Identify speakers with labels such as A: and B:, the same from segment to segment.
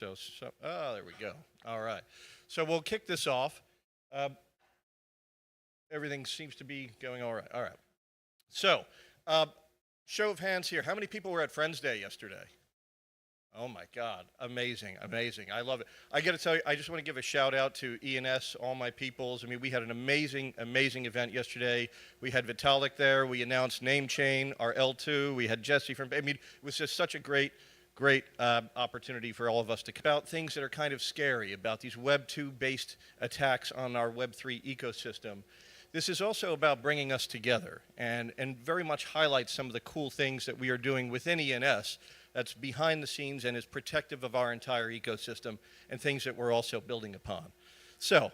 A: There we go. All right. So we'll kick this off. Everything seems to be going all right. All right. So, show of hands here. How many people were at Friends Day yesterday? Oh my God, amazing, amazing. I love it. I got to tell you, I just want to give a shout out to ENS, all my peoples. I mean, we had an amazing, amazing event yesterday. We had Vitalik there. We announced NameChain, our L2. We had Jesse from, I mean, it was just such a great opportunity for all of us to about things that are kind of scary about these Web 2 based attacks on our Web 3 ecosystem. This is also about bringing us together and very much highlights some of the cool things that we are doing within ENS that's behind the scenes and is protective of our entire ecosystem and things that we're also building upon. So,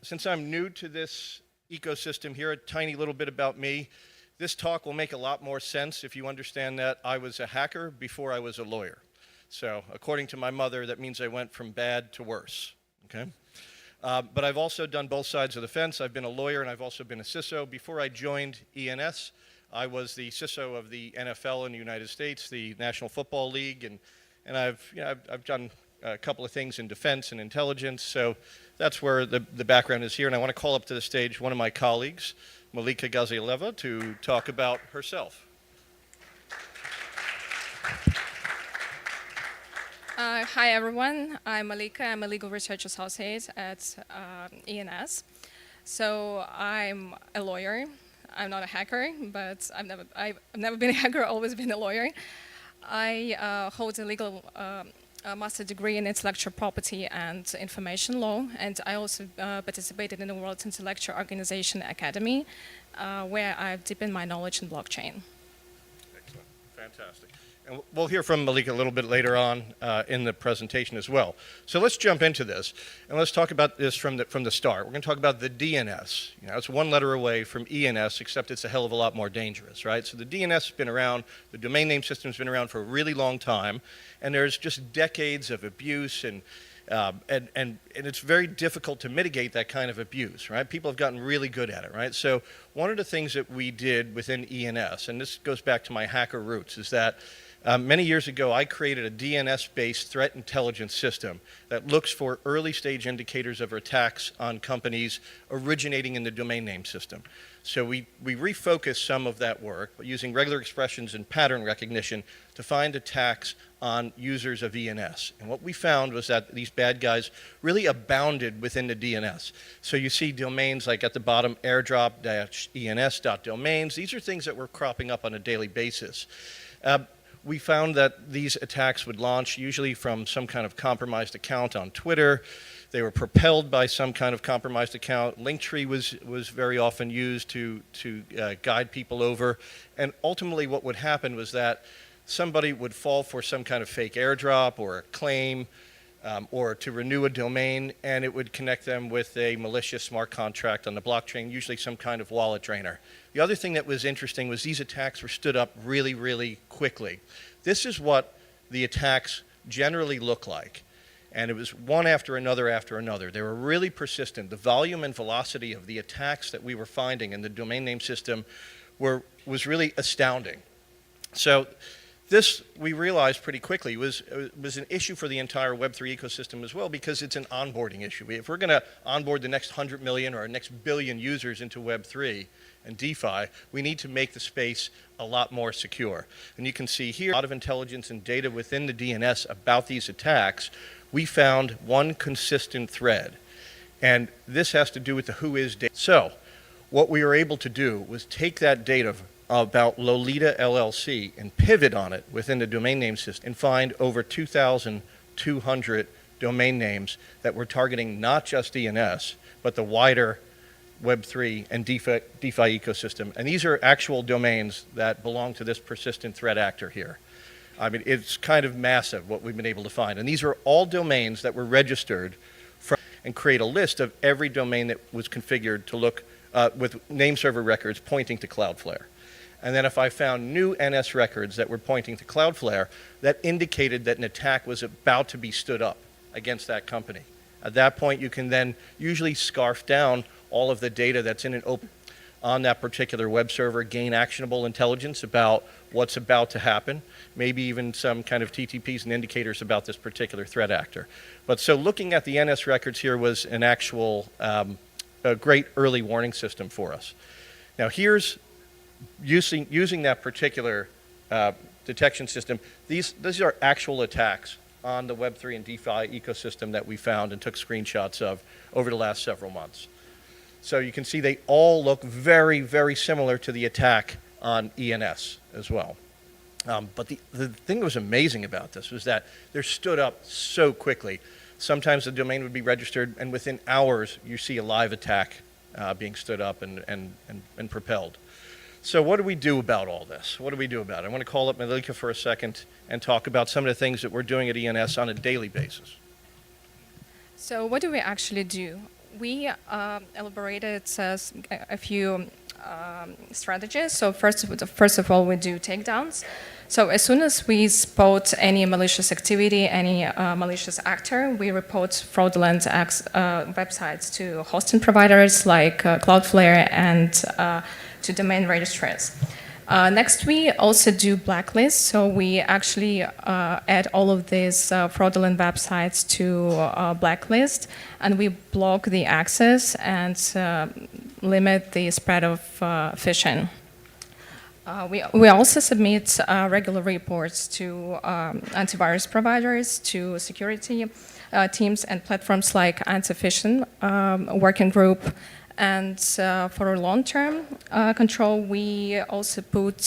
A: since I'm new to this ecosystem here, a tiny little bit about me. This talk will make a lot more sense if you understand that I was a hacker before I was a lawyer. So, according to my mother, that means I went from bad to worse, okay? But I've also done both sides of the fence. I've been a lawyer and I've also been a CISO. Before I joined ENS, I was the CISO of the NFL in the United States, the National Football League, and I've done a couple of things in defense and intelligence. So that's where the background is here. And I want to call up to the stage one of my colleagues, Malika Gazieleva, to talk about herself.
B: Hi, everyone. I'm Malika. I'm a legal research associate at ENS. So I'm a lawyer. I'm not a hacker, but I've never been a hacker, always been a lawyer. I hold a legal master degree in intellectual property and information law, and I also participated in the World Intellectual Organization Academy, where I've deepened my knowledge in blockchain.
A: Excellent. Fantastic. And we'll hear from Malika a little bit later on in the presentation as well. So let's jump into this, and let's talk about this from the start. We're going to talk about the DNS. You know, it's one letter away from ENS, except it's a hell of a lot more dangerous, right? So the DNS has been around, the domain name system's been around for a really long time, and there's just decades of abuse, and it's very difficult to mitigate that kind of abuse, right? People have gotten really good at it, right? So one of the things that we did within ENS, and this goes back to my hacker roots, is that many years ago, I created a DNS-based threat intelligence system that looks for early-stage indicators of attacks on companies originating in the domain name system. So we refocused some of that work using regular expressions and pattern recognition to find attacks on users of ENS. And what we found was that these bad guys really abounded within the DNS. So you see domains like at the bottom, airdrop-ens.domains. These are things that were cropping up on a daily basis. We found that these attacks would launch usually from some kind of compromised account on Twitter. They were propelled by some kind of compromised account. Linktree was very often used to guide people over. And ultimately what would happen was that somebody would fall for some kind of fake airdrop or a claim or to renew a domain, and it would connect them with a malicious smart contract on the blockchain, usually some kind of wallet drainer. The other thing that was interesting was these attacks were stood up really, really quickly. This is what the attacks generally look like. And it was one after another after another. They were really persistent. The volume and velocity of the attacks that we were finding in the domain name system was really astounding. So this, we realized pretty quickly, was an issue for the entire Web3 ecosystem as well, because it's an onboarding issue. If we're going to onboard the next 100 million or next billion users into Web3 and DeFi, we need to make the space a lot more secure. And you can see here a lot of intelligence and data within the DNS about these attacks. We found one consistent thread. And this has to do with the whois data. So what we were able to do was take that data about Lolita LLC and pivot on it within the domain name system and find over 2,200 domain names that were targeting not just DNS, but the wider Web3 and DeFi ecosystem. And these are actual domains that belong to this persistent threat actor here. I mean, it's kind of massive what we've been able to find. And these are all domains that were registered and create a list of every domain that was configured to look with name server records pointing to Cloudflare. And then if I found new NS records that were pointing to Cloudflare, that indicated that an attack was about to be stood up against that company. At that point, you can then usually scarf down all of the data that's in an open. on that particular web server, gain actionable intelligence about what's about to happen, maybe even some kind of TTPs and indicators about this particular threat actor. But so looking at the NS records here was an actual a great early warning system for us. Now here's using that particular detection system. These are actual attacks on the Web3 and DeFi ecosystem that we found and took screenshots of over the last several months. So you can see they all look very, very similar to the attack on ENS as well. But the thing that was amazing about this was that they're stood up so quickly. Sometimes the domain would be registered, and within hours you see a live attack being stood up and propelled. So what do we do about all this? What do we do about it? I want to call up Malika for a second and talk about some of the things that we're doing at ENS on a daily basis.
B: So what do we actually do? We elaborated a few strategies. So first of all, we do takedowns. So as soon as we spot any malicious activity, any malicious actor, we report fraudulent websites to hosting providers like Cloudflare and to domain registrars. Next, we also do blacklists. So we actually add all of these fraudulent websites to blacklist, and we block the access and limit the spread of phishing. We also submit regular reports to antivirus providers, to security teams, and platforms like Anti-Phishing Working Group. And for long-term control, we also put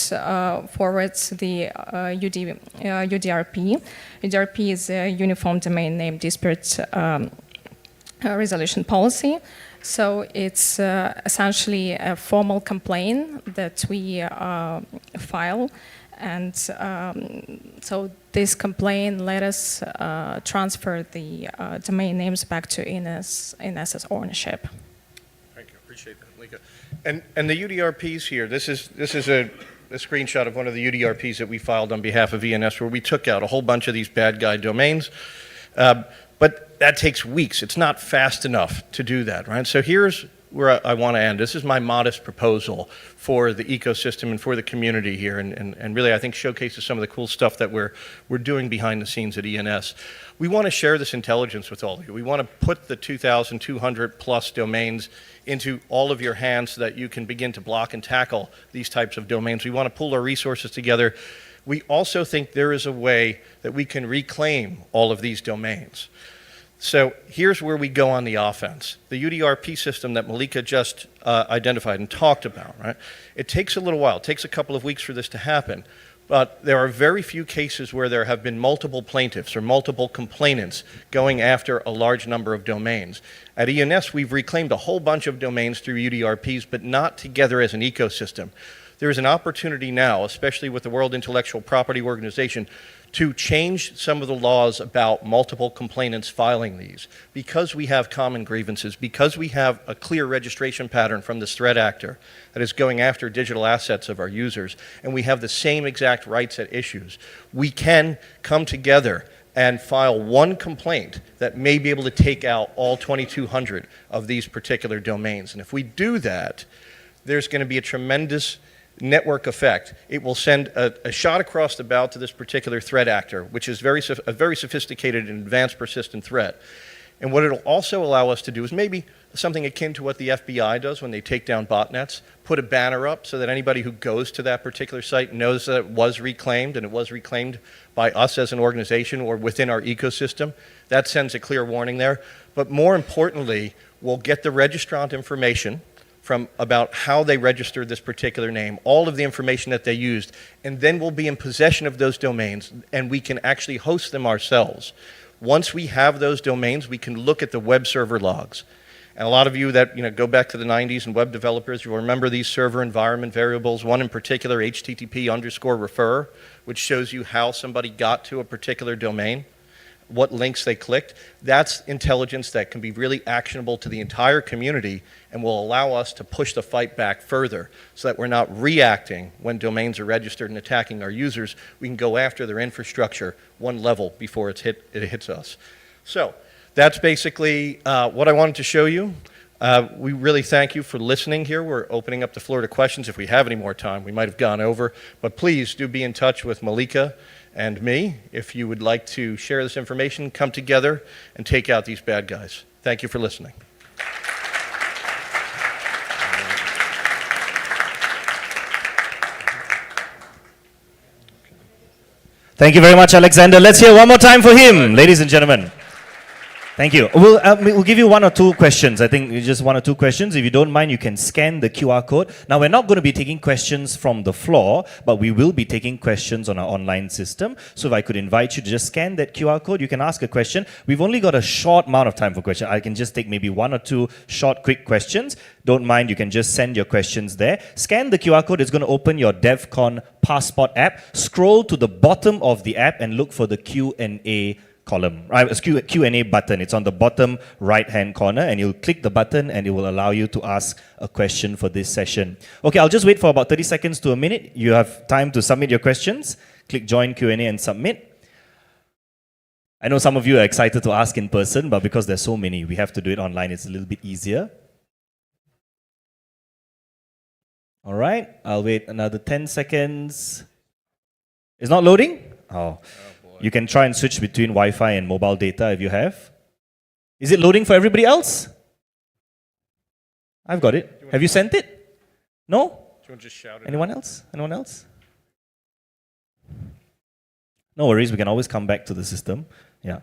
B: forward the UDRP. UDRP is a Uniform Domain Name Dispute Resolution Policy. So it's essentially a formal complaint that we file. And so this complaint let us transfer the domain names back to INS's ownership.
A: Thank you. Appreciate that, Malika. And the UDRPs here, this is a screenshot of one of the UDRPs that we filed on behalf of ENS, where we took out a whole bunch of these bad guy domains. But that takes weeks. It's not fast enough to do that, right? So here's where I want to end. This is my modest proposal for the ecosystem and for the community here, and really I think showcases some of the cool stuff that we're doing behind the scenes at ENS. We want to share this intelligence with all of you. We want to put the 2,200 plus domains into all of your hands so that you can begin to block and tackle these types of domains. We want to pool our resources together. We also think there is a way that we can reclaim all of these domains. So here's where we go on the offense. The UDRP system that Malika just identified and talked about, right? It takes a little while. It takes a couple of weeks for this to happen. But there are very few cases where there have been multiple plaintiffs or multiple complainants going after a large number of domains. At ENS, we've reclaimed a whole bunch of domains through UDRPs, but not together as an ecosystem. There is an opportunity now, especially with the World Intellectual Property Organization, to change some of the laws about multiple complainants filing these. Because we have common grievances, because we have a clear registration pattern from this threat actor that is going after digital assets of our users, and we have the same exact rights at issues, we can come together and file one complaint that may be able to take out all 2,200 of these particular domains. And if we do that, there's going to be a tremendous network effect. It will send a shot across the bow to this particular threat actor, which is a very sophisticated and advanced persistent threat. And what it'll also allow us to do is maybe something akin to what the FBI does when they take down botnets, put a banner up so that anybody who goes to that particular site knows that it was reclaimed, and it was reclaimed by us as an organization or within our ecosystem. That sends a clear warning there. But more importantly, we'll get the registrant information from about how they registered this particular name, all of the information that they used, and then we'll be in possession of those domains, and we can actually host them ourselves. Once we have those domains, we can look at the web server logs. And a lot of you that go back to the 90s and web developers, you'll remember these server environment variables, one in particular, HTTP_refer, which shows you how somebody got to a particular domain, what links they clicked. That's intelligence that can be really actionable to the entire community and will allow us to push the fight back further so that we're not reacting when domains are registered and attacking our users. We can go after their infrastructure one level before it hits us. So that's basically what I wanted to show you. We really thank you for listening here. We're opening up the floor to questions. If we have any more time, we might have gone over. But please do be in touch with Malika and me if you would like to share this information, come together, and take out these bad guys. Thank you for listening.
C: Thank you very much, Alexander. Let's hear one more time for him, ladies and gentlemen. Thank you. We'll give you one or two questions. I think just one or two questions. If you don't mind, you can scan the QR code. Now, we're not going to be taking questions from the floor, but we will be taking questions on our online system. So if I could invite you to just scan that QR code, you can ask a question. We've only got a short amount of time for questions. I can just take maybe one or two short, quick questions. Don't mind, you can just send your questions there. Scan the QR code. It's going to open your Devcon Passport app. Scroll to the bottom of the app and look for the Q&A column, Q&A button. It's on the bottom right-hand corner, and you'll click the button, and it will allow you to ask a question for this session. Okay, I'll just wait for about 30 seconds to a minute. You have time to submit your questions. Click Join Q&A and submit. I know some of you are excited to ask in person, but because there's so many, we have to do it online. It's a little bit easier. All right, I'll wait another 10 seconds. It's not loading? Oh. You can try and switch between Wi-Fi and mobile data if you have. Is it loading for everybody else? I've got it. Have you sent it? No?
A: Do you want to just shout it
C: Anyone else? Anyone else? No worries, we can always come back to the system. Yeah.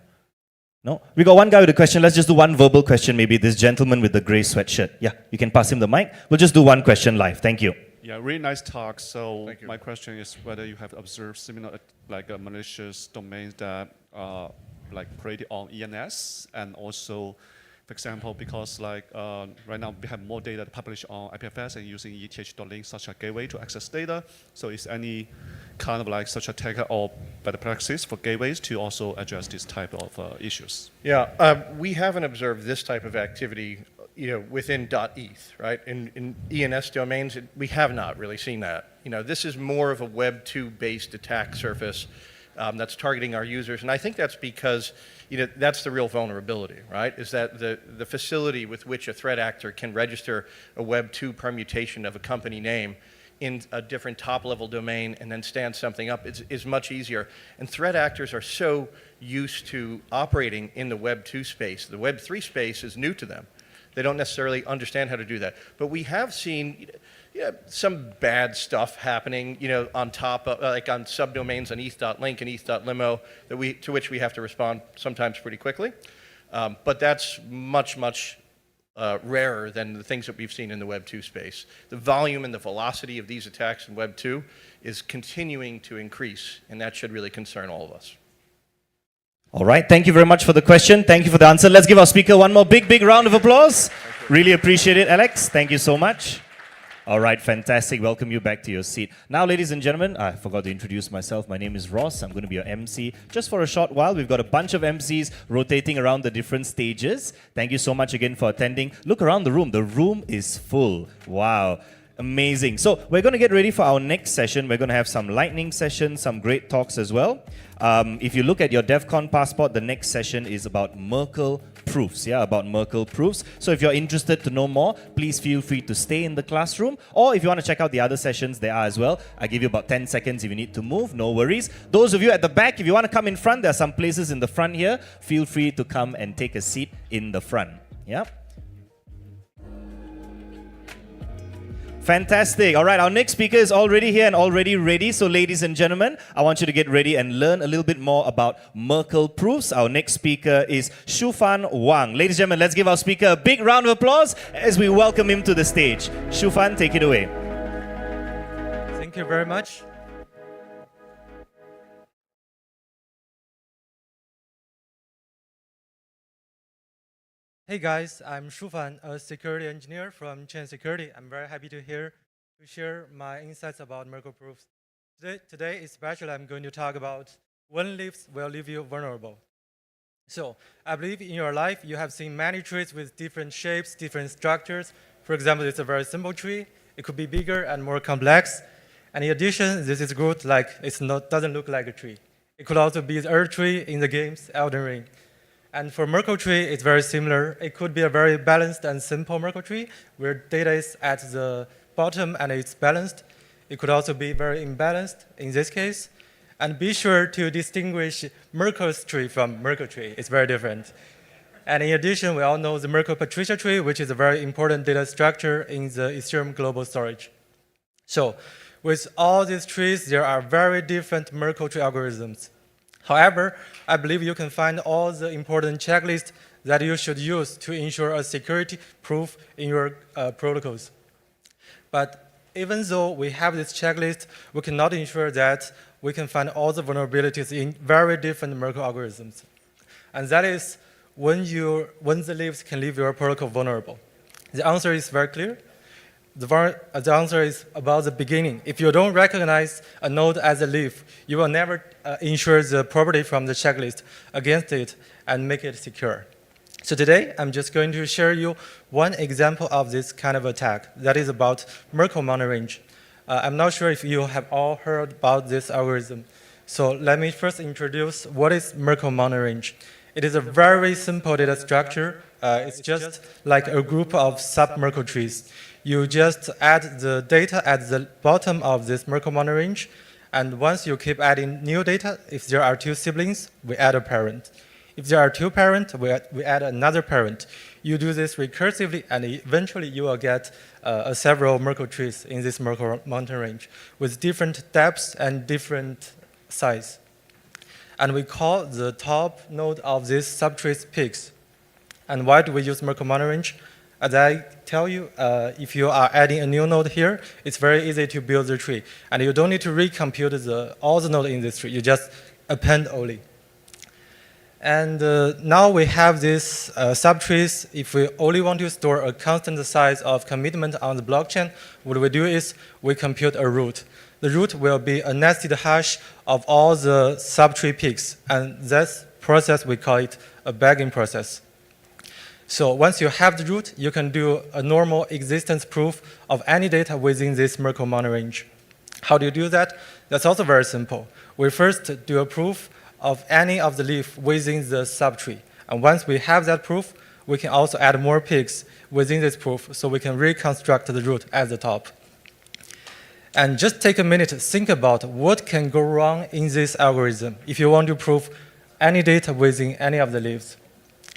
C: No? We got one guy with a question. Let's just do one verbal question, maybe. This gentleman with the grey sweatshirt. Yeah, you can pass him the mic. We'll just do one question live. Thank you.
D: Yeah, really nice talk. So my question is whether you have observed similar malicious domains that are created on ENS, and also, for example, because right now we have more data published on IPFS and using ETH.link such a gateway to access data. So is any kind of such a tech or better practice for gateways to also address this type of issues?
A: Yeah, we haven't observed this type of activity within .eth, right? In ENS domains, we have not really seen that. This is more of a Web 2-based attack surface that's targeting our users, and I think that's because that's the real vulnerability, right? Is that the facility with which a threat actor can register a Web 2 permutation of a company name in a different top-level domain and then stand something up is much easier. And threat actors are so used to operating in the Web 2 space. The Web 3 space is new to them. They don't necessarily understand how to do that. But we have seen some bad stuff happening, on top of, on subdomains on eth.link and eth.limo to which we have to respond sometimes pretty quickly. But that's much, much rarer than the things that we've seen in the Web 2 space. The volume and the velocity of these attacks in Web 2 is continuing to increase, and that should really concern all of us.
C: All right, thank you very much for the question. Thank you for the answer. Let's give our speaker one more big round of applause. Really appreciate it, Alex. Thank you so much. All right, fantastic. Welcome you back to your seat. Now, ladies and gentlemen, I forgot to introduce myself. My name is Ross. I'm going to be your MC just for a short while. We've got a bunch of MCs rotating around the different stages. Thank you so much again for attending. Look around the room. The room is full. Wow. Amazing. So we're going to get ready for our next session. We're going to have some lightning sessions, some great talks as well. If you look at your Devcon passport, the next session is about Merkle proofs, about Merkle proofs. So if you're interested to know more, please feel free to stay in the classroom. Or if you want to check out the other sessions, there are as well. I give you about 10 seconds if you need to move, no worries. Those of you at the back, if you want to come in front, there are some places in the front here. Feel free to come and take a seat in the front. Yeah. Fantastic. All right, our next speaker is already here and already ready. So ladies and gentlemen, I want you to get ready and learn a little bit more about Merkle proofs. Our next speaker is Shufan Wang. Ladies and gentlemen, let's give our speaker a big round of applause as we welcome him to the stage. Shufan, take it away.
E: Thank you very much. Hey guys, I'm Shufan, a security engineer from Chain Security. I'm very happy to share my insights about Merkle proofs. Today, especially, I'm going to talk about when leaves will leave you vulnerable. So, I believe in your life, you have seen many trees with different shapes, different structures. For example, it's a very simple tree. It could be bigger and more complex. And in addition, this is good, doesn't look like a tree. It could also be the earth tree in the games Elden Ring. And for Merkle tree, it's very similar. It could be a very balanced and simple Merkle tree where data is at the bottom and it's balanced. It could also be very imbalanced in this case. And be sure to distinguish Merkle's tree from Merkle tree. It's very different. And in addition, we all know the Merkle Patricia tree, which is a very important data structure in the Ethereum global storage. So with all these trees, there are very different Merkle tree algorithms. However, I believe you can find all the important checklists that you should use to ensure a security proof in your protocols. But even though we have this checklist, we cannot ensure that we can find all the vulnerabilities in very different Merkle algorithms. And that is when the leaves can leave your protocol vulnerable. The answer is very clear. The answer is about the beginning. If you don't recognize a node as a leaf, you will never ensure the property from the checklist against it and make it secure. So today, I'm just going to share you one example of this kind of attack that is about Merkle monorange. I'm not sure if you have all heard about this algorithm. So let me first introduce what is Merkle monorange. It is a very simple data structure. It's just like a group of sub-Merkle trees. You just add the data at the bottom of this Merkle monorange, and once you keep adding new data, if there are two siblings, we add a parent. If there are two parents, we add another parent. You do this recursively, and eventually you will get several Merkle trees in this Merkle mountain range with different depths and different size. And we call the top node of this subtrees peaks. And why do we use Merkle monorange? As I tell you, if you are adding a new node here, it's very easy to build the tree. And you don't need to recompute all the nodes in this tree. You just append only. And now we have these subtrees. If we only want to store a constant size of commitment on the blockchain, what we do is we compute a root. The root will be a nested hash of all the subtree peaks. And this process, we call it a bagging process. So once you have the root, you can do a normal existence proof of any data within this Merkle monorange. How do you do that? That's also very simple. We first do a proof of any of the leaf within the subtree. And once we have that proof, we can also add more peaks within this proof so we can reconstruct the root at the top. And just take a minute to think about what can go wrong in this algorithm if you want to prove any data within any of the leaves.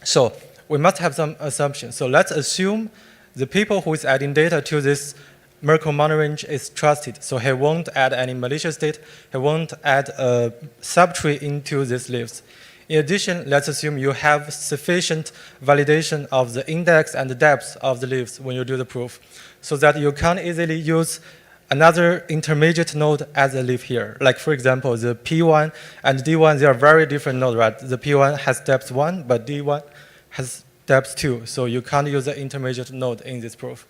E: So we must have some assumptions. So let's assume the people who is adding data to this Merkle monorange is trusted. So he won't add any malicious data. He won't add a subtree into these leaves. In addition, let's assume you have sufficient validation of the index and the depth of the leaves when you do the proof, so that you can't easily use another intermediate node as a leaf here. Like for example, the P1 and D1, they are very different nodes, right? The P1 has depth 1, but D1 has depth 2, so you can't use the intermediate node in this proof.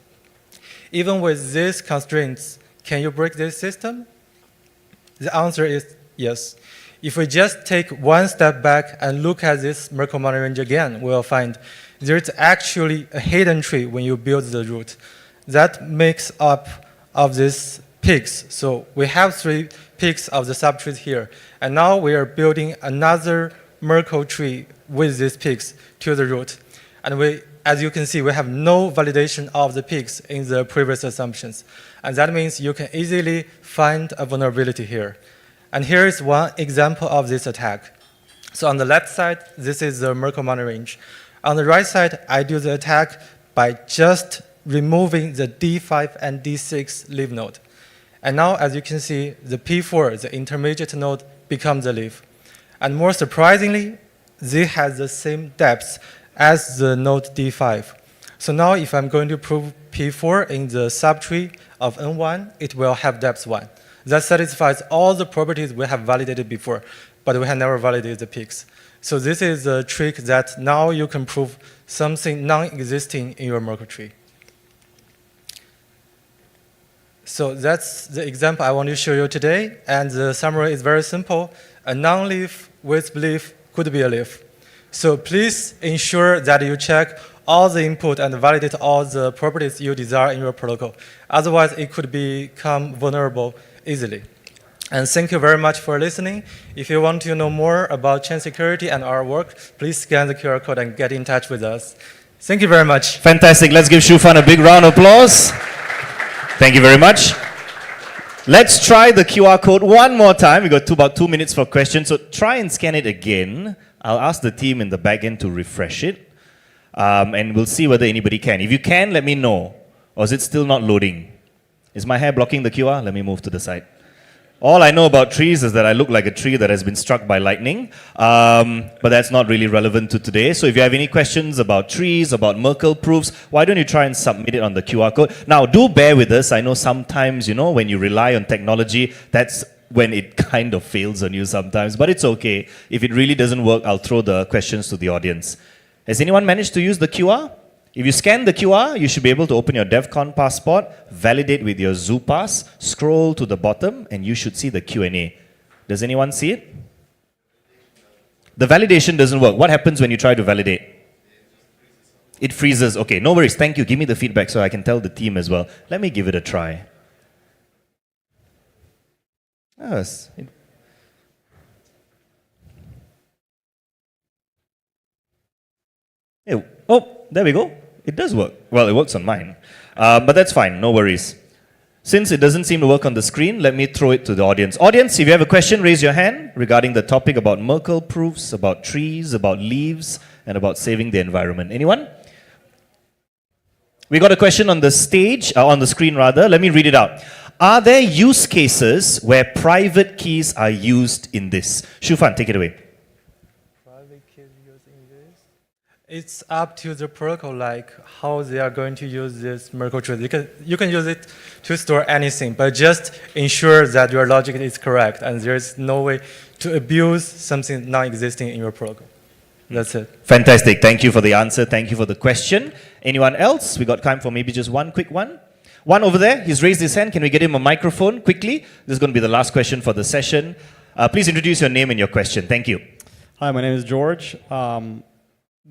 E: Even with these constraints, can you break this system? The answer is yes. If we just take one step back and look at this Merkle monorange again, we'll find there's actually a hidden tree when you build the root. That makes up of these peaks. So we have 3 peaks of the subtrees here. And now we are building another Merkle tree with these peaks to the root. And as you can see, we have no validation of the peaks in the previous assumptions. And that means you can easily find a vulnerability here. And here is one example of this attack. So on the left side, this is the Merkle monorange. On the right side, I do the attack by just removing the D5 and D6 leaf node. And now, as you can see, the P4, the intermediate node, becomes the leaf. And more surprisingly, they have the same depth as the node D5. So now if I'm going to prove P4 in the subtree of N1, it will have depth 1. That satisfies all the properties we have validated before, but we have never validated the peaks. So this is a trick that now you can prove something non-existing in your Merkle tree. So that's the example I want to show you today, and the summary is very simple. A non-leaf with leaf could be a leaf. So please ensure that you check all the input and validate all the properties you desire in your protocol. Otherwise, it could become vulnerable easily. And thank you very much for listening. If you want to know more about chain security and our work, please scan the QR code and get in touch with us. Thank you very much.
C: Fantastic. Let's give Shufan a big round of applause. Thank you very much. Let's try the QR code one more time. We got about 2 minutes for questions, so try and scan it again. I'll ask the team in the back end to refresh it, and we'll see whether anybody can. If you can, let me know. Or is it still not loading? Is my hair blocking the QR? Let me move to the side. All I know about trees is that I look like a tree that has been struck by lightning, but that's not really relevant to today. So if you have any questions about trees, about Merkle proofs, why don't you try and submit it on the QR code? Now, do bear with us. I know sometimes, when you rely on technology, that's when it kind of fails on you sometimes, but it's okay. If it really doesn't work, I'll throw the questions to the audience. Has anyone managed to use the QR? If you scan the QR, you should be able to open your Devcon passport, validate with your ZooPass, scroll to the bottom, and you should see the Q&A. Does anyone see it? The validation doesn't work. What happens when you try to validate? It freezes. Okay, no worries. Thank you. Give me the feedback so I can tell the team as well. Let me give it a try. Oh, there we go. It does work. Well, it works on mine. But that's fine. No worries. Since it doesn't seem to work on the screen, let me throw it to the audience. Audience, if you have a question, raise your hand regarding the topic about Merkle proofs, about trees, about leaves, and about saving the environment. Anyone? We got a question on the stage, on the screen rather. Let me read it out. Are there use cases where private keys are used in this? Shufan, take it away.
E: It's up to the protocol, like how they are going to use this Merkle tree. You can use it to store anything, but just ensure that your logic is correct and there's no way to abuse something non-existing in your protocol. That's it.
C: Fantastic. Thank you for the answer. Thank you for the question. Anyone else? We got time for maybe just one quick one. One over there. He's raised his hand. Can we get him a microphone quickly? This is going to be the last question for the session. Please introduce your name and your question. Thank you.
F: Hi, my name is George.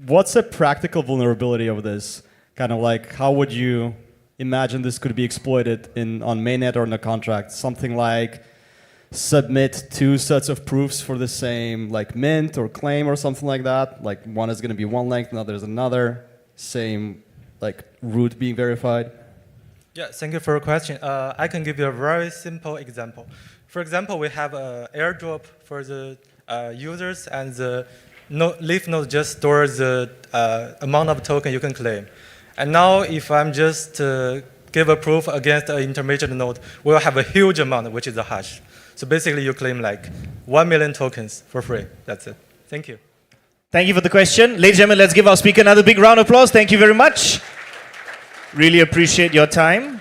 F: What's a practical vulnerability of this? Kind of like, how would you imagine this could be exploited on mainnet or in a contract? Something like submit 2 sets of proofs for the same like mint or claim or something like that. Like one is going to be one length, another is another. Same like root being verified.
E: Yeah, thank you for your question. I can give you a very simple example. For example, we have an airdrop for the users, and the leaf node just stores the amount of token you can claim. And now if I'm just give a proof against an intermediate node, we'll have a huge amount, which is a hash. So basically you claim like 1 million tokens for free. That's it. Thank you.
C: Thank you for the question. Ladies and gentlemen, let's give our speaker another big round of applause. Thank you very much. Really appreciate your time.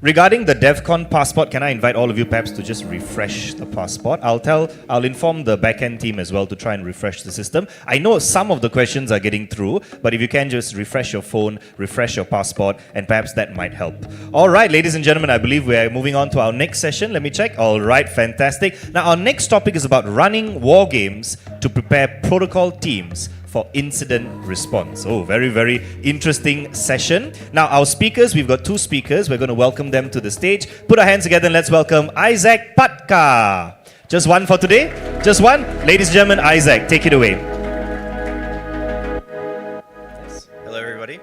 C: Regarding the Devcon passport, can I invite all of you perhaps to just refresh the passport? I'll inform the backend team as well to try and refresh the system. I know some of the questions are getting through, but if you can just refresh your phone, refresh your passport, and perhaps that might help. All right, ladies and gentlemen, I believe we're moving on to our next session. Let me check. All right, fantastic. Now, our next topic is about running war games to prepare protocol teams for incident response. Oh, very, very interesting session. Now, our speakers, we've got 2 speakers. We're going to welcome them to the stage. Put our hands together and let's welcome Isaac Patka. Just one for today? Just one? Ladies and gentlemen, Isaac, take it away.
G: Hello, everybody.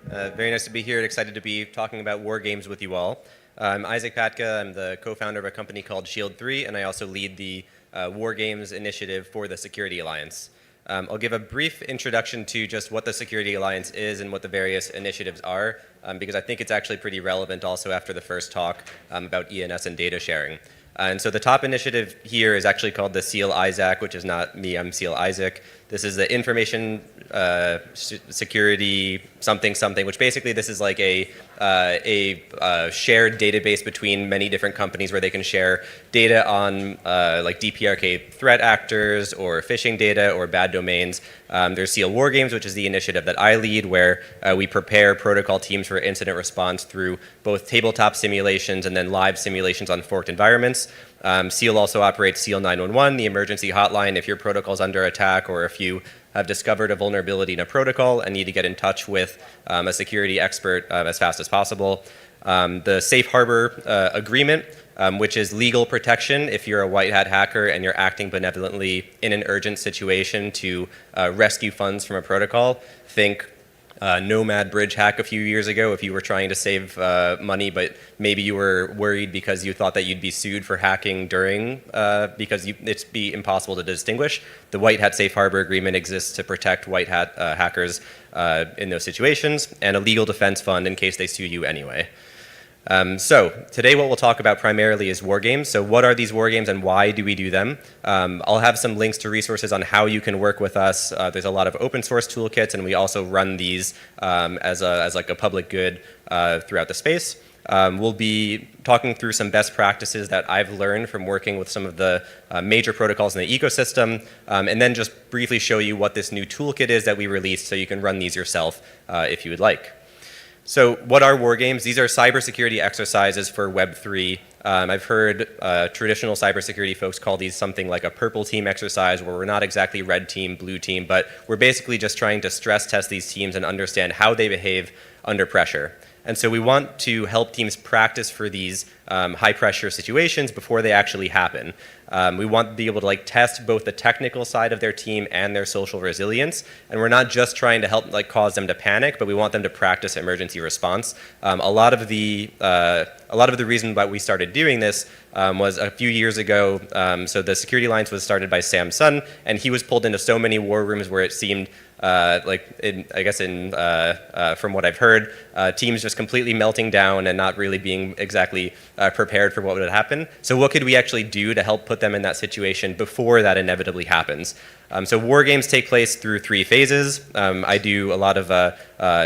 G: Very nice to be here and excited to be talking about war games with you all. I'm Isaac Patka. I'm the co-founder of a company called Shield 3, and I also lead the War Games initiative for the Security Alliance. I'll give a brief introduction to just what the Security Alliance is and what the various initiatives are, because I think it's actually pretty relevant also after the first talk about ENS and data sharing. And so the top initiative here is actually called the SEAL ISAC, which is not me, I'm SEAL Isaac. This is the information security something something, which basically this is like a shared database between many different companies where they can share data on like DPRK threat actors or phishing data or bad domains. There's SEAL War Games, which is the initiative that I lead, where we prepare protocol teams for incident response through both tabletop simulations and then live simulations on forked environments. SEAL also operates SEAL 911, the emergency hotline, if your protocol is under attack or if you have discovered a vulnerability in a protocol and need to get in touch with a security expert as fast as possible. The Safe Harbor Agreement which is legal protection if you're a white hat hacker and you're acting benevolently in an urgent situation to rescue funds from a protocol. Think Nomad bridge hack a few years ago if you were trying to save money, but maybe you were worried because you thought that you'd be sued for hacking during, because it'd be impossible to distinguish. The White Hat Safe Harbor Agreement exists to protect white hat hackers in those situations, and a legal defense fund in case they sue you anyway. So today what we'll talk about primarily is war games. So what are these war games and why do we do them? I'll have some links to resources on how you can work with us. There's a lot of open source toolkits, and we also run these as like a public good throughout the space. We'll be talking through some best practices that I've learned from working with some of the major protocols in the ecosystem, and then just briefly show you what this new toolkit is that we released so you can run these yourself if you would like. So what are war games? These are cybersecurity exercises for Web3. I've heard traditional cybersecurity folks call these something like a purple team exercise, where we're not exactly red team, blue team, but we're basically just trying to stress test these teams and understand how they behave under pressure. And so we want to help teams practice for these high pressure situations before they actually happen. We want to be able to test both the technical side of their team and their social resilience. And we're not just trying to help cause them to panic, but we want them to practice emergency response. A lot of the reason why we started doing this was a few years ago. So the Security Alliance was started by Sam Sun, and he was pulled into so many war rooms where it seemed from what I've heard, teams just completely melting down and not really being exactly prepared for what would happen. So what could we actually do to help put them in that situation before that inevitably happens? So war games take place through 3 phases. I do a lot of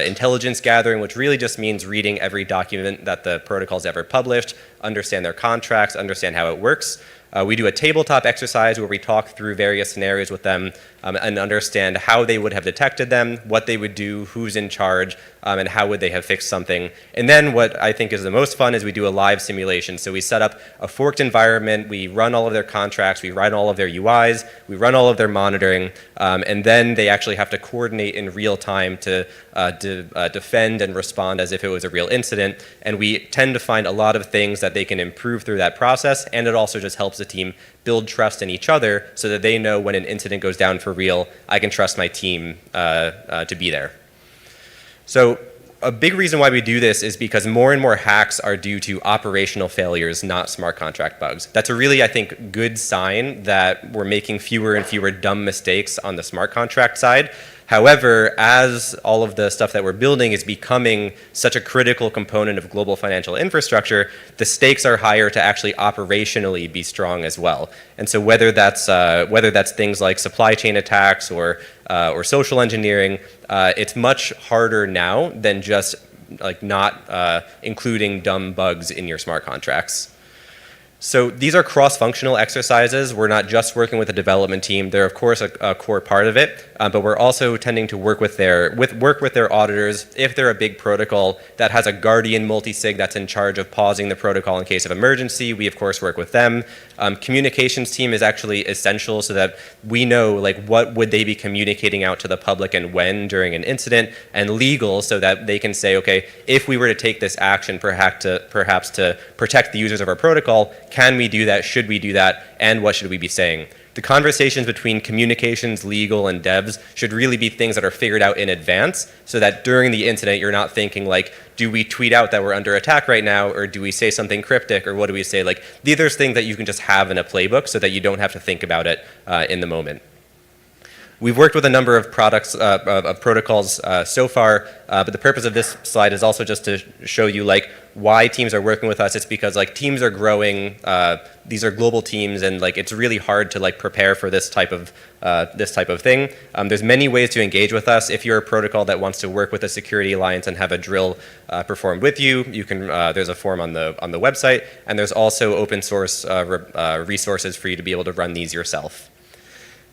G: intelligence gathering, which really just means reading every document that the protocol's ever published, understand their contracts, understand how it works. We do a tabletop exercise where we talk through various scenarios with them and understand how they would have detected them, what they would do, who's in charge, and how would they have fixed something. And then what I think is the most fun is we do a live simulation. So we set up a forked environment, we run all of their contracts, we run all of their UIs, we run all of their monitoring, and then they actually have to coordinate in real time to defend and respond as if it was a real incident. And we tend to find a lot of things that they can improve through that process, and it also just helps the team build trust in each other so that they know when an incident goes down for real, I can trust my team to be there. So a big reason why we do this is because more and more hacks are due to operational failures, not smart contract bugs. That's a really, I think, good sign that we're making fewer and fewer dumb mistakes on the smart contract side. However, as all of the stuff that we're building is becoming such a critical component of global financial infrastructure, the stakes are higher to actually operationally be strong as well. And so whether that's things like supply chain attacks or social engineering, it's much harder now than just not including dumb bugs in your smart contracts. So these are cross-functional exercises. We're not just working with the development team. They're of course a core part of it, but we're also tending to work with their auditors. If they're a big protocol that has a guardian multisig that's in charge of pausing the protocol in case of emergency, we of course work with them. Communications team is actually essential so that we know what would they be communicating out to the public and when during an incident, and legal so that they can say, okay, if we were to take this action perhaps to protect the users of our protocol, can we do that? Should we do that? And what should we be saying? The conversations between communications, legal, and devs should really be things that are figured out in advance so that during the incident you're not thinking do we tweet out that we're under attack right now, or do we say something cryptic, or what do we say? These are things that you can just have in a playbook so that you don't have to think about it in the moment. We've worked with a number of protocols so far, but the purpose of this slide is also just to show you why teams are working with us. It's because teams are growing. These are global teams, and it's really hard to prepare for this type of thing. There's many ways to engage with us. If you're a protocol that wants to work with a security alliance and have a drill performed with you, you can. There's a form on the website, and there's also open source resources for you to be able to run these yourself.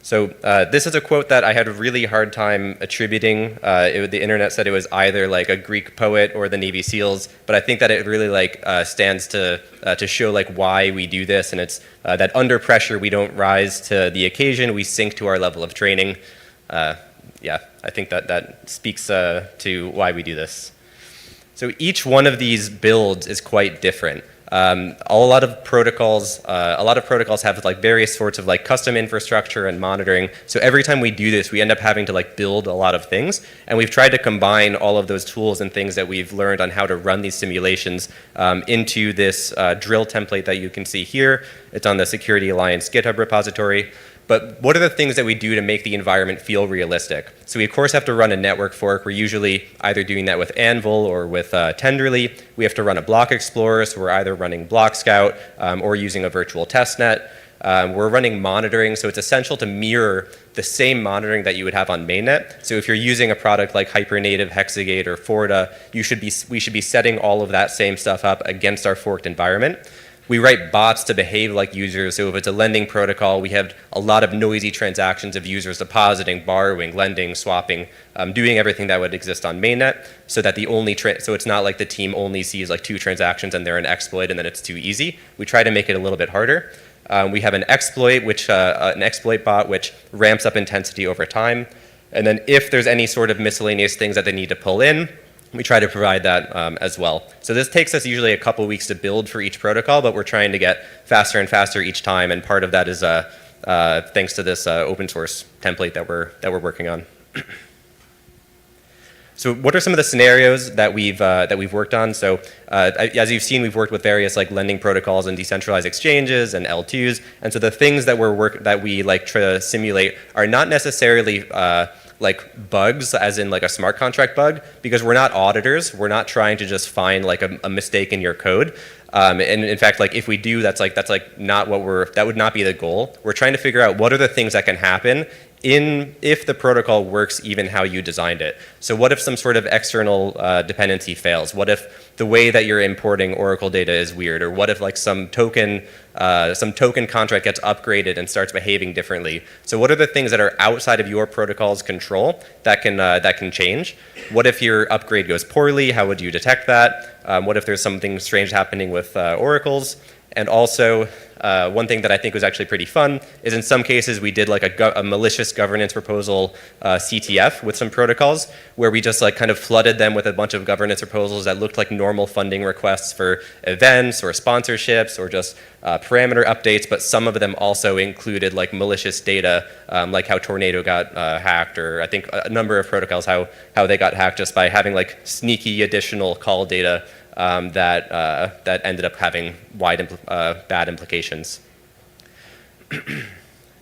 G: So this is a quote that I had a really hard time attributing. The internet said it was either a Greek poet or the Navy SEALs, but I think that it really stands to show why we do this, and it's that under pressure we don't rise to the occasion, we sink to our level of training. Yeah, I think that speaks to why we do this. So each one of these builds is quite different. A lot of protocols have like various sorts of like custom infrastructure and monitoring. So every time we do this, we end up having to like build a lot of things. And we've tried to combine all of those tools and things that we've learned on how to run these simulations into this drill template that you can see here. It's on the Security Alliance GitHub repository. But what are the things that we do to make the environment feel realistic? So we, of course, have to run a network fork. We're usually either doing that with Anvil or with Tenderly. We have to run a block explorer, so we're either running Block Scout or using a virtual testnet. We're running monitoring, so it's essential to mirror the same monitoring that you would have on mainnet. So if you're using a product like Hypernative, Hexagate, or Forta, we should be setting all of that same stuff up against our forked environment. We write bots to behave like users. So if it's a lending protocol, we have a lot of noisy transactions of users depositing, borrowing, lending, swapping, doing everything that would exist on mainnet, so that so it's not like the team only sees like 2 transactions and they're an exploit and then it's too easy. We try to make it a little bit harder. We have an exploit bot which ramps up intensity over time. And then if there's any sort of miscellaneous things that they need to pull in, we try to provide that as well. So this takes us usually a couple weeks to build for each protocol, but we're trying to get faster and faster each time, and part of that is thanks to this open source template that we're working on. So what are some of the scenarios that we've worked on? So as you've seen, we've worked with various like lending protocols and decentralized exchanges and L2s, and so the things that we like try to simulate are not necessarily like bugs, as in like a smart contract bug, because we're not auditors. We're not trying to just find like a mistake in your code. And in fact, like if we do, that's not what that would not be the goal. We're trying to figure out what are the things that can happen if the protocol works even how you designed it. So what if some sort of external dependency fails? What if the way that you're importing Oracle data is weird? Or what if like some token contract gets upgraded and starts behaving differently? So what are the things that are outside of your protocol's control that can change? What if your upgrade goes poorly? How would you detect that? What if there's something strange happening with oracles? And also, one thing that I think was actually pretty fun is in some cases we did like a malicious governance proposal CTF with some protocols where we just like kind of flooded them with a bunch of governance proposals that looked like normal funding requests for events or sponsorships or just parameter updates, but some of them also included like malicious data, like how Tornado got hacked, or I think a number of protocols how they got hacked just by having like sneaky additional call data that ended up having bad implications.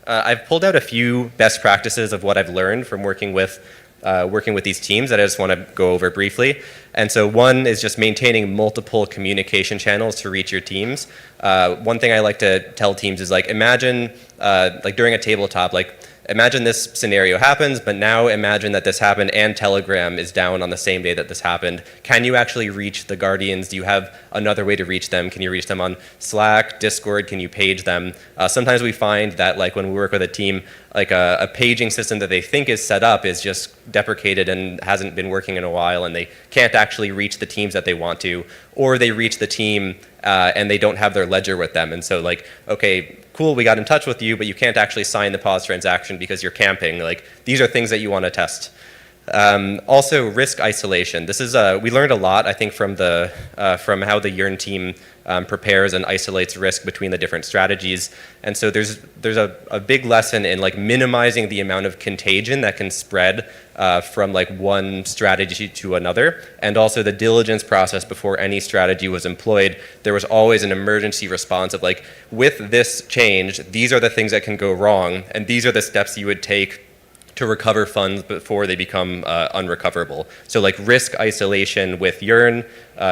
G: I've pulled out a few best practices of what I've learned from working with these teams that I just want to go over briefly. And so one is just maintaining multiple communication channels to reach your teams. One thing I like to tell teams is like imagine like during a tabletop, like imagine this scenario happens, but now imagine that this happened and Telegram is down on the same day that this happened. Can you actually reach the Guardians? Do you have another way to reach them? Can you reach them on Slack, Discord? Can you page them? Sometimes we find that like when we work with a team, like a paging system that they think is set up is just deprecated and hasn't been working in a while, and they can't actually reach the teams that they want to, or they reach the team and they don't have their ledger with them. And so like, okay, cool, we got in touch with you, but you can't actually sign the pause transaction because you're camping. Like, these are things that you want to test. Also, risk isolation. This is we learned a lot, I think, from how the Yearn team prepares and isolates risk between the different strategies. And so there's a big lesson in like minimizing the amount of contagion that can spread from like one strategy to another, and also the diligence process before any strategy was employed. There was always an emergency response of like, with this change, these are the things that can go wrong, and these are the steps you would take to recover funds before they become unrecoverable. So like risk isolation with Yearn,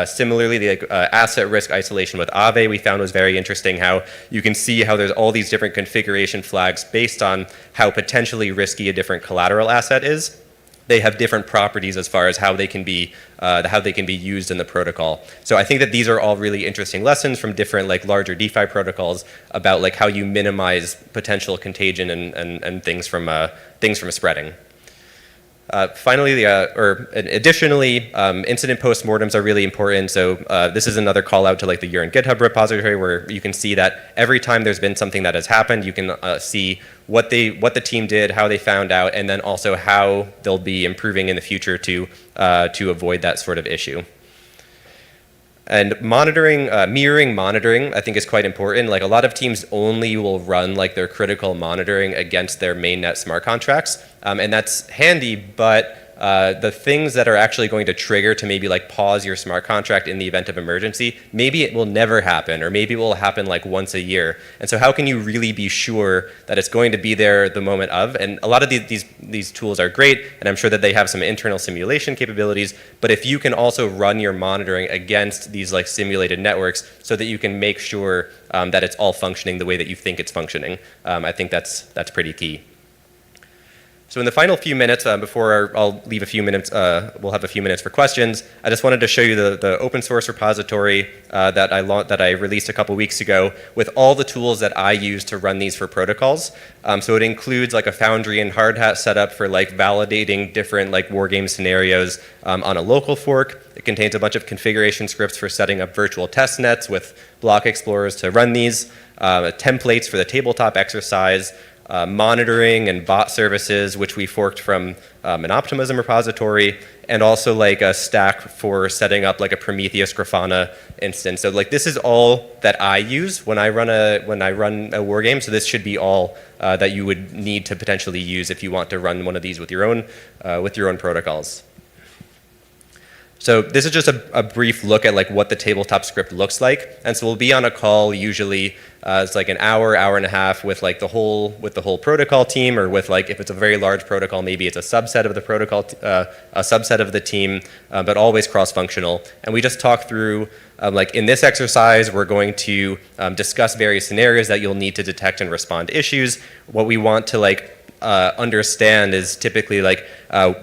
G: similarly the asset risk isolation with Aave we found was very interesting, how you can see how there's all these different configuration flags based on how potentially risky a different collateral asset is. They have different properties as far as how they can be used in the protocol. So I think that these are all really interesting lessons from different like larger DeFi protocols about like how you minimize potential contagion and things from spreading. Finally, additionally, incident postmortems are really important. So this is another call out to like the Yearn GitHub repository, where you can see that every time there's been something that has happened, you can see what the team did, how they found out, and then also how they'll be improving in the future to avoid that sort of issue. And monitoring, mirroring monitoring, I think is quite important. Like a lot of teams only will run like their critical monitoring against their mainnet smart contracts. And that's handy, but the things that are actually going to trigger to maybe like pause your smart contract in the event of emergency, maybe it will never happen, or maybe it will happen like once a year. And so how can you really be sure that it's going to be there the moment of? And a lot of these tools are great, and I'm sure that they have some internal simulation capabilities, but if you can also run your monitoring against these like simulated networks so that you can make sure that it's all functioning the way that you think it's functioning, I think that's pretty key. So in the final few minutes, before I'll leave a few minutes, we'll have a few minutes for questions. I just wanted to show you the open source repository that I released a couple weeks ago with all the tools that I use to run these for protocols. So it includes like a Foundry and hard hat setup for like validating different like war game scenarios on a local fork. It contains a bunch of configuration scripts for setting up virtual test nets with block explorers to run these, templates for the tabletop exercise, monitoring and bot services, which we forked from an Optimism repository, and also like a stack for setting up like a Prometheus Grafana instance. So like this is all that I use when I run a war game. So this should be all that you would need to potentially use if you want to run one of these with your own protocols. So this is just a brief look at like what the tabletop script looks like. And so we'll be on a call usually, it's like an hour and a half with like the whole protocol team, or with like, if it's a very large protocol, maybe it's a subset of the protocol, a subset of the team, but always cross-functional. And we just talk through, like in this exercise, we're going to discuss various scenarios that you'll need to detect and respond to issues. What we want to like understand is typically like,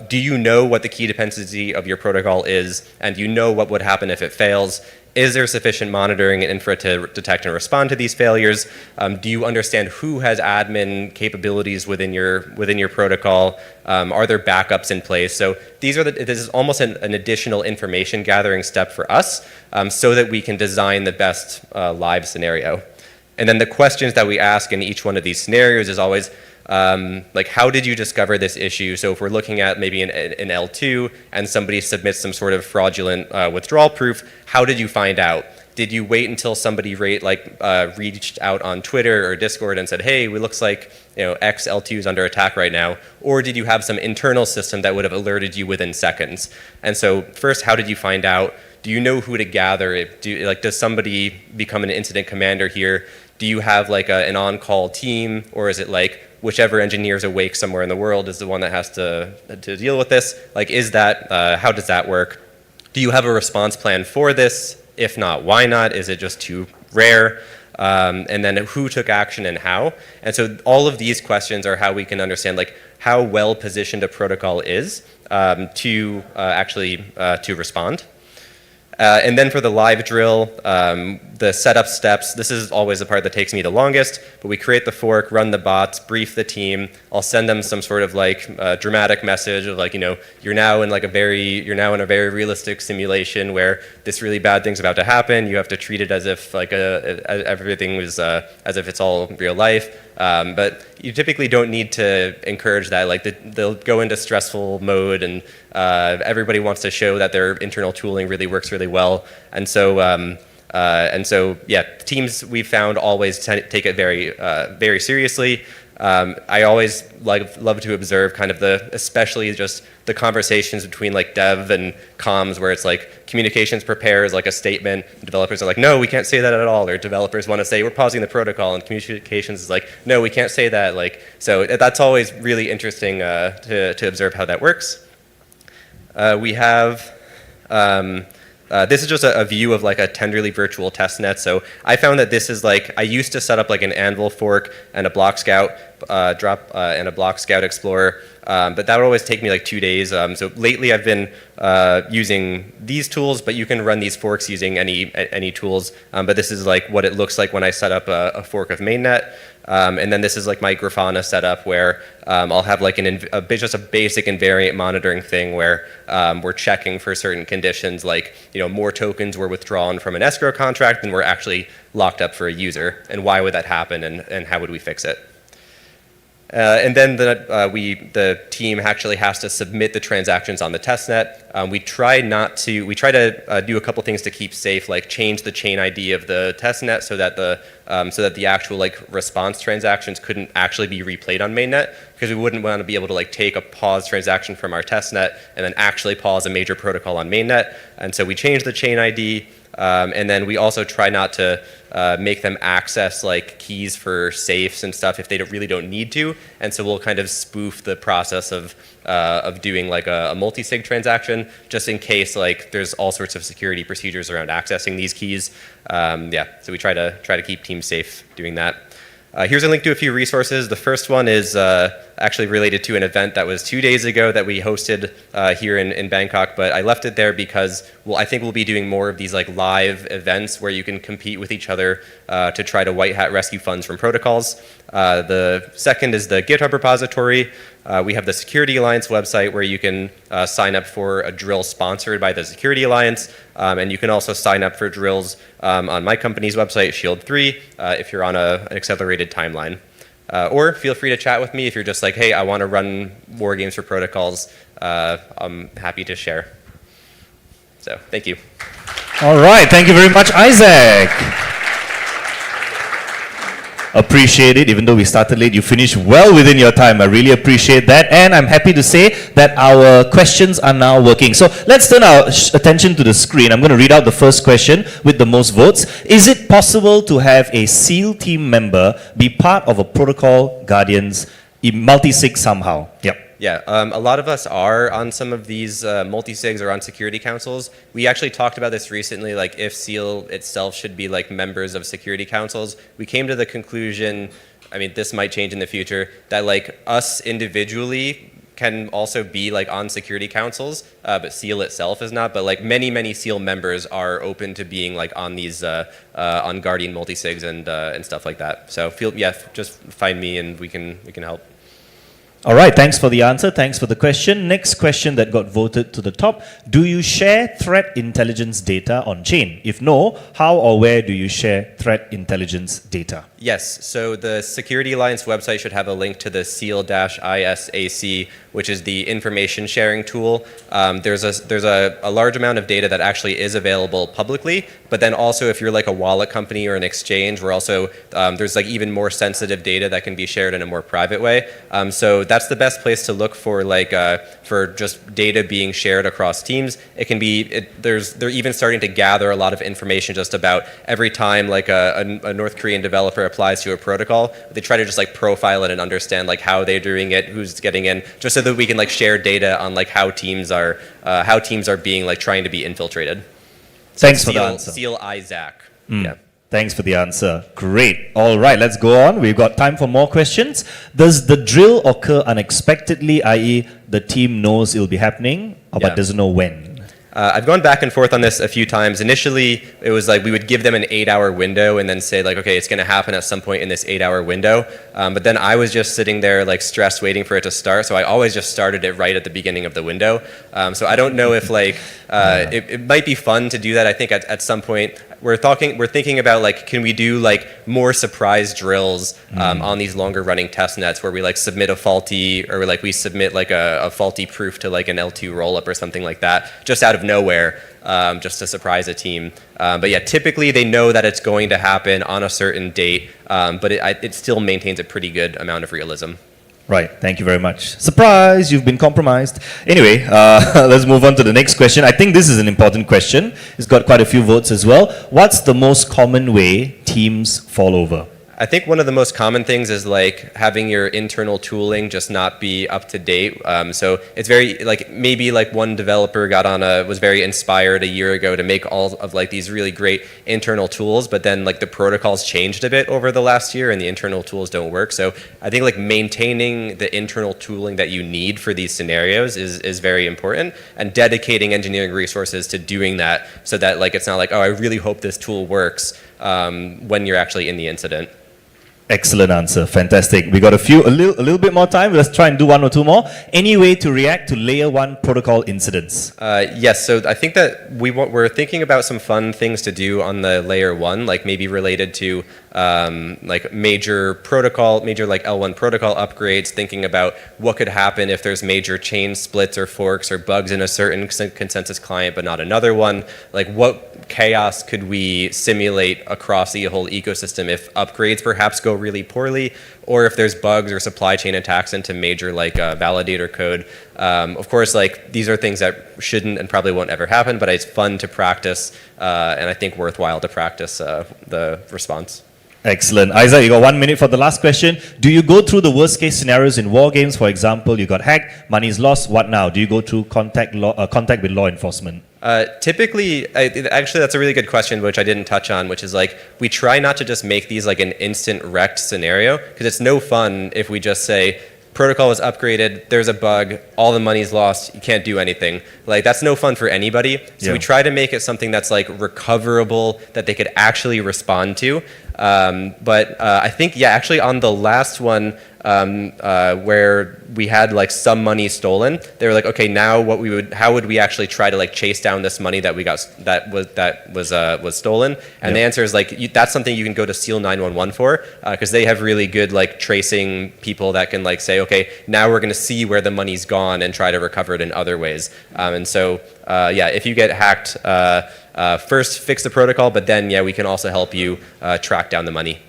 G: do you know what the key dependency of your protocol is, and you know what would happen if it fails? Is there sufficient monitoring and infra to detect and respond to these failures? Do you understand who has admin capabilities within your protocol? Are there backups in place? So this is almost an additional information gathering step for us, so that we can design the best live scenario. And then the questions that we ask in each one of these scenarios is always, like, how did you discover this issue? So if we're looking at maybe an L2 and somebody submits some sort of fraudulent withdrawal proof, how did you find out? Did you wait until somebody reached out on Twitter or Discord and said, hey, it looks like X L2 is under attack right now? Or did you have some internal system that would have alerted you within seconds? And so first, how did you find out? Do you know who to gather? Does somebody become an incident commander here? Do you have like an on-call team, or is it like whichever engineer is awake somewhere in the world is the one that has to deal with this? Like, how does that work? Do you have a response plan for this? If not, why not? Is it just too rare? And then who took action and how? And so all of these questions are how we can understand like how well positioned a protocol is to respond. And then for the live drill, the setup steps, this is always the part that takes me the longest, but we create the fork, run the bots, brief the team. I'll send them some sort of like dramatic message of like, you're now in a very realistic simulation where this really bad thing's about to happen. You have to treat it as if like everything was, as if it's all real life. But you typically don't need to encourage that. Like they'll go into stressful mode, and everybody wants to show that their internal tooling really works really well. And so yeah, teams we've found always take it very seriously. I always love to observe kind of especially just the conversations between like dev and comms, where it's like communications prepares like a statement, developers are like, no, we can't say that at all, or developers want to say we're pausing the protocol, and communications is like, no, we can't say that. Like, so that's always really interesting to observe how that works. We have this is just a view of like a Tenderly virtual testnet. So I found that this is like, I used to set up like an Anvil fork and a Block Scout and a Block Scout Explorer, but that would always take me like 2 days. So lately I've been using these tools, but you can run these forks using any tools. But this is like what it looks like when I set up a fork of mainnet. And then this is like my Grafana setup, where I'll have like just a basic invariant monitoring thing where we're checking for certain conditions, like more tokens were withdrawn from an escrow contract than were actually locked up for a user, and why would that happen, and how would we fix it? And then the team actually has to submit the transactions on the testnet. We try to do a couple things to keep safe, like change the chain ID of the testnet so that the actual like response transactions couldn't actually be replayed on mainnet, because we wouldn't want to be able to like take a pause transaction from our testnet and then actually pause a major protocol on mainnet. And so we changed the chain ID. And then we also try not to make them access like keys for safes and stuff if they really don't need to. And so we'll kind of spoof the process of doing like a multi-sig transaction, just in case like there's all sorts of security procedures around accessing these keys. Yeah, so we try to keep teams safe doing that. Here's a link to a few resources. The first one is actually related to an event that was 2 days ago that we hosted here in Bangkok, but I left it there because I think we'll be doing more of these like live events where you can compete with each other to try to white hat rescue funds from protocols. The second is the GitHub repository. We have the Security Alliance website where you can sign up for a drill sponsored by the Security Alliance, and you can also sign up for drills on my company's website, Shield3, if you're on an accelerated timeline. Or feel free to chat with me if you're just like, hey, I want to run war games for protocols. I'm happy to share. So thank you.
C: All right, thank you very much, Isaac. Appreciate it. Even though we started late, you finished well within your time. I really appreciate that. And I'm happy to say that our questions are now working. So let's turn our attention to the screen. I'm going to read out the first question with the most votes. Is it possible to have a SEAL team member be part of a Protocol Guardians multi-sig somehow? Yep.
G: Yeah, a lot of us are on some of these multi-sigs or on security councils. We actually talked about this recently, like if SEAL itself should be like members of security councils. We came to the conclusion, I mean, this might change in the future, that like us individually can also be like on security councils, but SEAL itself is not. But like many SEAL members are open to being like on these on Guardian multi-sigs and stuff like that. So just find me and we can help.
C: All right, thanks for the answer. Thanks for the question. Next question that got voted to the top. Do you share threat intelligence data on chain? If no, how or where do you share threat intelligence data?
G: Yes, so the Security Alliance website should have a link to the SEAL-ISAC, which is the information sharing tool. There's a large amount of data that actually is available publicly, but then also if you're like a wallet company or an exchange, we're also, there's like even more sensitive data that can be shared in a more private way. So that's the best place to look for like for just data being shared across teams. It can be, they're even starting to gather a lot of information just about every time like a North Korean developer applies to a protocol, they try to just like profile it and understand like how they're doing it, who's getting in, just so that we can like share data on like how teams are being like trying to be infiltrated. So
C: Thanks for the answer.
G: SEAL ISAC.
C: Mm.
G: Yeah.
C: Thanks for the answer. Great. All right, let's go on. We've got time for more questions. Does the drill occur unexpectedly, i.e. the team knows it'll be happening, but doesn't know when?
G: I've gone back and forth on this a few times. Initially, it was like we would give them an 8-hour window and then say like, okay, it's going to happen at some point in this 8-hour window. But then I was just sitting there like stressed waiting for it to start. So I always just started it right at the beginning of the window. So I don't know if like, it might be fun to do that. I think at some point we're thinking about like, can we do like more surprise drills on these longer running test nets where we like submit a faulty, or we submit like a faulty proof to like an L2 rollup or something like that, just out of nowhere, just to surprise a team. But yeah, typically they know that it's going to happen on a certain date, but it still maintains a pretty good amount of realism.
C: Right, thank you very much. Surprise, you've been compromised. Anyway, let's move on to the next question. I think this is an important question. It's got quite a few votes as well. What's the most common way teams fall over?
G: I think one of the most common things is like having your internal tooling just not be up to date. So it's very like maybe like one developer was very inspired a year ago to make all of like these really great internal tools, but then like the protocols changed a bit over the last year and the internal tools don't work. So I think like maintaining the internal tooling that you need for these scenarios is very important, and dedicating engineering resources to doing that so that like it's not like, oh, I really hope this tool works when you're actually in the incident.
C: Excellent answer. Fantastic. We got a little bit more time. Let's try and do one or two more. Any way to react to layer 1 protocol incidents?
G: Yes, so I think that we're thinking about some fun things to do on the layer 1, like maybe related to like major like L1 protocol upgrades, thinking about what could happen if there's major chain splits or forks or bugs in a certain consensus client but not another one. Like what chaos could we simulate across the whole ecosystem if upgrades perhaps go really poorly, or if there's bugs or supply chain attacks into major like validator code. Of course, like these are things that shouldn't and probably won't ever happen, but it's fun to practice and I think worthwhile to practice the response.
C: Excellent. Isaac, you got 1 minute for the last question. Do you go through the worst case scenarios in war games? For example, you got hacked, money's lost, what now? Do you go through contact with law enforcement?
G: Typically, actually that's a really good question, which I didn't touch on, which is like, we try not to just make these like an instant wrecked scenario, because it's no fun if we just say, protocol was upgraded, there's a bug, all the money's lost, you can't do anything. Like that's no fun for anybody. So we try to make it something that's like recoverable, that they could actually respond to. But I think, yeah, actually on the last one, where we had like some money stolen, they were like, okay, now how would we actually try to like chase down this money that was stolen? And the answer is like, that's something you can go to SEAL 911 for, because they have really good like tracing people that can like say, okay, now we're going to see where the money's gone and try to recover it in other ways. And so, yeah, if you get hacked, first fix the protocol, but then, yeah, we can also help you track down the money.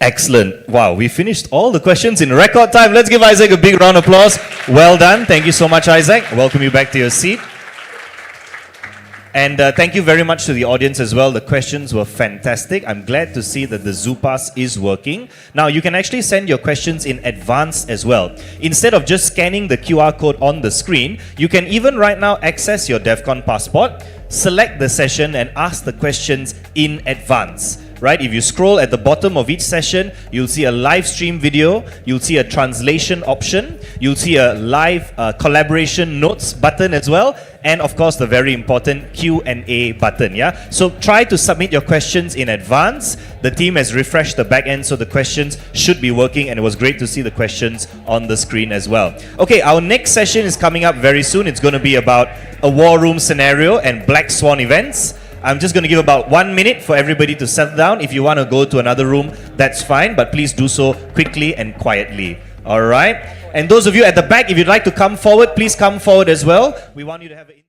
C: Excellent. Wow, we finished all the questions in record time. Let's give Isaac a big round of applause. Well done. Thank you so much, Isaac. Welcome you back to your seat. And thank you very much to the audience as well. The questions were fantastic. I'm glad to see that the ZooPass is working. Now, you can actually send your questions in advance as well. Instead of just scanning the QR code on the screen, you can even right now access your Devcon passport, select the session and ask the questions in advance. Right? If you scroll at the bottom of each session, you'll see a live stream video, you'll see a translation option, you'll see a live collaboration notes button as well, and of course the very important Q&A button. Yeah. So try to submit your questions in advance. The team has refreshed the back end, so the questions should be working, and it was great to see the questions on the screen as well. Okay, our next session is coming up very soon. It's going to be about a war room scenario and black swan events. I'm just going to give about 1 minute for everybody to settle down. If you want to go to another room, that's fine, but please do so quickly and quietly. All right? And those of you at the back, if you'd like to come forward, please come forward as well. We want you to have a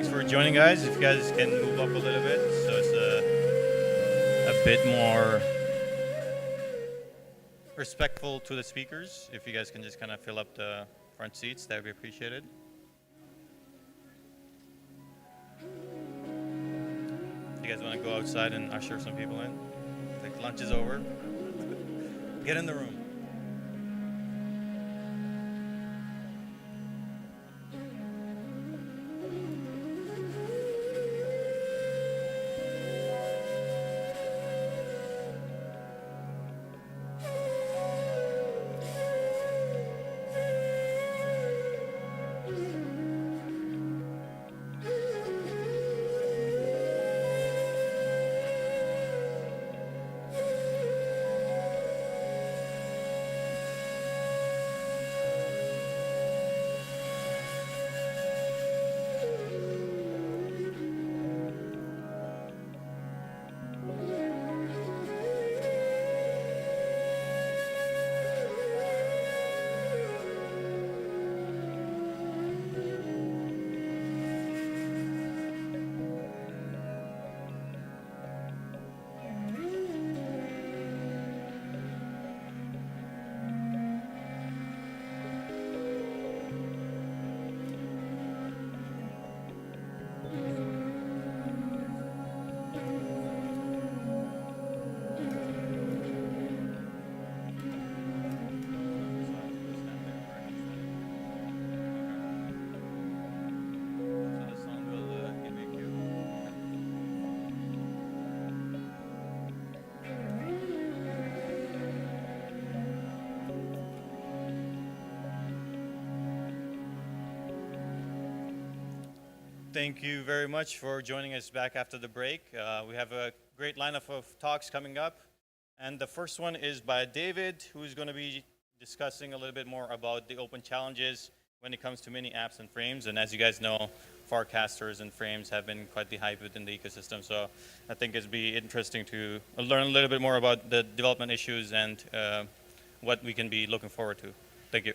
H: Thanks for joining, guys. If you guys can move up a little bit, so it's a bit more respectful to the speakers. If you guys can just kind of fill up the front seats, that would be appreciated. You guys want to go outside and usher some people in? Like lunch is over. Get in the room. Thank you very much for joining us back after the break. We have a great lineup of talks coming up. And the first one is by David, who's going to be discussing a little bit more about the open challenges when it comes to mini apps and frames. And as you guys know, forecasters and frames have been quite the hype within the ecosystem. So I think it'd be interesting to learn a little bit more about the development issues and what we can be looking forward to. Thank you.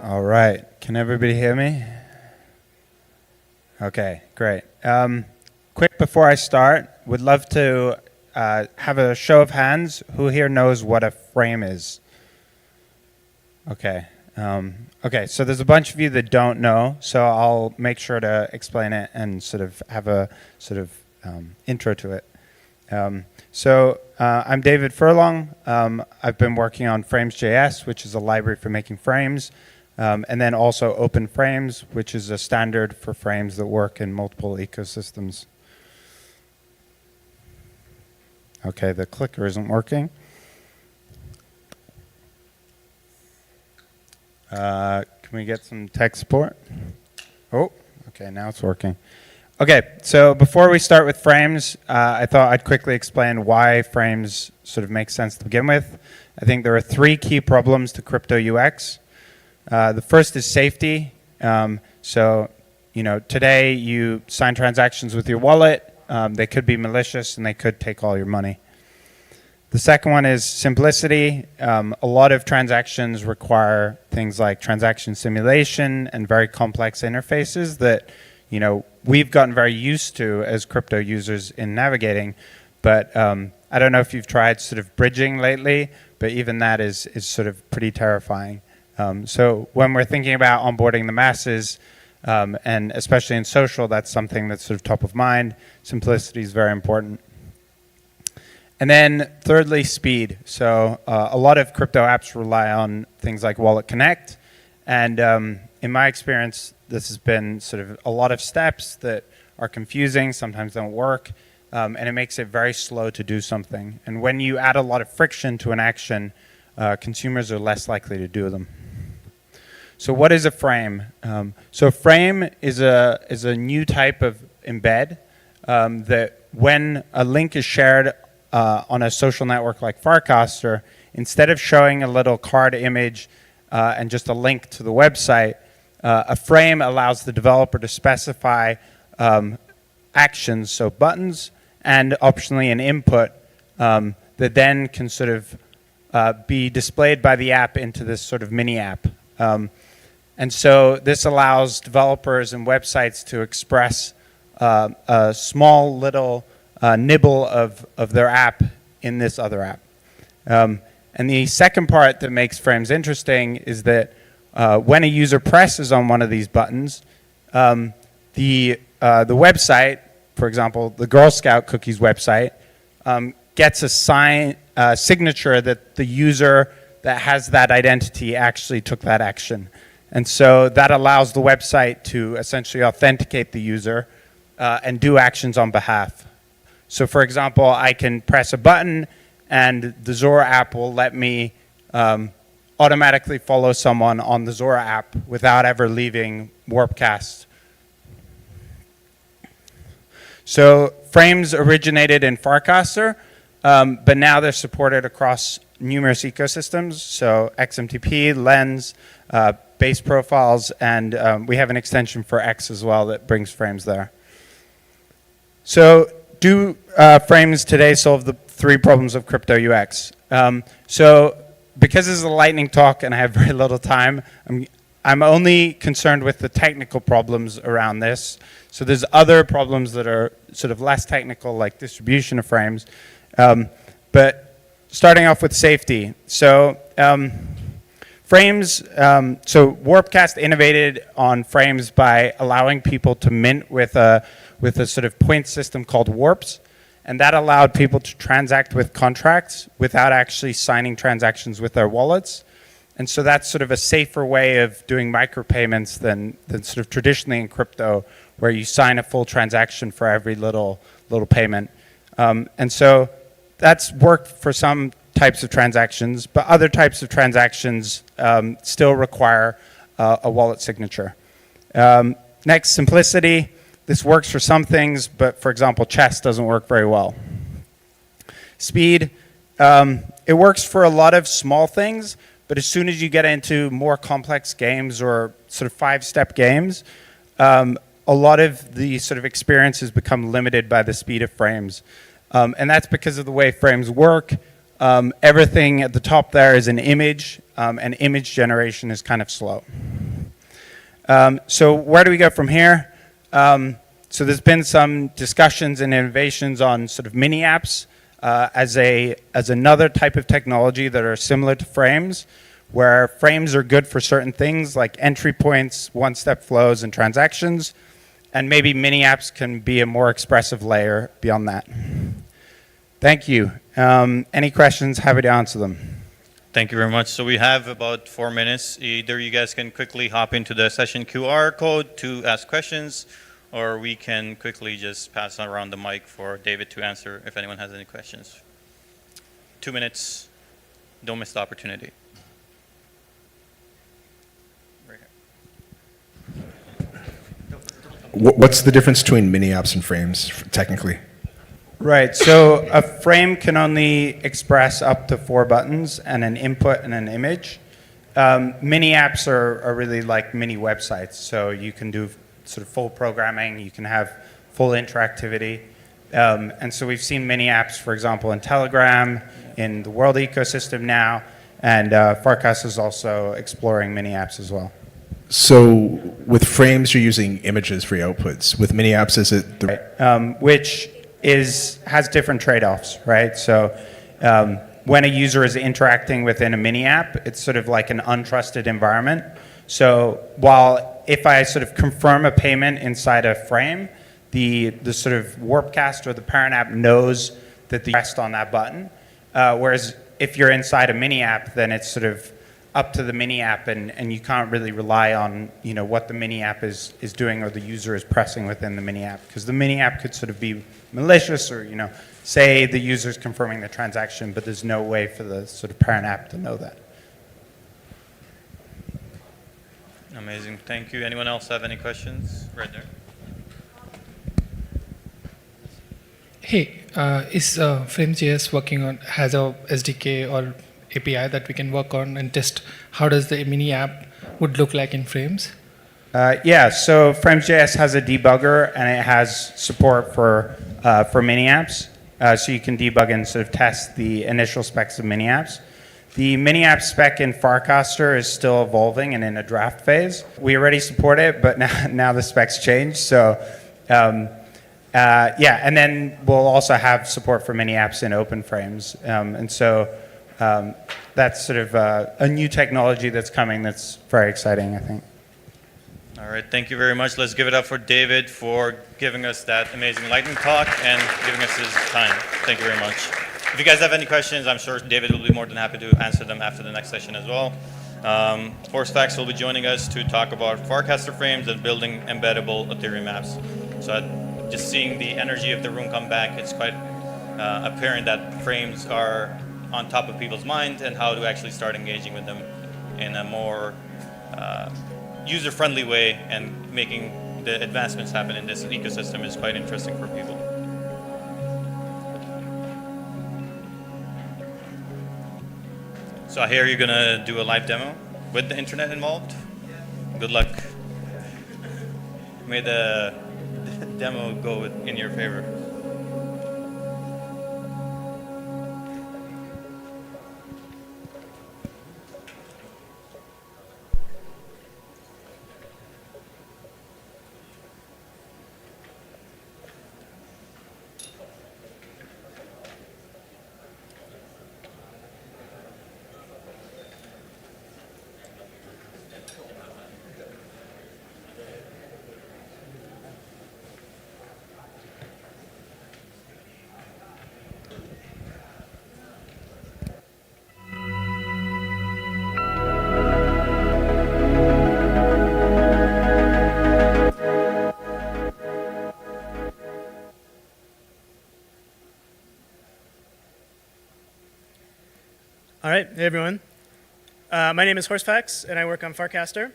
I: All right, can everybody hear me? Okay, great. Quick before I start, would love to have a show of hands. Who here knows what a frame is? Okay. Okay, so there's a bunch of you that don't know, so I'll make sure to explain it and sort of have a sort of intro to it. I'm David Furlong. I've been working on Frames.js, which is a library for making frames. And then also Open Frames, which is a standard for frames that work in multiple ecosystems. Okay, the clicker isn't working. Can we get some tech support? Oh, okay, now it's working. Okay, so before we start with frames, I thought I'd quickly explain why frames sort of make sense to begin with. I think there are 3 key problems to crypto UX. The first is safety. So, today you sign transactions with your wallet. They could be malicious and they could take all your money. The second one is simplicity. A lot of transactions require things like transaction simulation and very complex interfaces that, we've gotten very used to as crypto users in navigating. But I don't know if you've tried sort of bridging lately, but even that is sort of pretty terrifying. So when we're thinking about onboarding the masses, and especially in social, that's something that's sort of top of mind. Simplicity is very important. And then thirdly, speed. So a lot of crypto apps rely on things like Wallet Connect. And in my experience, this has been sort of a lot of steps that are confusing, sometimes don't work, and it makes it very slow to do something. And when you add a lot of friction to an action, consumers are less likely to do them. So what is a frame? So a frame is a new type of embed that when a link is shared on a social network like Farcaster, instead of showing a little card image and just a link to the website, a frame allows the developer to specify actions, so buttons, and optionally an input that then can sort of be displayed by the app into this sort of mini app. And so this allows developers and websites to express a small little nibble of their app in this other app. And the second part that makes Frames interesting is that when a user presses on one of these buttons, the website, for example, the Girl Scout cookies website, gets a signature that the user that has that identity actually took that action. And so that allows the website to essentially authenticate the user and do actions on behalf. So for example, I can press a button and the Zora app will let me automatically follow someone on the Zora app without ever leaving Warpcast. So Frames originated in Farcaster, but now they're supported across numerous ecosystems. So XMTP, Lens, base profiles, and we have an extension for X as well that brings Frames there. So do Frames today solve the 3 problems of crypto UX? So because this is a lightning talk and I have very little time, I'm only concerned with the technical problems around this. So there's other problems that are sort of less technical, like distribution of frames. But starting off with safety. So Frames, so Warpcast innovated on Frames by allowing people to mint with a sort of point system called warps. And that allowed people to transact with contracts without actually signing transactions with their wallets. And so that's sort of a safer way of doing micropayments than sort of traditionally in crypto, where you sign a full transaction for every little payment. And so that's worked for some types of transactions, but other types of transactions still require a wallet signature. Next, simplicity. This works for some things, but for example, chess doesn't work very well. Speed. It works for a lot of small things, but as soon as you get into more complex games or sort of 5-step games, a lot of the sort of experiences become limited by the speed of frames. And that's because of the way frames work. Everything at the top there is an image, and image generation is kind of slow. So where do we go from here? So there's been some discussions and innovations on sort of mini apps as another type of technology that are similar to frames, where frames are good for certain things like entry points, one-step flows, and transactions, and maybe mini apps can be a more expressive layer beyond that. Thank you. Any questions? Happy to answer them.
H: Thank you very much. So we have about 4 minutes. Either you guys can quickly hop into the session QR code to ask questions, or we can quickly just pass around the mic for David to answer if anyone has any questions. 2 minutes. Don't miss the opportunity. Right here.
J: What's the difference between mini apps and frames technically?
I: Right, so a frame can only express up to 4 buttons and an input and an image. Mini apps are really like mini websites, so you can do sort of full programming, you can have full interactivity. And so we've seen mini apps, for example, in Telegram, in the world ecosystem now, and Farcast is also exploring mini apps as well.
J: So with frames, you're using images for your outputs. With mini apps, is it the
I: right. Which has different trade-offs, right? So when a user is interacting within a mini app, it's sort of like an untrusted environment. So while if I sort of confirm a payment inside a frame, the sort of Warpcast or the parent app knows that the pressed on that button. Whereas if you're inside a mini app, then it's sort of up to the mini app, and you can't really rely on what the mini app is doing or the user is pressing within the mini app, because the mini app could sort of be malicious or say the user's confirming the transaction, but there's no way for the sort of parent app to know that.
H: Amazing, thank you. Anyone else have any questions? Right there.
K: Hey, is Frames.js has a SDK or API that we can work on and test how does the mini app would look like in Frames?
I: Yeah, so Frames.js has a debugger and it has support for mini apps. so you can debug and sort of test the initial specs of mini apps. The mini app spec in Farcaster is still evolving and in a draft phase. We already support it, but now the specs changed. So yeah, and then we'll also have support for mini apps in open frames. And so that's sort of a new technology that's coming that's very exciting, I think.
H: All right, thank you very much. Let's give it up for David for giving us that amazing lightning talk and giving us his time. Thank you very much. If you guys have any questions, I'm sure David will be more than happy to answer them after the next session as well. Horsefax will be joining us to talk about Farcaster frames and building embeddable Ethereum apps. So just seeing the energy of the room come back, it's quite apparent that frames are on top of people's minds and how to actually start engaging with them in a more user-friendly way, and making the advancements happen in this ecosystem is quite interesting for people. So I hear you're going to do a live demo with the internet involved. Good luck. May the demo go in your favor.
L: All right, hey everyone. My name is Horsefax, and I work on Farcaster.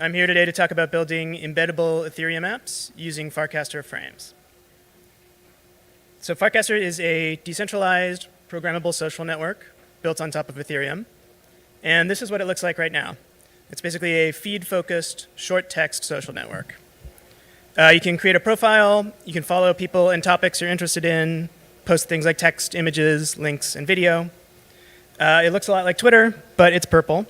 L: I'm here today to talk about building embeddable Ethereum apps using Farcaster frames. So Farcaster is a decentralized, programmable social network built on top of Ethereum. And this is what it looks like right now. It's basically a feed-focused, short-text social network. You can create a profile, you can follow people and topics you're interested in, post things like text, images, links, and video. It looks a lot like Twitter, but it's purple.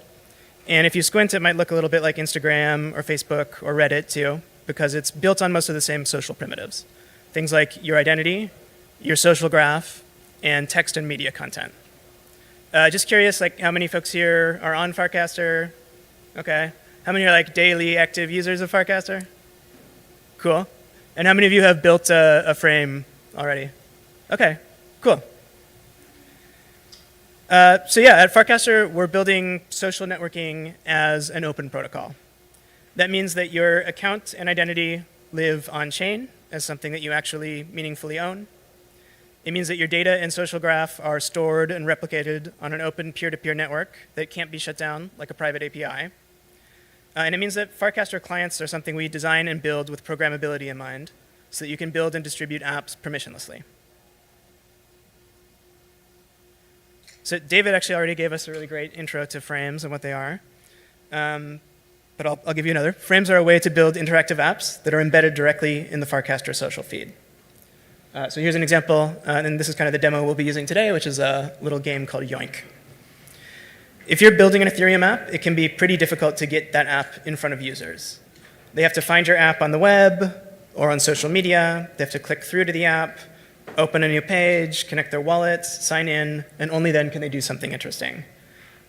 L: And if you squint, it might look a little bit like Instagram or Facebook or Reddit too, because it's built on most of the same social primitives. Things like your identity, your social graph, and text and media content. Just curious, like how many folks here are on Farcaster? Okay. How many are like daily active users of Farcaster? Cool. And how many of you have built a frame already? Okay, cool. So yeah, at Farcaster, we're building social networking as an open protocol. That means that your account and identity live on-chain as something that you actually meaningfully own. It means that your data and social graph are stored and replicated on an open peer-to-peer network that can't be shut down like a private API. And it means that Farcaster clients are something we design and build with programmability in mind, so that you can build and distribute apps permissionlessly. So David actually already gave us a really great intro to frames and what they are. But I'll give you another. Frames are a way to build interactive apps that are embedded directly in the Farcaster social feed. So here's an example, and this is kind of the demo we'll be using today, which is a little game called Yoink. If you're building an Ethereum app, it can be pretty difficult to get that app in front of users. They have to find your app on the web or on social media. They have to click through to the app, open a new page, connect their wallets, sign in, and only then can they do something interesting.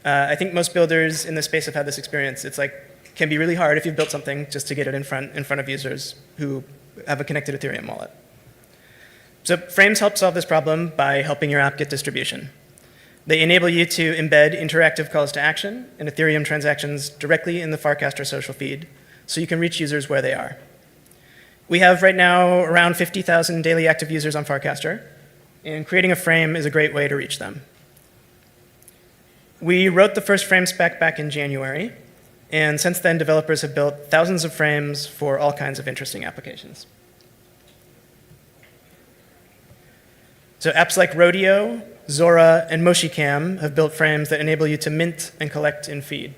L: I think most builders in this space have had this experience. It's like, can be really hard if you've built something just to get it in front of users who have a connected Ethereum wallet. So frames help solve this problem by helping your app get distribution. They enable you to embed interactive calls to action and Ethereum transactions directly in the Farcaster social feed, so you can reach users where they are. We have right now around 50,000 daily active users on Farcaster, and creating a frame is a great way to reach them. We wrote the first frame spec back in January, and since then developers have built thousands of frames for all kinds of interesting applications. So apps like Rodeo, Zora, and MoshiCam have built frames that enable you to mint and collect in feed.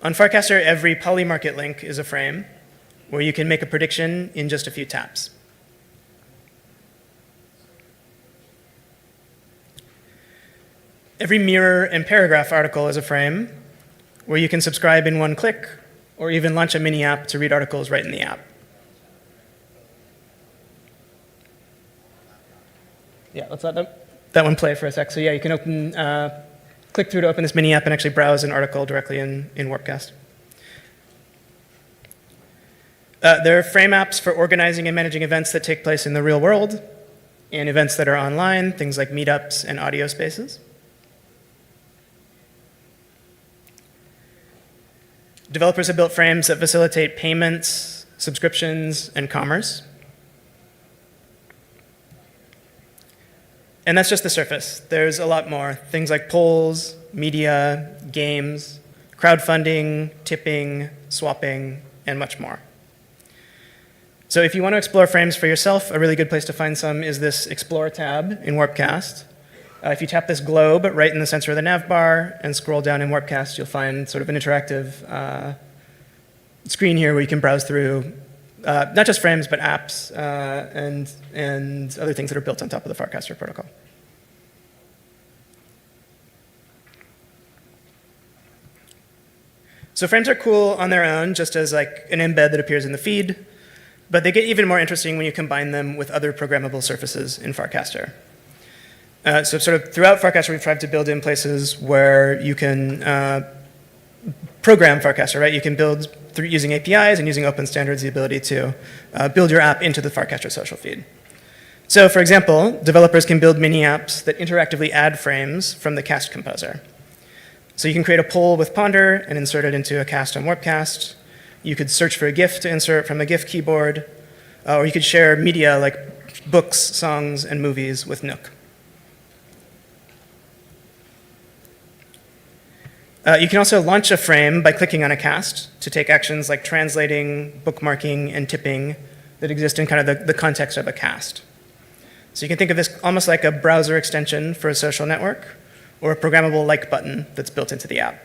L: On Farcaster, every polymarket link is a frame. where you can make a prediction in just a few taps. Every mirror and paragraph article is a frame where you can subscribe in one click or even launch a mini app to read articles right in the app. Yeah, let's let that one play for a sec. So yeah, you can open, click through to open this mini app and actually browse an article directly in Warpcast. There are frame apps for organizing and managing events that take place in the real world and events that are online, things like meetups and audio spaces. Developers have built frames that facilitate payments, subscriptions, and commerce. And that's just the surface. There's a lot more. Things like polls, media, games, crowdfunding, tipping, swapping, and much more. So if you want to explore frames for yourself, a really good place to find some is this Explore tab in Warpcast. If you tap this globe right in the center of the nav bar and scroll down in Warpcast, you'll find sort of an interactive screen here where you can browse through not just frames, but apps and other things that are built on top of the Farcaster protocol. So frames are cool on their own, just as like an embed that appears in the feed, but they get even more interesting when you combine them with other programmable surfaces in Farcaster. So sort of throughout Farcaster, we've tried to build in places where you can program Farcaster, right? You can build through using APIs and using open standards the ability to build your app into the Farcaster social feed. So for example, developers can build mini apps that interactively add frames from the cast composer. So you can create a poll with Ponder and insert it into a cast on Warpcast. You could search for a GIF to insert from a GIF keyboard, or you could share media like books, songs, and movies with Nook. You can also launch a frame by clicking on a cast to take actions like translating, bookmarking, and tipping that exist in kind of the context of a cast. So you can think of this almost like a browser extension for a social network or a programmable like button that's built into the app.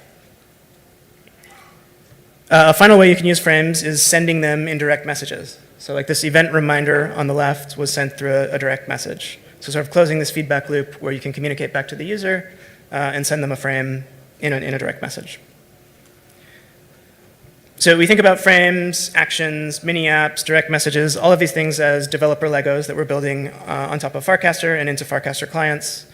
L: A final way you can use frames is sending them in direct messages. So like this event reminder on the left was sent through a direct message. So sort of closing this feedback loop where you can communicate back to the user and send them a frame in a direct message. So we think about frames, actions, mini apps, direct messages, all of these things as developer Legos that we're building on top of Farcaster and into Farcaster clients.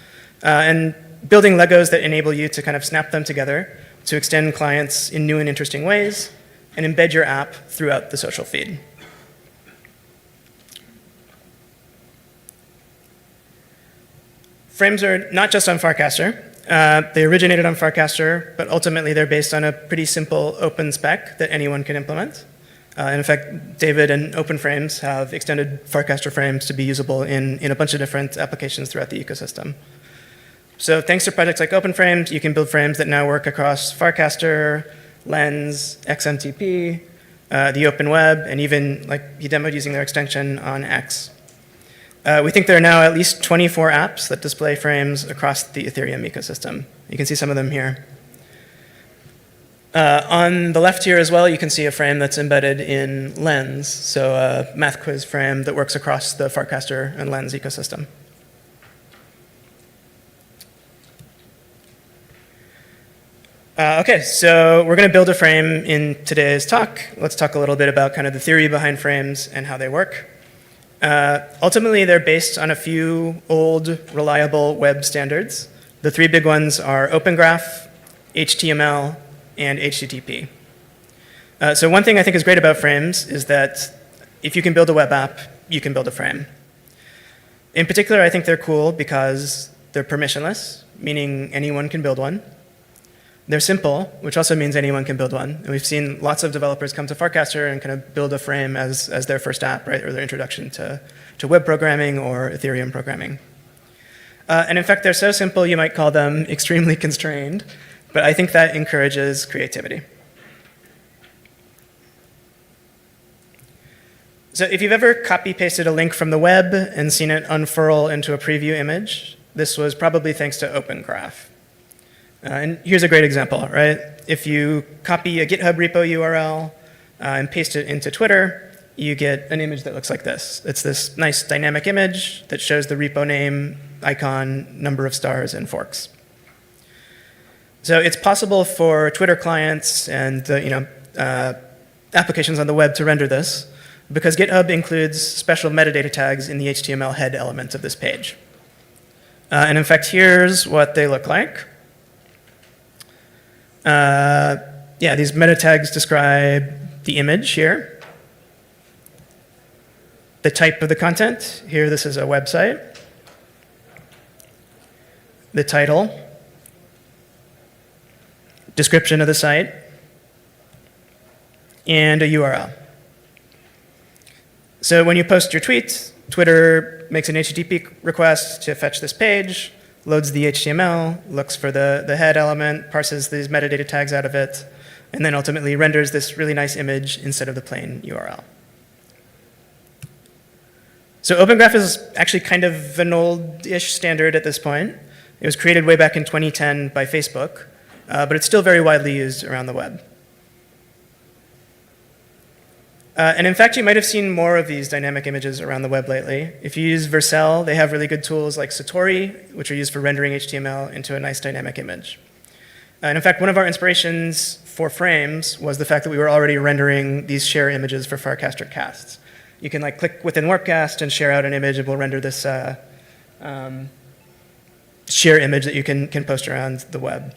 L: And building Legos that enable you to kind of snap them together to extend clients in new and interesting ways and embed your app throughout the social feed. Frames are not just on Farcaster. They originated on Farcaster, but ultimately they're based on a pretty simple open spec that anyone can implement. And in fact, David and OpenFrames have extended Farcaster frames to be usable in a bunch of different applications throughout the ecosystem. So thanks to projects like OpenFrames, you can build frames that now work across Farcaster, Lens, XMTP, the open web, and even like he demoed using their extension on X. We think there are now at least 24 apps that display frames across the Ethereum ecosystem. You can see some of them here. On the left here as well, you can see a frame that's embedded in Lens, so a math quiz frame that works across the Farcaster and Lens ecosystem. Okay, so we're going to build a frame in today's talk. Let's talk a little bit about kind of the theory behind frames and how they work. Ultimately, they're based on a few old, reliable web standards. The three big ones are Open Graph, HTML, and HTTP. So one thing I think is great about frames is that if you can build a web app, you can build a frame. In particular, I think they're cool because they're permissionless, meaning anyone can build one. They're simple, which also means anyone can build one. And we've seen lots of developers come to Farcaster and kind of build a frame as their first app, right, or their introduction to web programming or Ethereum programming. And in fact, they're so simple you might call them extremely constrained, but I think that encourages creativity. So if you've ever copy-pasted a link from the web and seen it unfurl into a preview image, this was probably thanks to Open Graph. And here's a great example, right? If you copy a GitHub repo URL and paste it into Twitter, you get an image that looks like this. It's this nice dynamic image that shows the repo name, icon, number of stars, and forks. So it's possible for Twitter clients and applications on the web to render this, because GitHub includes special metadata tags in the HTML head element of this page. And in fact, here's what they look like. Yeah, these meta tags describe the image here, the type of the content. Here, this is a website. The title, description of the site, and a URL. So when you post your tweet, Twitter makes an HTTP request to fetch this page, loads the HTML, looks for the head element, parses these metadata tags out of it, and then ultimately renders this really nice image instead of the plain URL. So Open Graph is actually kind of an old-ish standard at this point. It was created way back in 2010 by Facebook, but it's still very widely used around the web. And in fact, you might have seen more of these dynamic images around the web lately. If you use Vercel, they have really good tools like Satori, which are used for rendering HTML into a nice dynamic image. And in fact, one of our inspirations for Frames was the fact that we were already rendering these share images for Farcaster casts. You can click within Warpcast and share out an image, and we'll render this share image that you can post around the web.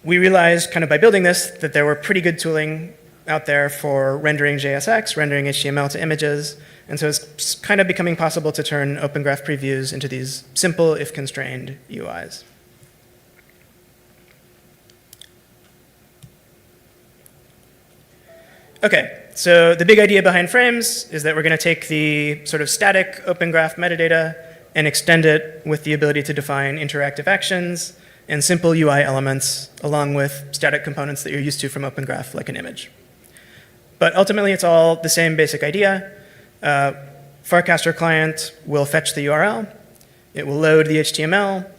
L: We realized kind of by building this that there were pretty good tooling out there for rendering JSX, rendering HTML to images, and so it's kind of becoming possible to turn Open Graph previews into these simple, if constrained, UIs. Okay, so the big idea behind Frames is that we're going to take the sort of static Open Graph metadata and extend it with the ability to define interactive actions and simple UI elements along with static components that you're used to from Open Graph, like an image. But ultimately, it's all the same basic idea. Farcaster client will fetch the URL. It will load the HTML,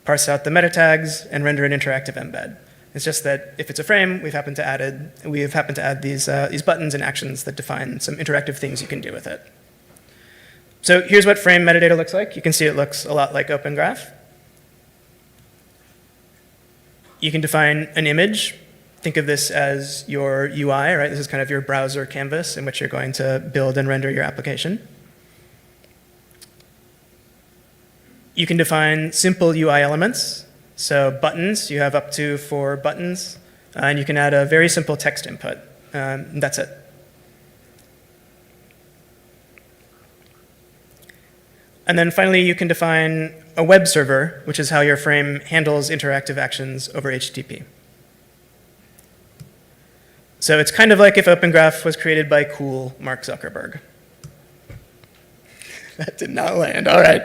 L: parse out the meta tags, and render an interactive embed. It's just that if it's a frame, we have happened to add these buttons and actions that define some interactive things you can do with it. So here's what frame metadata looks like. You can see it looks a lot like Open Graph. You can define an image. Think of this as your UI, right? This is kind of your browser canvas in which you're going to build and render your application. You can define simple UI elements. So buttons, you have up to 4 buttons, and you can add a very simple text input. And that's it. And then finally, you can define a web server, which is how your frame handles interactive actions over HTTP. So it's kind of like if Open Graph was created by cool Mark Zuckerberg. That did not land. All right.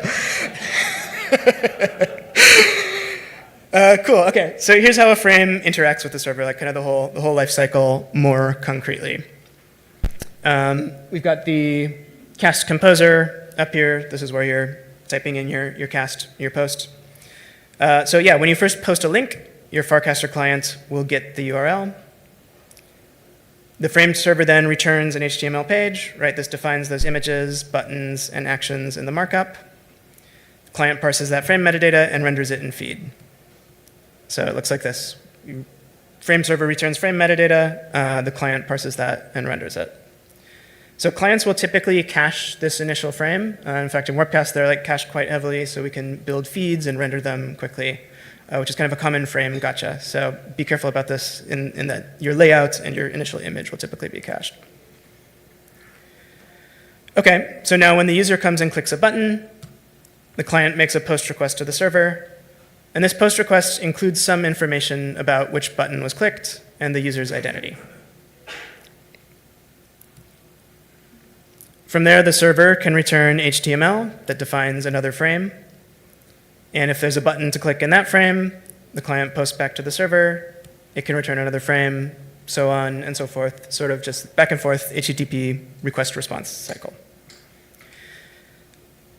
L: Cool. Okay. So here's how a frame interacts with the server, like kind of the whole life cycle more concretely. We've got the cast composer up here. This is where you're typing in your cast, your post. So yeah, when you first post a link, your Farcaster client will get the URL. The frame server then returns an HTML page, right? This defines those images, buttons, and actions in the markup. The client parses that frame metadata and renders it in feed. So it looks like this. Frame server returns frame metadata, the client parses that and renders it. So clients will typically cache this initial frame. In fact, in Warpcast, they're cached quite heavily, so we can build feeds and render them quickly, which is kind of a common frame gotcha. So be careful about this in that your layout and your initial image will typically be cached. Okay, so now when the user comes and clicks a button, the client makes a post request to the server. And this post request includes some information about which button was clicked and the user's identity. From there, the server can return HTML that defines another frame. And if there's a button to click in that frame, the client posts back to the server. It can return another frame, so on and so forth, sort of just back and forth HTTP request response cycle.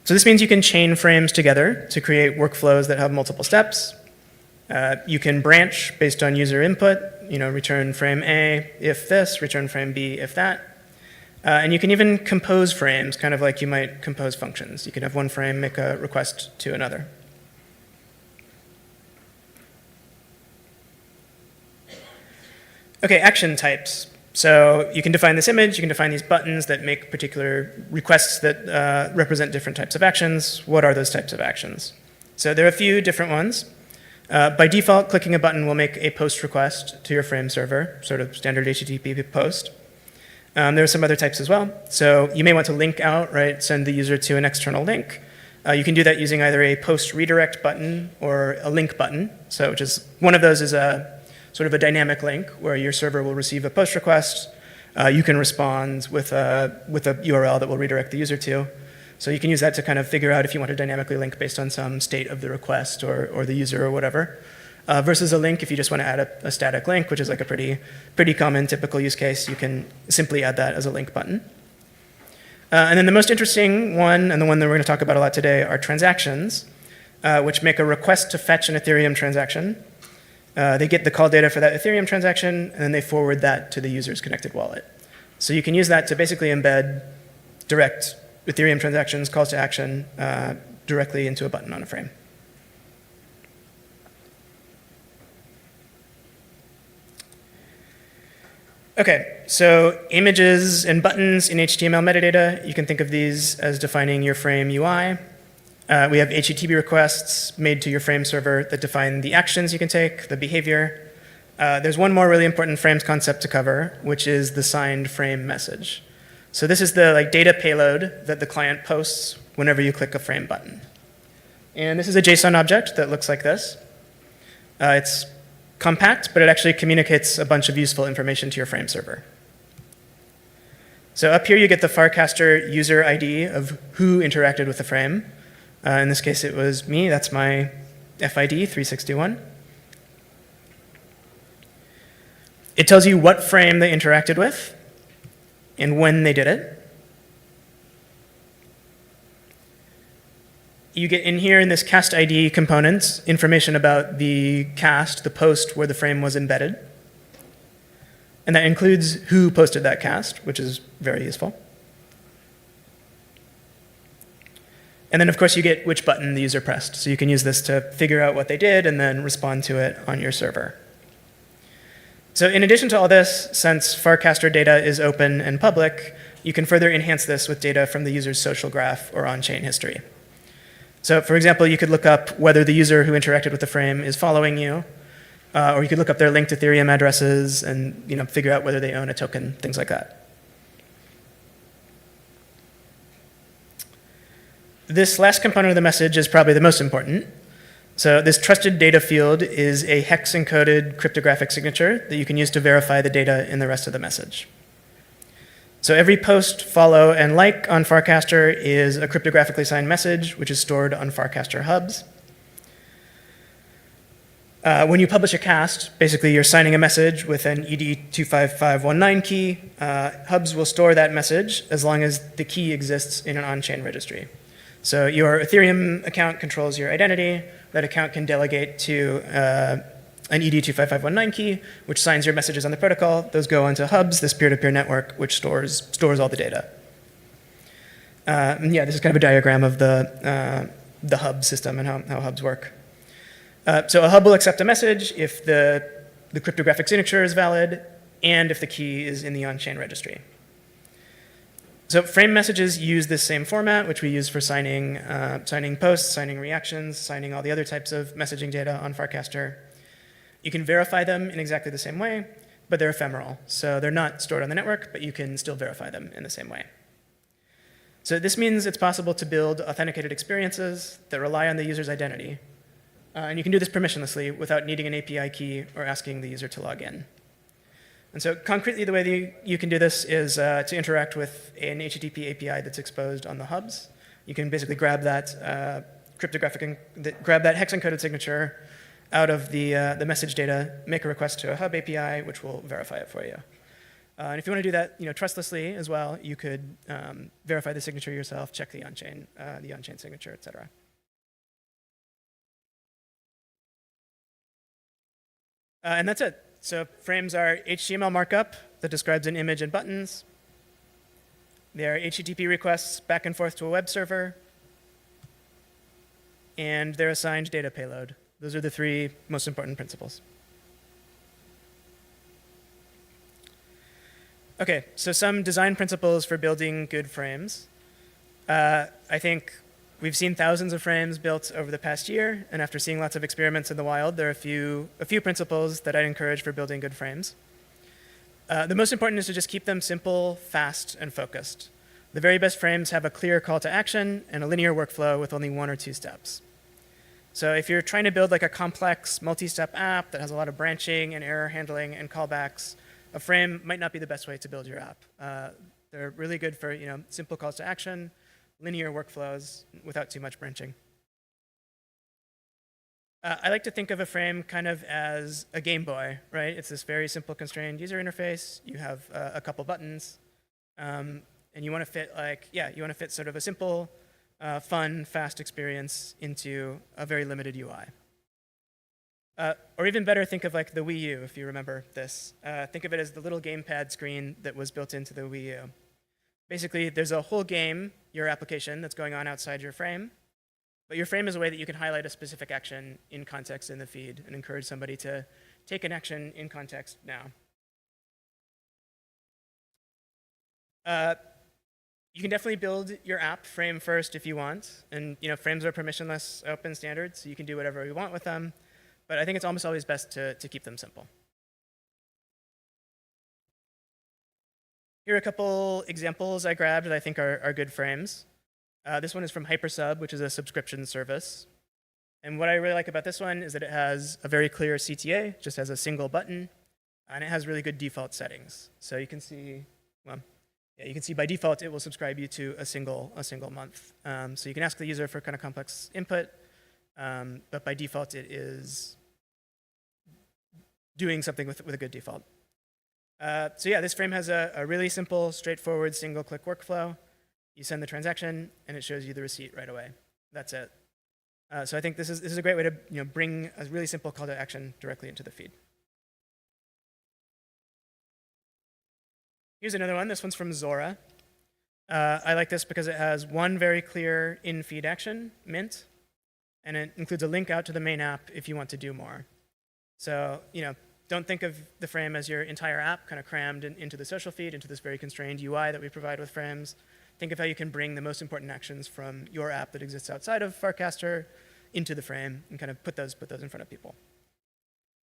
L: So this means you can chain frames together to create workflows that have multiple steps. You can branch based on user input, return frame A if this, return frame B if that. And you can even compose frames, kind of like you might compose functions. You can have one frame make a request to another. Okay, action types. So you can define this image, you can define these buttons that make particular requests that represent different types of actions. What are those types of actions? So there are a few different ones. By default, clicking a button will make a post request to your frame server, sort of standard HTTP post. There are some other types as well. So you may want to link out, right? Send the user to an external link. You can do that using either a post redirect button or a link button. So which is, one of those is a sort of a dynamic link where your server will receive a post request. You can respond with a URL that will redirect the user to. So you can use that to kind of figure out if you want to dynamically link based on some state of the request or the user or whatever. Versus a link, if you just want to add a static link, which is like a pretty common typical use case, you can simply add that as a link button. And then the most interesting one, and the one that we're going to talk about a lot today, are transactions, which make a request to fetch an Ethereum transaction. They get the call data for that Ethereum transaction, and then they forward that to the user's connected wallet. So you can use that to basically embed direct Ethereum transactions, calls to action, directly into a button on a frame. Okay, so images and buttons in HTML metadata, you can think of these as defining your frame UI. We have HTTP requests made to your frame server that define the actions you can take, the behavior. There's one more really important frames concept to cover, which is the signed frame message. So this is the data payload that the client posts whenever you click a frame button. And this is a JSON object that looks like this. It's compact, but it actually communicates a bunch of useful information to your frame server. So up here you get the Farcaster user ID of who interacted with the frame. In this case it was me, that's my FID 361. It tells you what frame they interacted with and when they did it. You get in here in this cast ID component information about the cast, the post where the frame was embedded. And that includes who posted that cast, which is very useful. And then of course you get which button the user pressed. So you can use this to figure out what they did and then respond to it on your server. So in addition to all this, since Farcaster data is open and public, you can further enhance this with data from the user's social graph or on-chain history. So for example, you could look up whether the user who interacted with the frame is following you, or you could look up their linked Ethereum addresses and figure out whether they own a token, things like that. This last component of the message is probably the most important. So this trusted data field is a hex-encoded cryptographic signature that you can use to verify the data in the rest of the message. So every post, follow, and like on Farcaster is a cryptographically signed message, which is stored on Farcaster hubs. When you publish a cast, basically you're signing a message with an ED25519 key. Hubs will store that message as long as the key exists in an on-chain registry. So your Ethereum account controls your identity. That account can delegate to an ED25519 key, which signs your messages on the protocol. Those go onto Hubs, this peer-to-peer network, which stores all the data. Yeah, this is kind of a diagram of the hub system and how hubs work. So a hub will accept a message if the cryptographic signature is valid and if the key is in the on-chain registry. So frame messages use this same format, which we use for signing posts, signing reactions, signing all the other types of messaging data on Farcaster. You can verify them in exactly the same way, but they're ephemeral. So they're not stored on the network, but you can still verify them in the same way. So this means it's possible to build authenticated experiences that rely on the user's identity. And you can do this permissionlessly without needing an API key or asking the user to log in. And so concretely, the way that you can do this is to interact with an HTTP API that's exposed on the hubs. You can basically grab that grab that hex-encoded signature out of the message data, make a request to a hub API, which will verify it for you. And if you want to do that, trustlessly as well, you could verify the signature yourself, check the on-chain signature, et cetera. And that's it. So frames are HTML markup that describes an image and buttons. They are HTTP requests back and forth to a web server. And they're assigned data payload. Those are the three most important principles. OK, so some design principles for building good frames. I think we've seen thousands of frames built over the past year, and after seeing lots of experiments in the wild, there are a few principles that I'd encourage for building good frames. The most important is to just keep them simple, fast, and focused. The very best frames have a clear call to action and a linear workflow with only 1 or 2 steps. So if you're trying to build like a complex multi-step app that has a lot of branching and error handling and callbacks, a frame might not be the best way to build your app. They're really good for simple calls to action, linear workflows without too much branching. I like to think of a frame kind of as a Game Boy, right? It's this very simple constrained user interface. You have a couple buttons, and you want to fit sort of a simple, fun, fast experience into a very limited UI. Or even better, think of like the Wii U, if you remember this. Think of it as the little gamepad screen that was built into the Wii U. Basically, there's a whole game, your application, that's going on outside your frame. But your frame is a way that you can highlight a specific action in context in the feed and encourage somebody to take an action in context now. You can definitely build your app frame first if you want. And frames are permissionless open standards, so you can do whatever you want with them. But I think it's almost always best to keep them simple. Here are a couple examples I grabbed that I think are good frames. This one is from Hypersub, which is a subscription service. And what I really like about this one is that it has a very clear CTA, just has a single button, and it has really good default settings. So you can see, you can see by default it will subscribe you to a single month. So you can ask the user for kind of complex input, but by default it is doing something with a good default. So yeah, this frame has a really simple, straightforward, single-click workflow. You send the transaction, and it shows you the receipt right away. That's it. So I think this is a great way to bring a really simple call to action directly into the feed. Here's another one. This one's from Zora. I like this because it has one very clear in-feed action, mint, and it includes a link out to the main app if you want to do more. So don't think of the frame as your entire app kind of crammed into the social feed, into this very constrained UI that we provide with frames. Think of how you can bring the most important actions from your app that exists outside of Farcaster into the frame and kind of put those in front of people.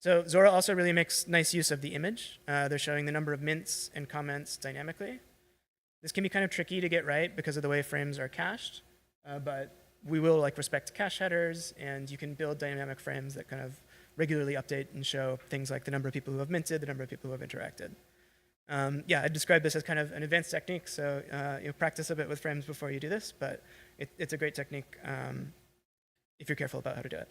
L: So Zora also really makes nice use of the image. They're showing the number of mints and comments dynamically. This can be kind of tricky to get right because of the way frames are cached, but we will respect cache headers, and you can build dynamic frames that kind of regularly update and show things like the number of people who have minted, the number of people who have interacted. I describe this as kind of an advanced technique, so practice a bit with frames before you do this, but it's a great technique if you're careful about how to do it.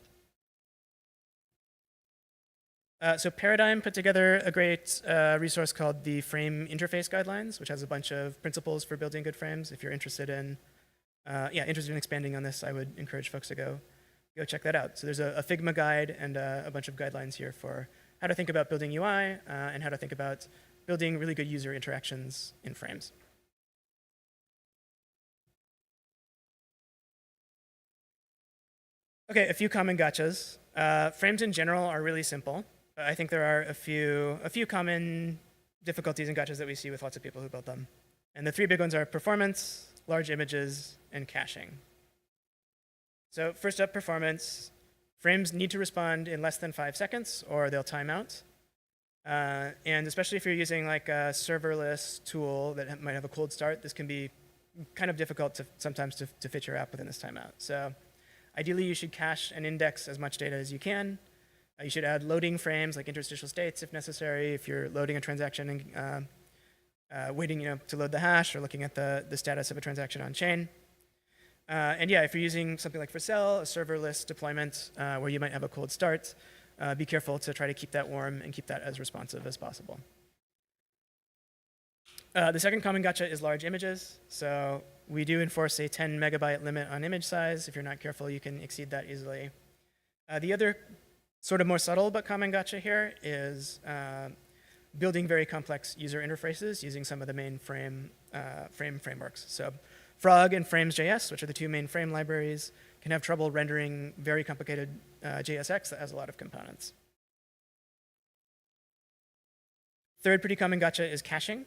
L: So Paradigm put together a great resource called the Frame Interface Guidelines, which has a bunch of principles for building good frames. If you're interested in expanding on this, I would encourage folks to go check that out. So there's a Figma guide and a bunch of guidelines here for how to think about building UI and how to think about building really good user interactions in frames. Okay, a few common gotchas. Frames in general are really simple, but I think there are a few common difficulties and gotchas that we see with lots of people who build them. And the three big ones are performance, large images, and caching. So first up, performance. Frames need to respond in less than 5 seconds, or they'll time out. And especially if you're using like a serverless tool that might have a cold start, this can be kind of difficult sometimes to fit your app within this timeout. So ideally, you should cache and index as much data as you can. You should add loading frames like interstitial states if necessary, if you're loading a transaction and waiting to load the hash or looking at the status of a transaction on chain. And yeah, if you're using something like Vercel, a serverless deployment where you might have a cold start, be careful to try to keep that warm and keep that as responsive as possible. The second common gotcha is large images. So we do enforce a 10 megabyte limit on image size. If you're not careful, you can exceed that easily. The other Sort of more subtle but common gotcha here is building very complex user interfaces using some of the main frameworks. So Frog and Frames.js, which are the two main frame libraries, can have trouble rendering very complicated JSX that has a lot of components. Third pretty common gotcha is caching.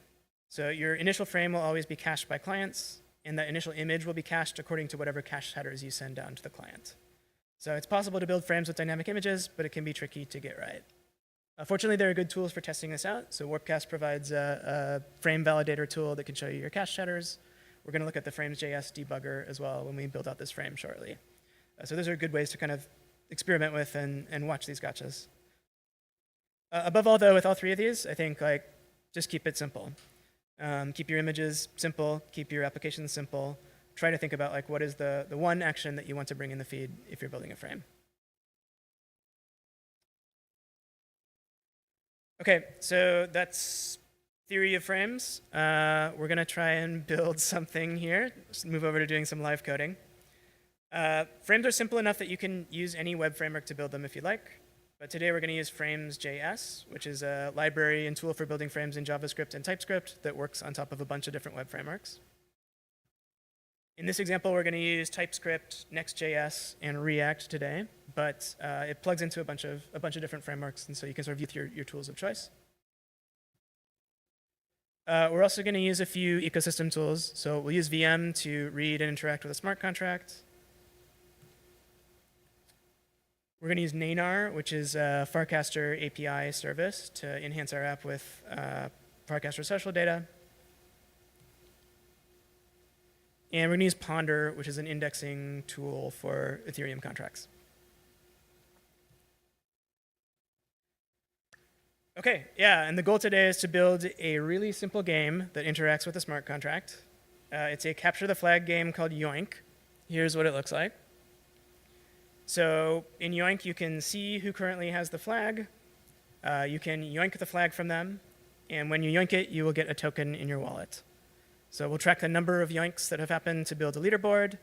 L: So your initial frame will always be cached by clients, and that initial image will be cached according to whatever cache headers you send down to the client. So it's possible to build frames with dynamic images, but it can be tricky to get right. Fortunately, there are good tools for testing this out. So Warpcast provides a frame validator tool that can show you your cache headers. We're going to look at the Frames.js debugger as well when we build out this frame shortly. So those are good ways to kind of experiment with and watch these gotchas. Above all, though, with all three of these, I think just keep it simple. Keep your images simple. Keep your applications simple. Try to think about what is the one action that you want to bring in the feed if you're building a frame. OK, so that's theory of frames. We're going to try and build something here. Just move over to doing some live coding. Frames are simple enough that you can use any web framework to build them if you like. But today we're going to use Frames.js, which is a library and tool for building frames in JavaScript and TypeScript that works on top of a bunch of different web frameworks. In this example, we're going to use TypeScript, Next.js, and React today, but it plugs into a bunch of different frameworks, and so you can sort of use your tools of choice. We're also going to use a few ecosystem tools. So we'll use VM to read and interact with a smart contract. We're going to use Nanar, which is a Farcaster API service to enhance our app with Farcaster social data. And we're going to use Ponder, which is an indexing tool for Ethereum contracts. OK, yeah, and the goal today is to build a really simple game that interacts with a smart contract. It's a capture the flag game called Yoink. Here's what it looks like. So in Yoink, you can see who currently has the flag. You can yoink the flag from them. And when you yoink it, you will get a token in your wallet. So we'll track the number of yoinks that have happened to build a leaderboard.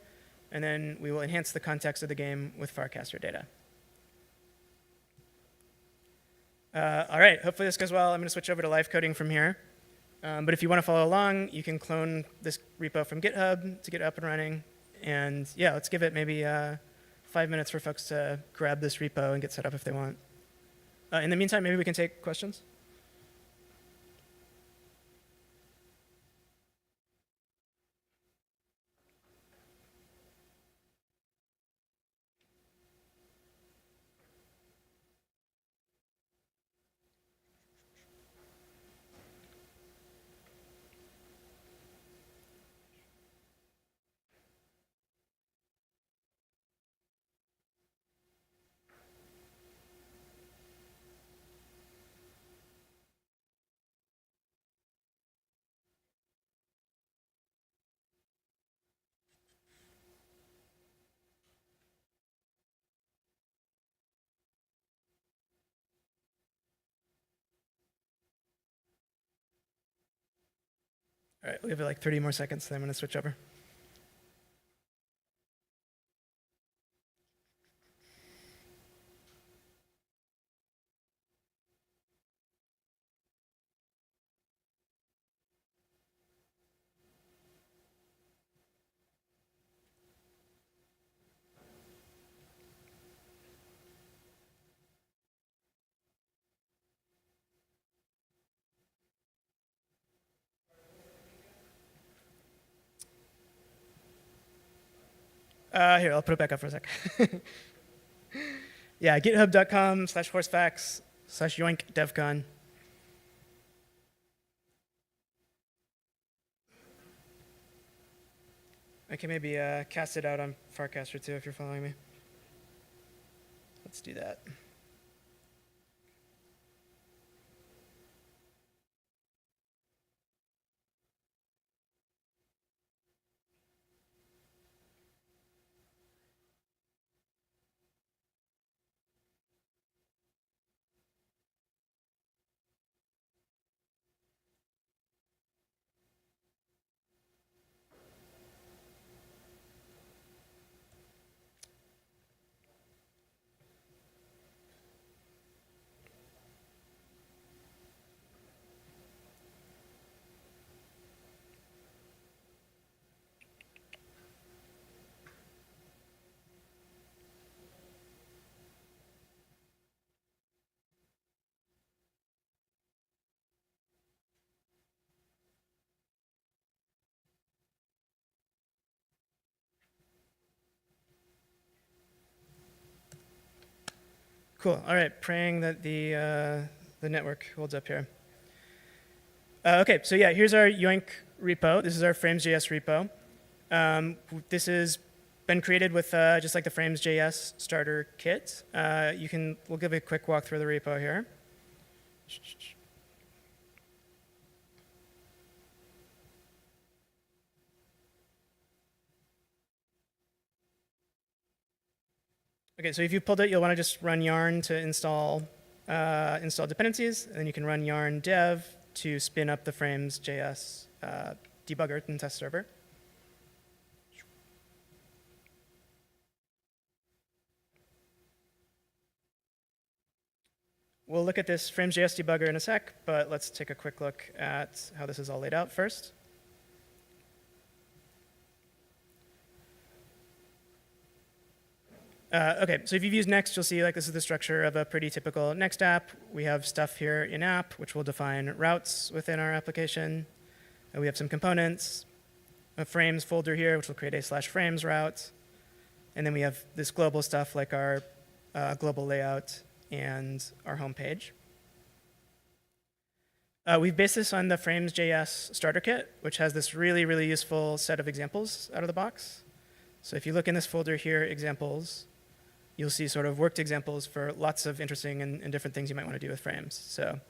L: And then we will enhance the context of the game with Farcaster data. All right, hopefully this goes well. I'm going to switch over to live coding from here. But if you want to follow along, you can clone this repo from GitHub to get it up and running. And yeah, let's give it maybe 5 minutes for folks to grab this repo and get set up if they want. In the meantime, maybe we can take questions. All right, we'll give it like 30 more seconds, then I'm going to switch over. Here, I'll put it back up for a sec. Yeah, github.com/horsefacts/yoink devcon. I can maybe cast it out on Farcaster too if you're following me. Let's do that. Cool. All right. Praying that the network holds up here. OK, so yeah, here's our Yoink repo. This is our Frames.js repo. This has been created with just like the Frames.js starter kit. We'll give a quick walk through the repo here. OK, so if you pulled it, you'll want to just run yarn to install dependencies, and then you can run yarn dev to spin up the Frames.js debugger and test server. We'll look at this Frames.js debugger in a sec, but let's take a quick look at how this is all laid out first. OK, so if you've used Next, you'll see like this is the structure of a pretty typical Next app. We have stuff here in app, which will define routes within our application. And we have some components, a frames folder here, which will create a /frames route. And then we have this global stuff like our global layout and our home page. We've based this on the Frames.js starter kit, which has this really, really useful set of examples out of the box. So if you look in this folder here, examples, you'll see sort of worked examples for lots of interesting and different things you might want to do with frames. So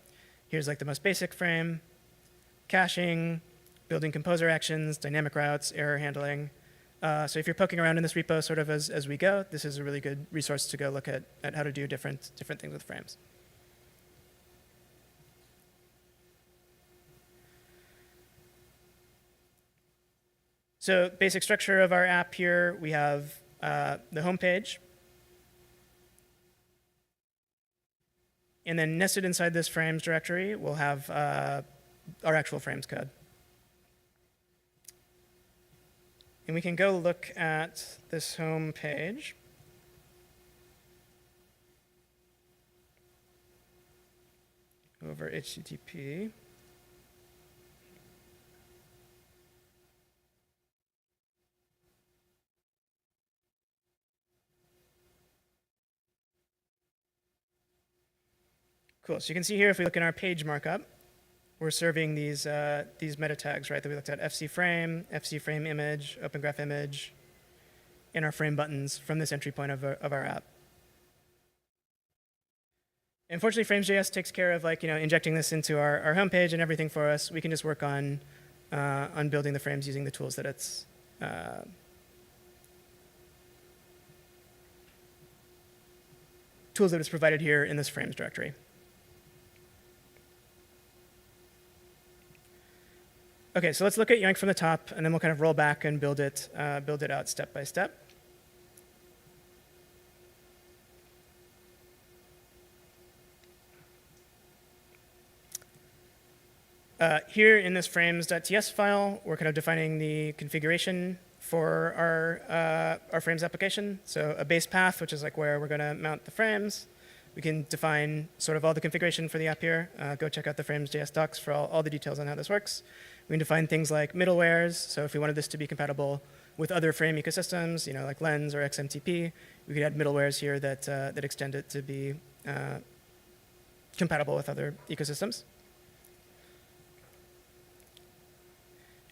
L: here's like the most basic frame, caching, building composer actions, dynamic routes, error handling. So if you're poking around in this repo sort of as we go, this is a really good resource to go look at how to do different things with frames. So basic structure of our app here, we have the home page. And then nested inside this frames directory, we'll have our actual frames code. And we can go look at this home page. Over HTTP. Cool. So you can see here, if we look in our page markup, we're serving these meta tags, right, that we looked at: FC frame image, open graph image, and our frame buttons from this entry point of our app. Unfortunately, Frames.js takes care of injecting this into our homepage and everything for us. We can just work on building the frames using the tools that it's provided here in this frames directory. OK, so let's look at Yoink from the top, and then we'll kind of roll back and build it out step by step. Here in this frames.ts file, we're kind of defining the configuration for our frames application. So a base path, which is like where we're going to mount the frames. We can define sort of all the configuration for the app here. Go check out the Frames.js docs for all the details on how this works. We can define things like middlewares. So if we wanted this to be compatible with other frame ecosystems, like Lens or XMTP, we could add middlewares here that extend it to be compatible with other ecosystems.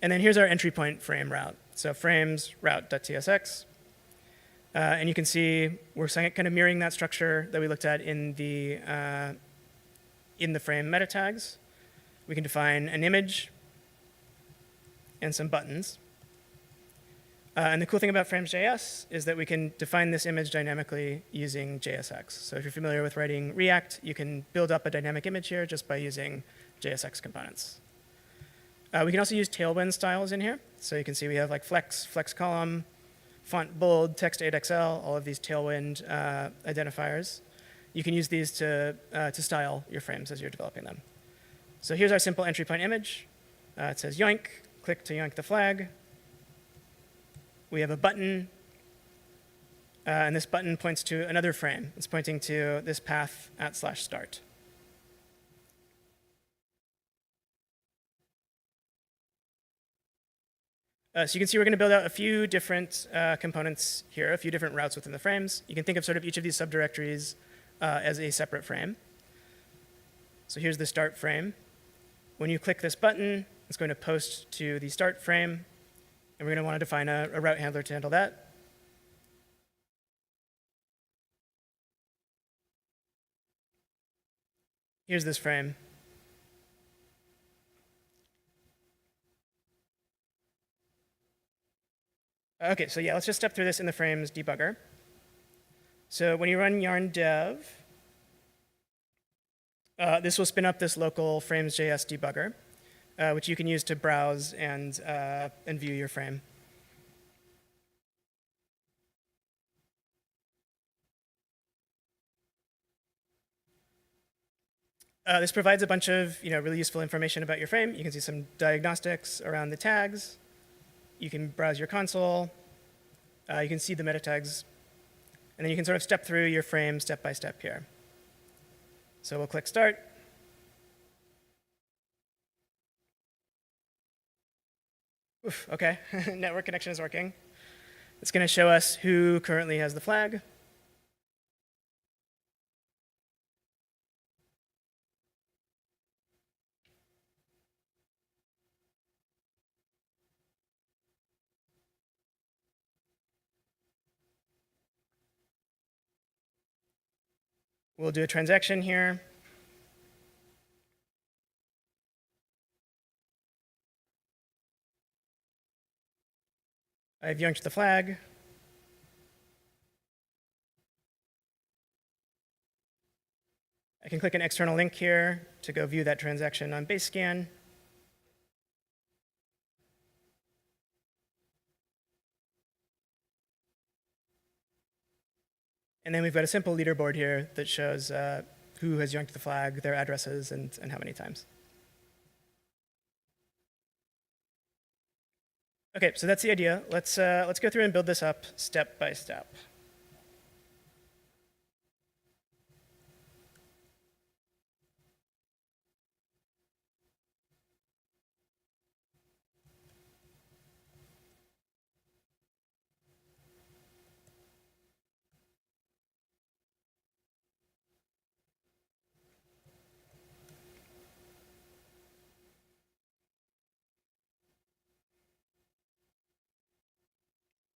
L: And then here's our entry point frame route. So frames route.tsx. And you can see we're kind of mirroring that structure that we looked at in the frame meta tags. We can define an image and some buttons. And the cool thing about Frames.js is that we can define this image dynamically using JSX. So if you're familiar with writing React, you can build up a dynamic image here just by using JSX components. We can also use Tailwind styles in here. So you can see we have like flex column, font bold, text 8XL, all of these Tailwind identifiers. You can use these to style your frames as you're developing them. So here's our simple entry point image. It says yoink. Click to yoink the flag. We have a button. And this button points to another frame. It's pointing to this path @/start. So you can see we're going to build out a few different components here, a few different routes within the frames. You can think of sort of each of these subdirectories as a separate frame. So here's the start frame. When you click this button, it's going to post to the start frame, and we're going to want to define a route handler to handle that. Here's this frame. Okay, so yeah, let's just step through this in the frames debugger. So when you run yarn dev, this will spin up this local frames.js debugger, which you can use to browse and view your frame. This provides a bunch of really useful information about your frame. You can see some diagnostics around the tags. You can browse your console. You can see the meta tags. And then you can sort of step through your frame step by step here. So we'll click Start. Oof, OK, network connection is working. It's going to show us who currently has the flag. We'll do a transaction here. I've yoinked the flag. I can click an external link here to go view that transaction on base scan. And then we've got a simple leaderboard here that shows who has yoinked the flag, their addresses, and how many times. OK, so that's the idea. Let's go through and build this up step by step.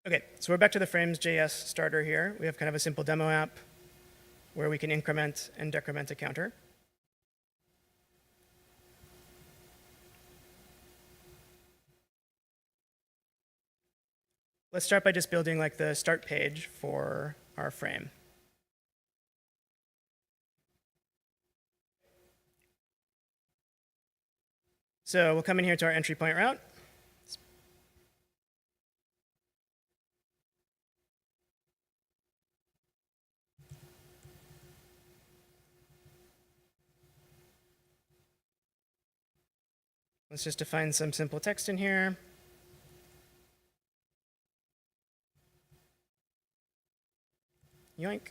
L: OK, so we're back to the frames.js starter here. We have kind of a simple demo app where we can increment and decrement a counter. Let's start by just building like the start page for our frame. So we'll come in here to our entry point route. Let's just define some simple text in here. Yoink.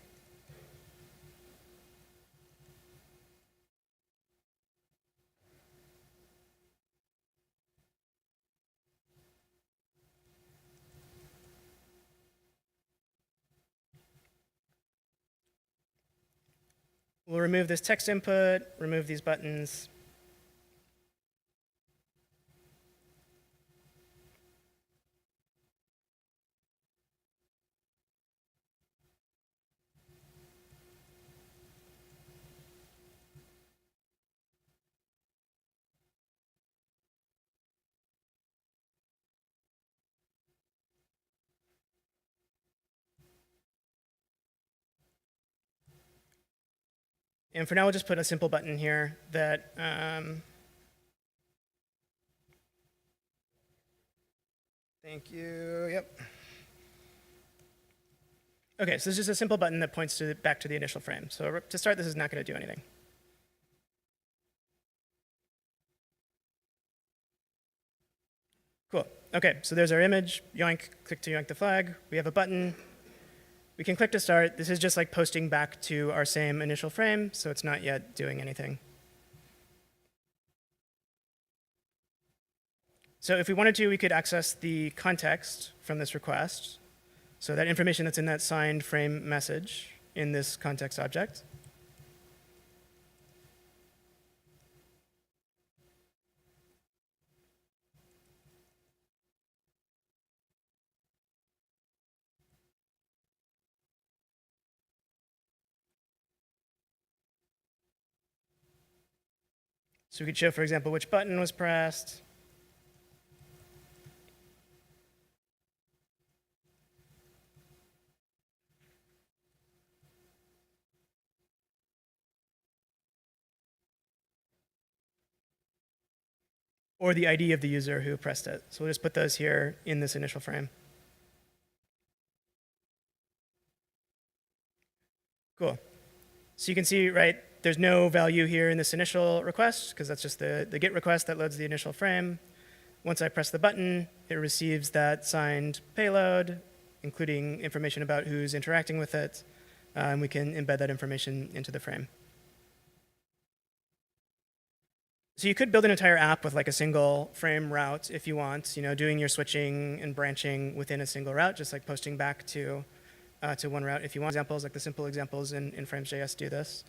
L: We'll remove this text input, remove these buttons. And for now, we'll just put a simple button here that thank you. Yep. OK, so this is just a simple button that points back to the initial frame. So to start, this is not going to do anything. Cool. OK, so there's our image. Yoink, click to yoink the flag. We have a button. We can click to start. This is just like posting back to our same initial frame, so it's not yet doing anything. So if we wanted to, we could access the context from this request. So that information that's in that signed frame message in this context object. So we could show, for example, which button was pressed. Or the ID of the user who pressed it. So we'll just put those here in this initial frame. Cool. So you can see, right, there's no value here in this initial request, because that's just the GET request that loads the initial frame. Once I press the button, it receives that signed payload, including information about who's interacting with it, and we can embed that information into the frame. So you could build an entire app with like a single frame route if you want, doing your switching and branching within a single route, just like posting back to one route if you want. Examples, like the simple examples in Frames.js do this.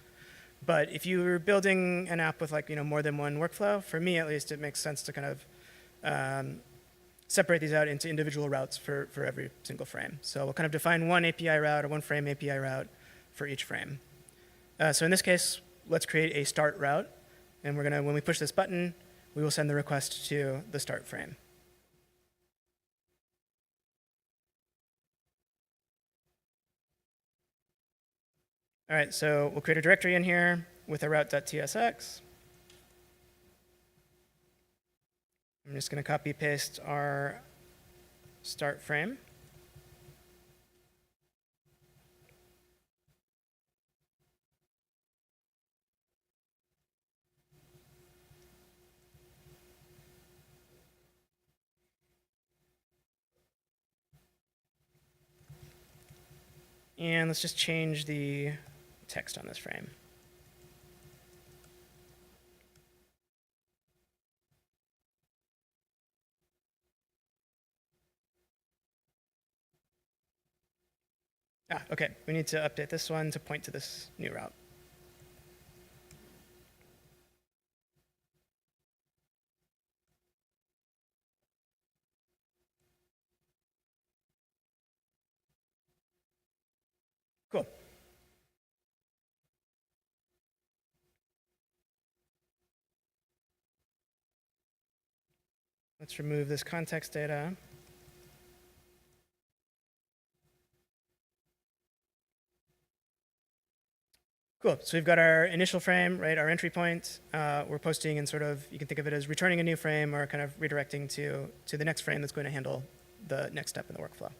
L: But if you're building an app with like more than one workflow, for me at least, it makes sense to kind of separate these out into individual routes for every single frame. So we'll kind of define one API route or one frame API route for each frame. So in this case, let's create a start route. And we're going to, when we push this button, we will send the request to the start frame. All right, so we'll create a directory in here with a route.tsx. I'm just going to copy paste our start frame. And let's just change the text on this frame. OK. We need to update this one to point to this new route. Cool. Let's remove this context data. Cool. So we've got our initial frame, right, our entry point. We're posting and sort of, you can think of it as returning a new frame or kind of redirecting to the next frame that's going to handle the next step in the workflow.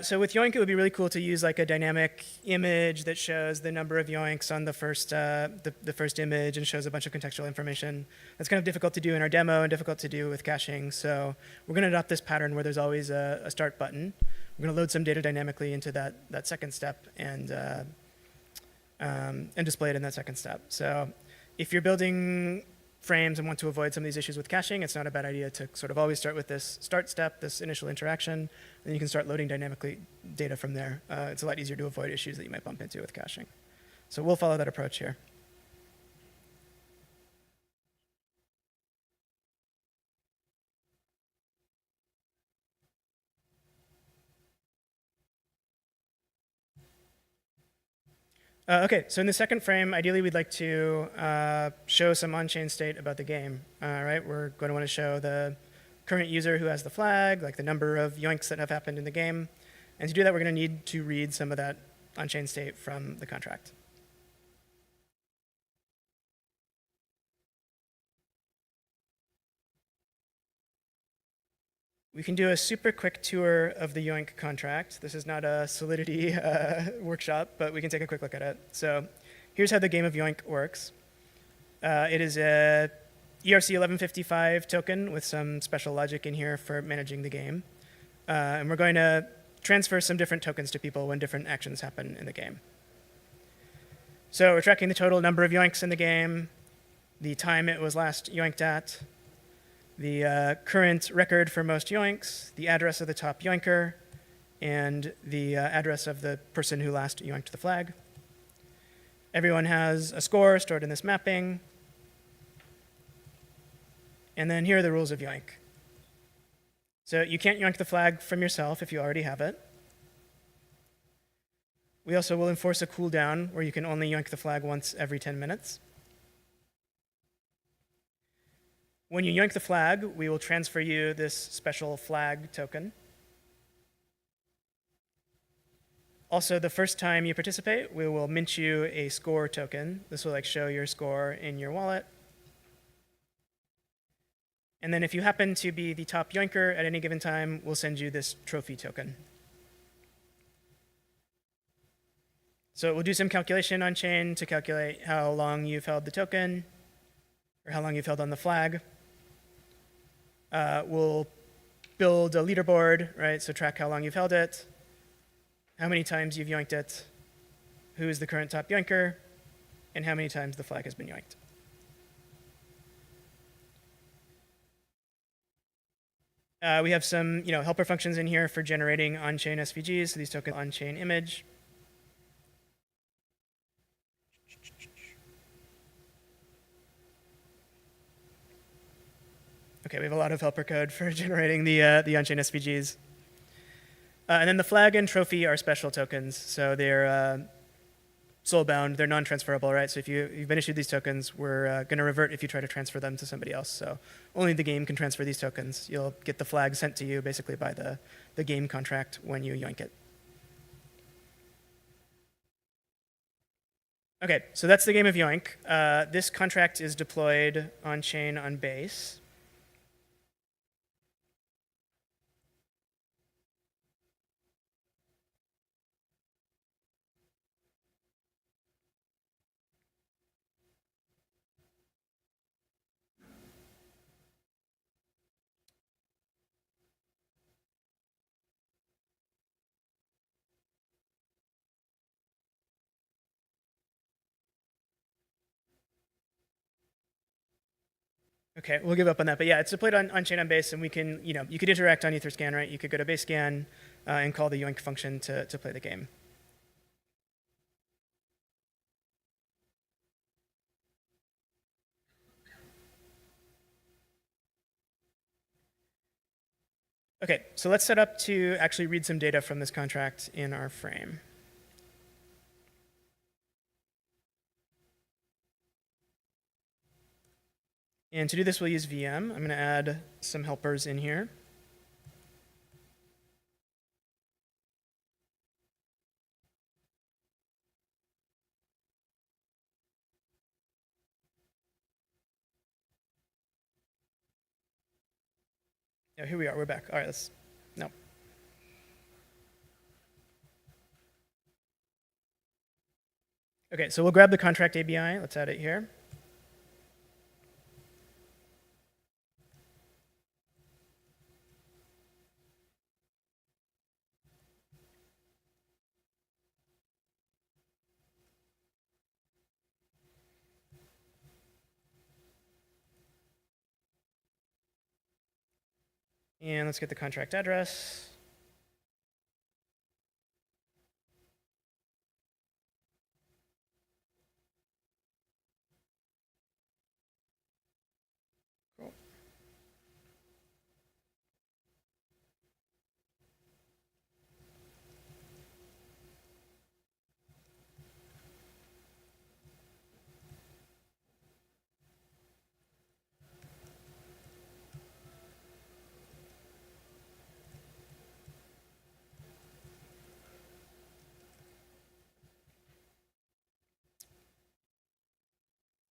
L: So with Yoink, it would be really cool to use like a dynamic image that shows the number of Yoinks on the first image and shows a bunch of contextual information. That's kind of difficult to do in our demo and difficult to do with caching. So we're going to adopt this pattern where there's always a start button. We're going to load some data dynamically into that second step and display it in that second step. So if you're building frames and want to avoid some of these issues with caching, it's not a bad idea to sort of always start with this start step, this initial interaction, and then you can start loading dynamically data from there. It's a lot easier to avoid issues that you might bump into with caching. So we'll follow that approach here. OK, so in the second frame, ideally we'd like to show some on-chain state about the game. Right? We're going to want to show the current user who has the flag, like the number of yoinks that have happened in the game. And to do that, we're going to need to read some of that on-chain state from the contract. We can do a super quick tour of the Yoink contract. This is not a Solidity workshop, but we can take a quick look at it. So here's how the game of Yoink works. It is a ERC1155 token with some special logic in here for managing the game. And we're going to transfer some different tokens to people when different actions happen in the game. So we're tracking the total number of Yoinks in the game, the time it was last yoinked at, the current record for most yoinks, the address of the top yoinker, and the address of the person who last yoinked the flag. Everyone has a score stored in this mapping. And then here are the rules of yoink. So you can't yoink the flag from yourself if you already have it. We also will enforce a cooldown where you can only yoink the flag once every 10 minutes. When you yoink the flag, we will transfer you this special flag token. Also, the first time you participate, we will mint you a score token. This will show your score in your wallet. And then if you happen to be the top yoinker at any given time, we'll send you this trophy token. So we'll do some calculation on chain to calculate how long you've held the token, or how long you've held on the flag. We'll build a leaderboard, right? So track how long you've held it, how many times you've yoinked it, who is the current top yoinker, and how many times the flag has been yoinked. We have some helper functions in here for generating on-chain SVGs, so these tokens on-chain image. Okay, we have a lot of helper code for generating the on-chain SVGs. And then the flag and trophy are special tokens, so they're soul-bound, they're non-transferable, right? So if you've been issued these tokens, we're going to revert if you try to transfer them to somebody else. So only the game can transfer these tokens. You'll get the flag sent to you basically by the game contract when you yoink it. Okay, so that's the game of yoink. This contract is deployed on-chain on Base. Okay, we'll give up on that. But yeah, it's deployed on-chain on Base, and we can, you could interact on Etherscan, right? You could go to BaseScan and call the yoink function to play the game. Okay, so let's set up to actually read some data from this contract in our frame. And to do this, we'll use VM. I'm going to add some helpers in here. Oh, here we are. We're back. All right, no. Okay, so we'll grab the contract ABI. Let's add it here. And let's get the contract address. Cool.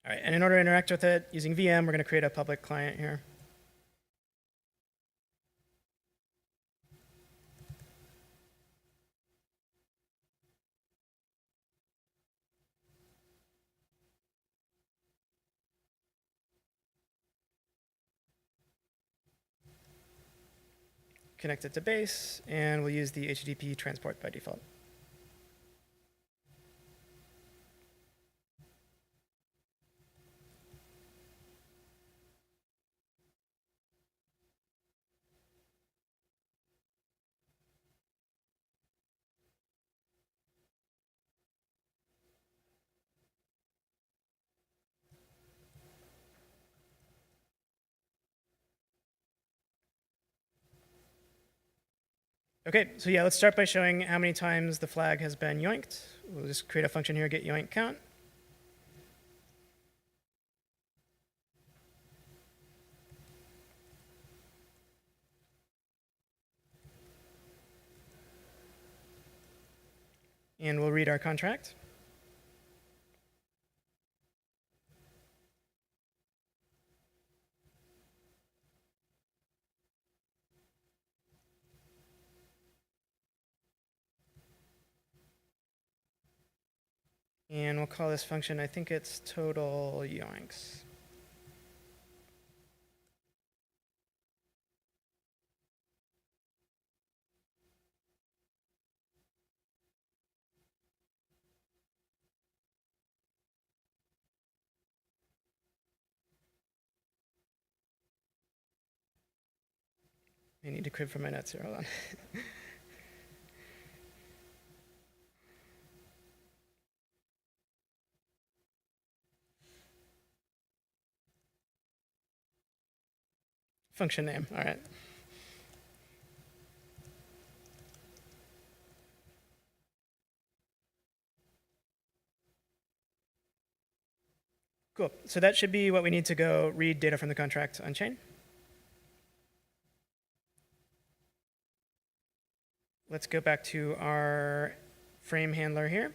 L: All right, and in order to interact with it using VM, we're going to create a public client here. Connect it to Base, and we'll use the HTTP transport by default. Okay, so yeah, let's start by showing how many times the flag has been yoinked. We'll just create a function here, get yoink count. And we'll read our contract. And we'll call this function, I think it's total yoinks. I need to crib for my notes here, hold on. Function name, all right. Cool, so that should be what we need to go read data from the contract on chain. Let's go back to our frame handler here.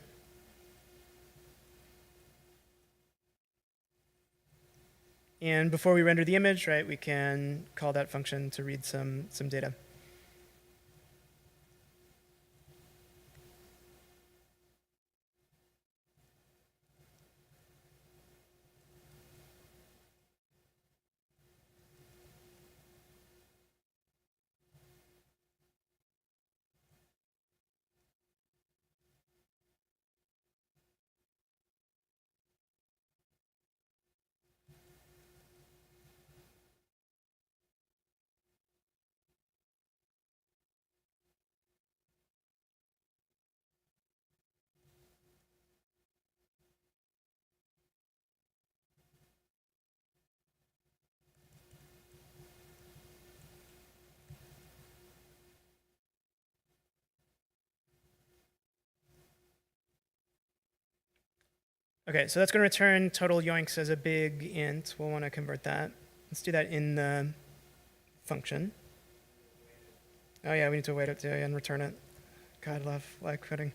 L: And before we render the image, right, we can call that function to read some data. Okay, so that's going to return total yoinks as a big int. We'll want to convert that. Let's do that in the function. Oh yeah, we need to wait it and return it. God, love lag quitting.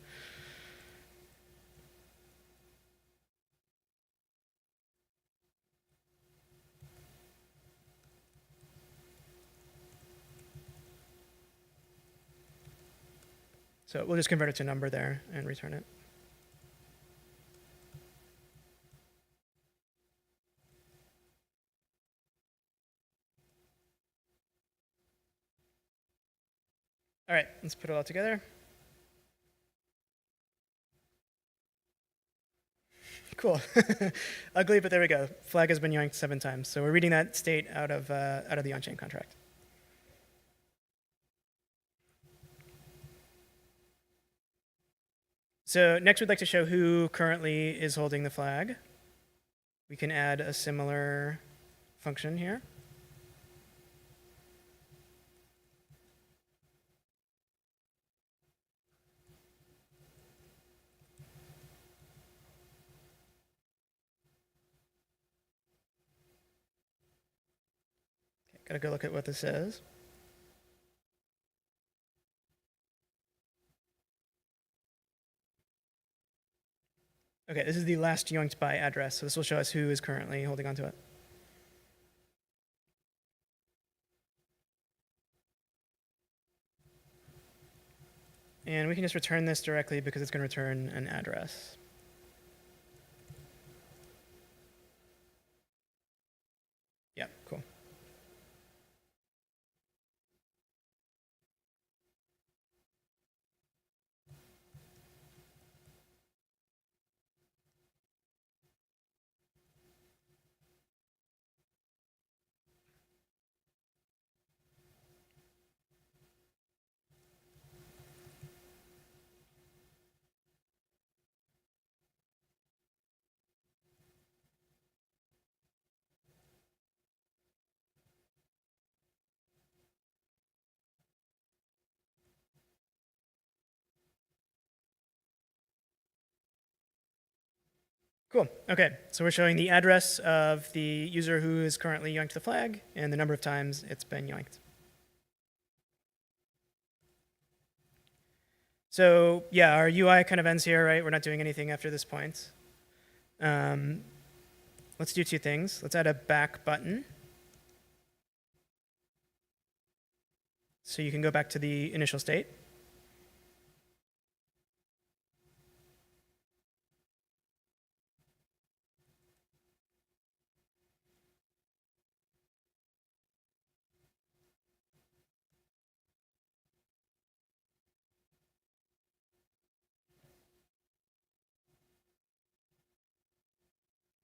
L: So we'll just convert it to number there and return it. All right, let's put it all together. Cool. Ugly, but there we go. Flag has been yoinked 7 times. So we're reading that state out of the on-chain contract. So next we'd like to show who currently is holding the flag. We can add a similar function here. Gotta go look at what this says. Okay, this is the last yoinked by address, so this will show us who is currently holding onto it. And we can just return this directly because it's going to return an address. Yeah, cool. Cool. Okay, so we're showing the address of the user who is currently yoinked the flag and the number of times it's been yoinked. So yeah, our UI kind of ends here, right? We're not doing anything after this point. Let's do two things. Let's add a back button. So you can go back to the initial state.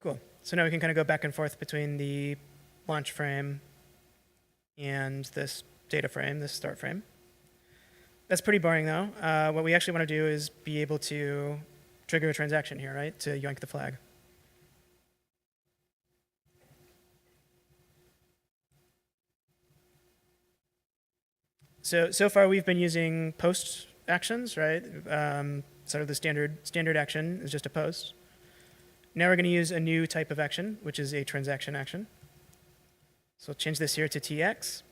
L: Cool. So now we can kind of go back and forth between the launch frame and this data frame, this start frame. That's pretty boring though. What we actually want to do is be able to trigger a transaction here, right, to yoink the flag. So far we've been using post actions, right? Sort of the standard action is just a post. Now we're going to use a new type of action, which is a transaction action. So we'll change this here to TX.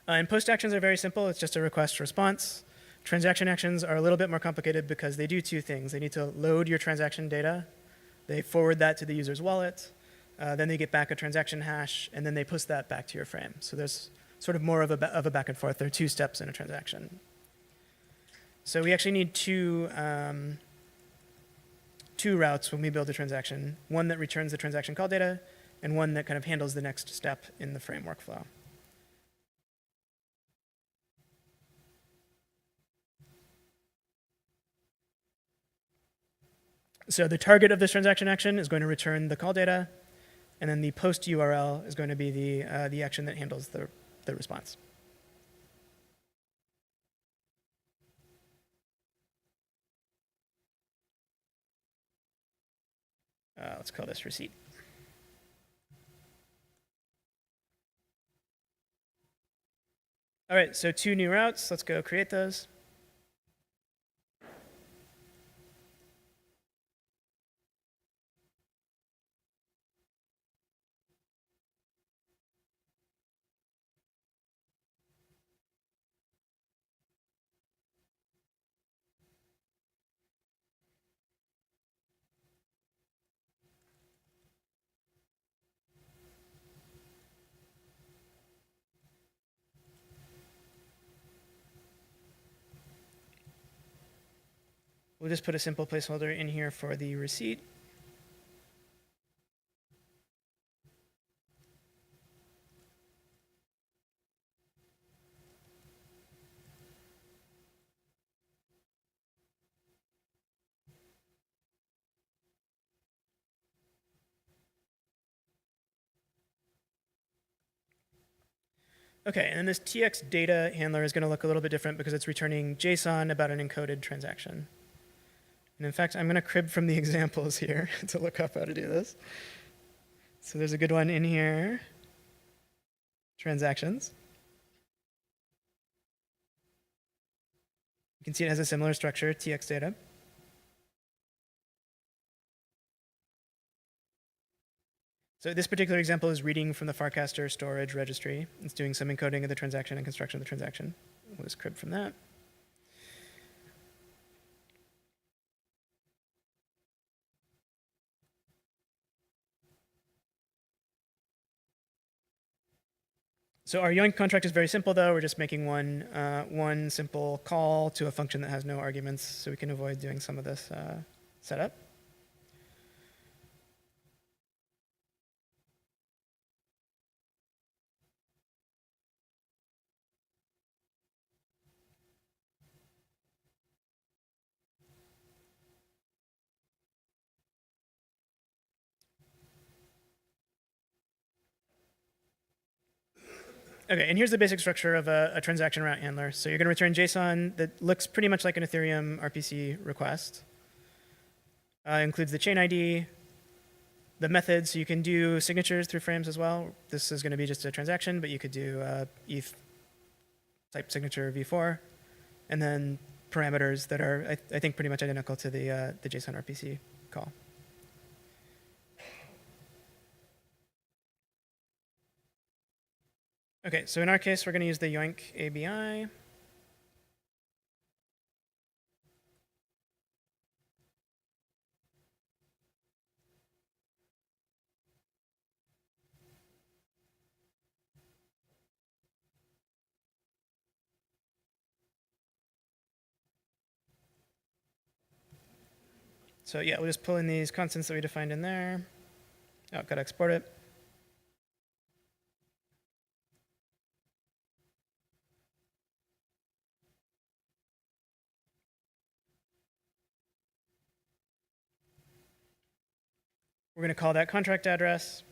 L: And post actions are very simple. It's just a request response. Transaction actions are a little bit more complicated because they do two things. They need to load your transaction data. They forward that to the user's wallet. Then they get back a transaction hash, and then they post that back to your frame. So there's sort of more of a back and forth. There are two steps in a transaction. So we actually need two routes when we build a transaction, one that returns the transaction call data, and one that kind of handles the next step in the frame workflow. So the target of this transaction action is going to return the call data, and then the post URL is going to be the action that handles the response. Let's call this receipt. All right, so two new routes. Let's go create those. We'll just put a simple placeholder in here for the receipt. Okay, and then this TX data handler is going to look a little bit different because it's returning JSON about an encoded transaction. And in fact, I'm going to crib from the examples here to look up how to do this. So there's a good one in here. Transactions. You can see it has a similar structure, TX data. So this particular example is reading from the Farcaster storage registry. It's doing some encoding of the transaction and construction of the transaction. We'll just crib from that. So our yoink contract is very simple, though. We're just making one simple call to a function that has no arguments, so we can avoid doing some of this setup. Okay, and here's the basic structure of a transaction route handler. So you're going to return JSON that looks pretty much like an Ethereum RPC request. Includes the chain ID, the methods, so you can do signatures through frames as well. This is going to be just a transaction, but you could do ETH type signature v4, and then parameters that are, I think, pretty much identical to the JSON RPC call. Okay, so in our case, we're going to use the Yoink ABI. So yeah, we'll just pull in these constants that we defined in there. Oh, got to export it. We're going to call that contract address.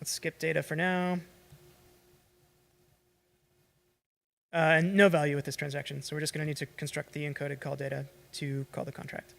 L: Let's skip data for now. And no value with this transaction, so we're just going to need to construct the encoded call data to call the contract.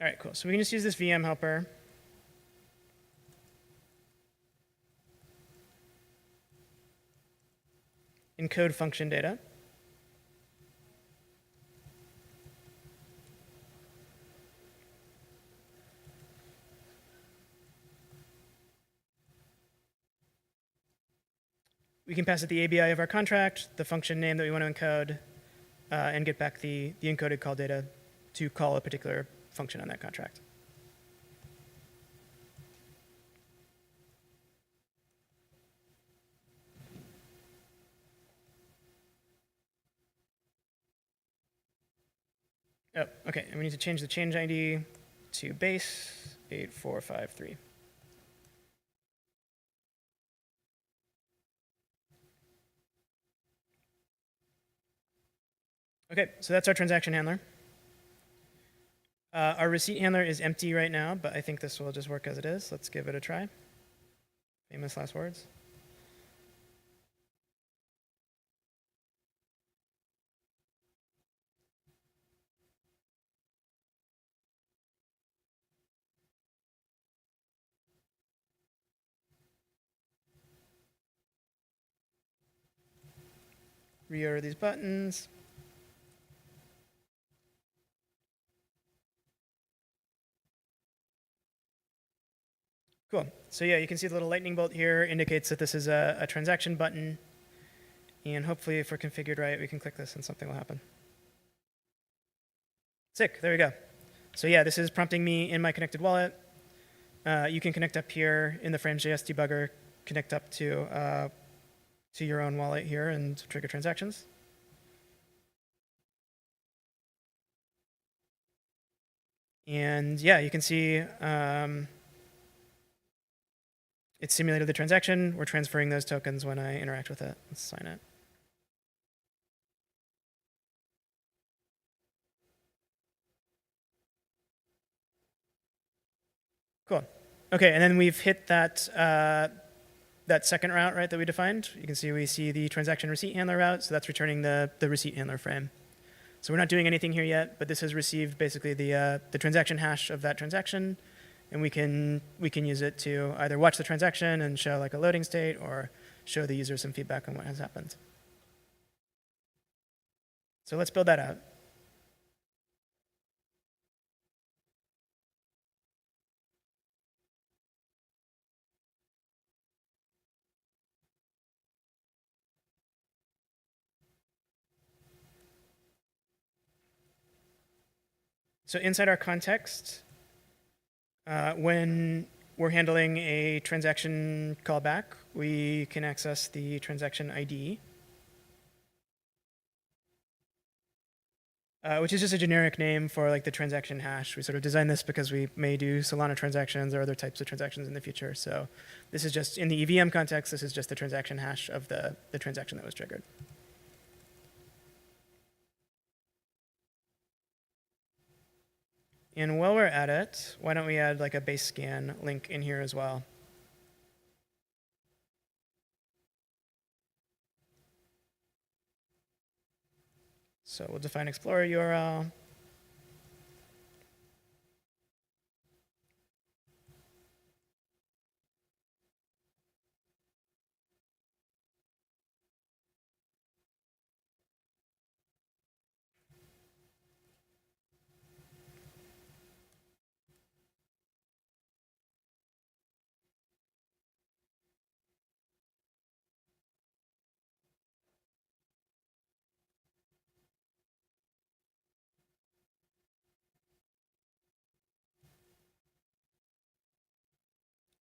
L: All right, cool. So we can just use this VM helper. Encode function data. We can pass it the ABI of our contract, the function name that we want to encode, and get back the encoded call data to call a particular function on that contract. Oh, okay, and we need to change the change ID to base 8453. Okay, so that's our transaction handler. Our receipt handler is empty right now, but I think this will just work as it is. Let's give it a try. Famous last words. Reorder these buttons. Cool. So yeah, you can see the little lightning bolt here indicates that this is a transaction button. And hopefully if we're configured right, we can click this and something will happen. Sick, there we go. So yeah, this is prompting me in my connected wallet. You can connect up here in the Frames.js debugger, connect up to your own wallet here and trigger transactions. And yeah, you can see it simulated the transaction. We're transferring those tokens when I interact with it. Let's sign it. Cool. Okay, and then we've hit that that second route, right, that we defined. You can see we see the transaction receipt handler route, so that's returning the receipt handler frame. So we're not doing anything here yet, but this has received basically the transaction hash of that transaction, and we can use it to either watch the transaction and show like a loading state or show the user some feedback on what has happened. So let's build that out. So inside our context, when we're handling a transaction callback. We can access the transaction ID, which is just a generic name for like the transaction hash. We sort of designed this because we may do Solana transactions or other types of transactions in the future. So this is just, in the EVM context, this is just the transaction hash of the transaction that was triggered. And while we're at it, why don't we add like a base scan link in here as well? So we'll define Explorer URL.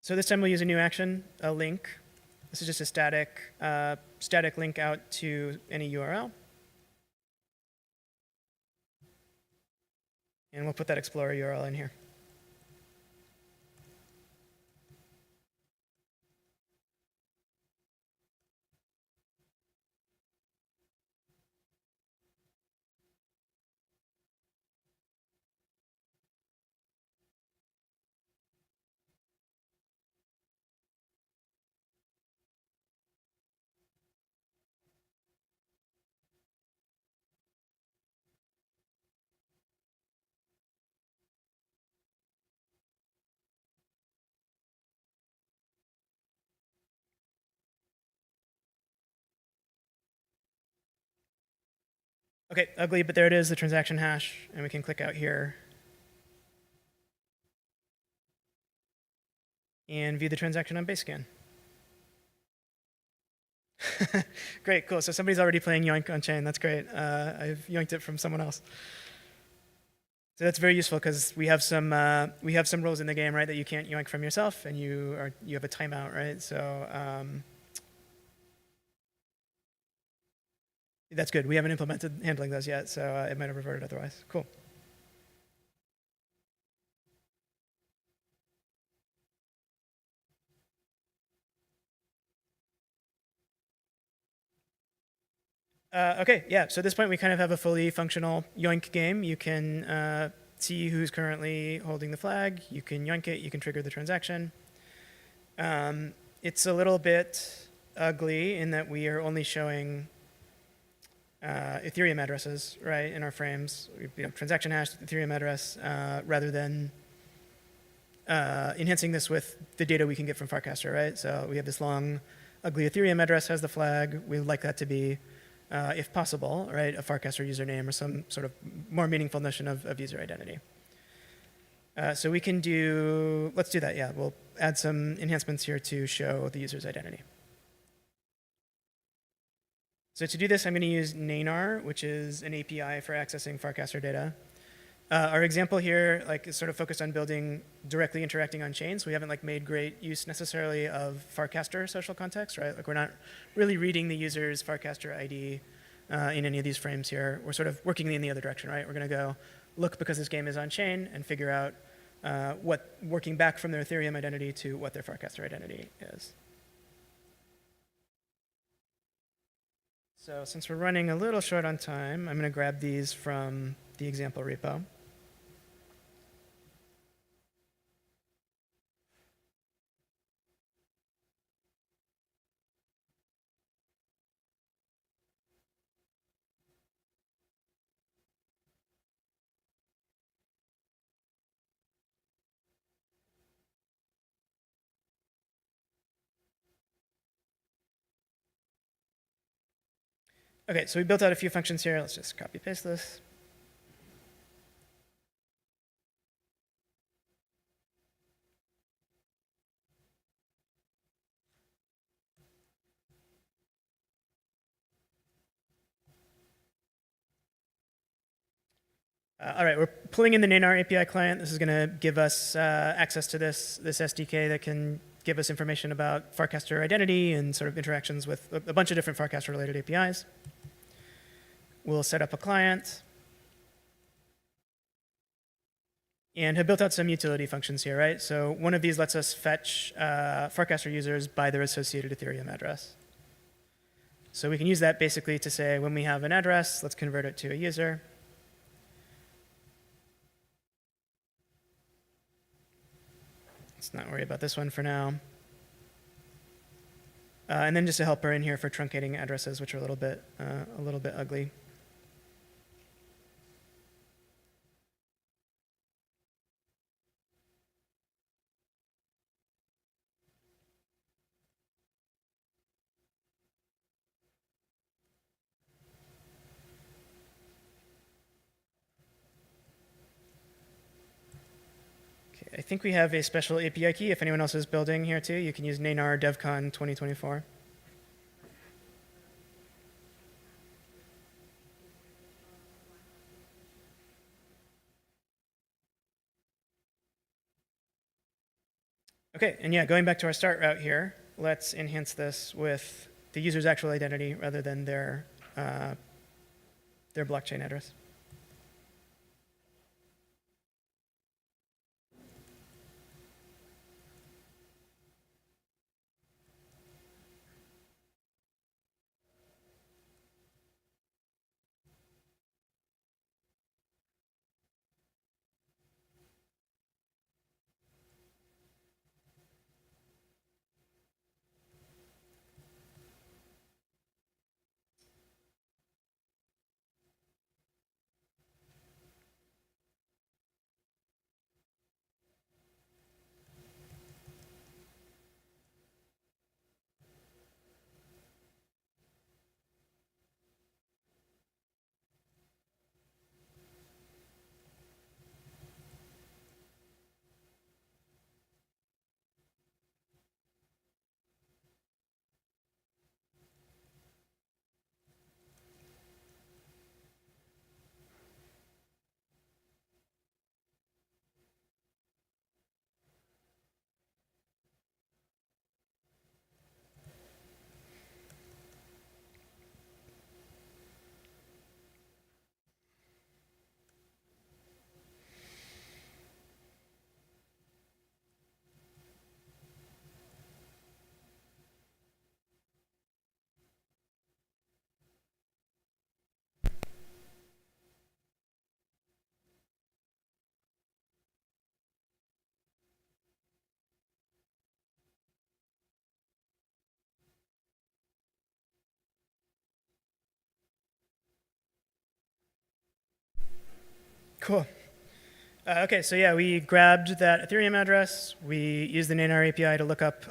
L: So this time we'll use a new action, a link. This is just a static link out to any URL. And we'll put that Explorer URL in here. Okay, ugly, but there it is, the transaction hash, and we can click out here and view the transaction on Basescan. Great, cool. So somebody's already playing Yoink on chain. That's great. I've yoinked it from someone else. So that's very useful because we have some rules in the game, right, that you can't yoink from yourself, and you have a timeout, right? So that's good. We haven't implemented handling those yet, so it might have reverted otherwise. Cool. Okay, yeah, so at this point we kind of have a fully functional yoink game. You can see who's currently holding the flag. You can yoink it. You can trigger the transaction. It's a little bit ugly in that we are only showing Ethereum addresses, right, in our frames. Transaction hash, Ethereum address, rather than enhancing this with the data we can get from Farcaster, right? So we have this long, ugly Ethereum address has the flag. We would like that to be, if possible, right, a Farcaster username or some sort of more meaningful notion of user identity. So we can do, let's do that, yeah. We'll add some enhancements here to show the user's identity. So to do this, I'm going to use Nanar, which is an API for accessing Farcaster data. Our example here is sort of focused on building directly interacting on chain. So we haven't made great use necessarily of Farcaster social context, right? We're not really reading the user's Farcaster ID in any of these frames here. We're sort of working in the other direction, right? We're going to go look because this game is on chain and figure out working back from their Ethereum identity to what their Farcaster identity is. So since we're running a little short on time, I'm going to grab these from the example repo. Okay, so we built out a few functions here. Let's just copy paste this. All right, we're pulling in the Nanar API client. This is going to give us access to this SDK that can give us information about Farcaster identity and sort of interactions with a bunch of different Farcaster-related APIs. We'll set up a client. And have built out some utility functions here, right? So one of these lets us fetch Farcaster users by their associated Ethereum address. So we can use that basically to say when we have an address, let's convert it to a user. Let's not worry about this one for now. And then just a helper in here for truncating addresses, which are a little bit ugly. I think we have a special API key. If anyone else is building here too, you can use Nanar Devcon 2024. Okay, and yeah, going back to our start route here, let's enhance this with the user's actual identity rather than their blockchain address. Cool. Okay, so yeah, we grabbed that Ethereum address. We used the Nanar API to look up,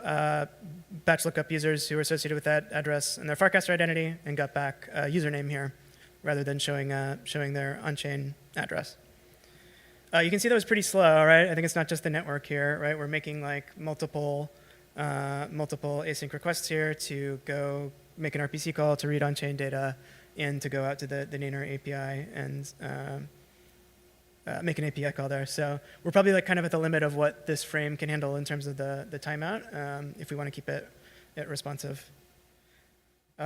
L: batch lookup users who were associated with that address and their Farcaster identity, and got back a username here, rather than showing their on-chain address. You can see that was pretty slow, right? I think it's not just the network here, right? We're making like multiple async requests here to go make an RPC call to read on-chain data, and to go out to the Nanar API and make an API call there. So we're probably like kind of at the limit of what this frame can handle in terms of the timeout, if we want to keep it responsive.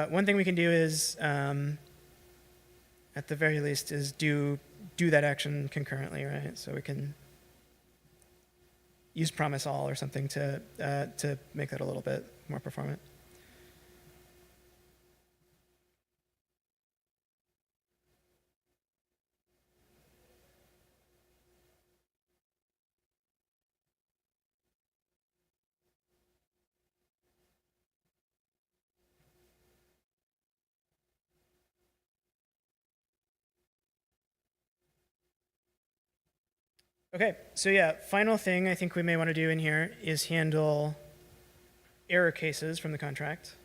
L: One thing we can do is, at the very least, is do that action concurrently, right? So we can use promise all or something to make that a little bit more performant. Okay, so yeah, final thing I think we may want to do in here is handle error cases from the contract.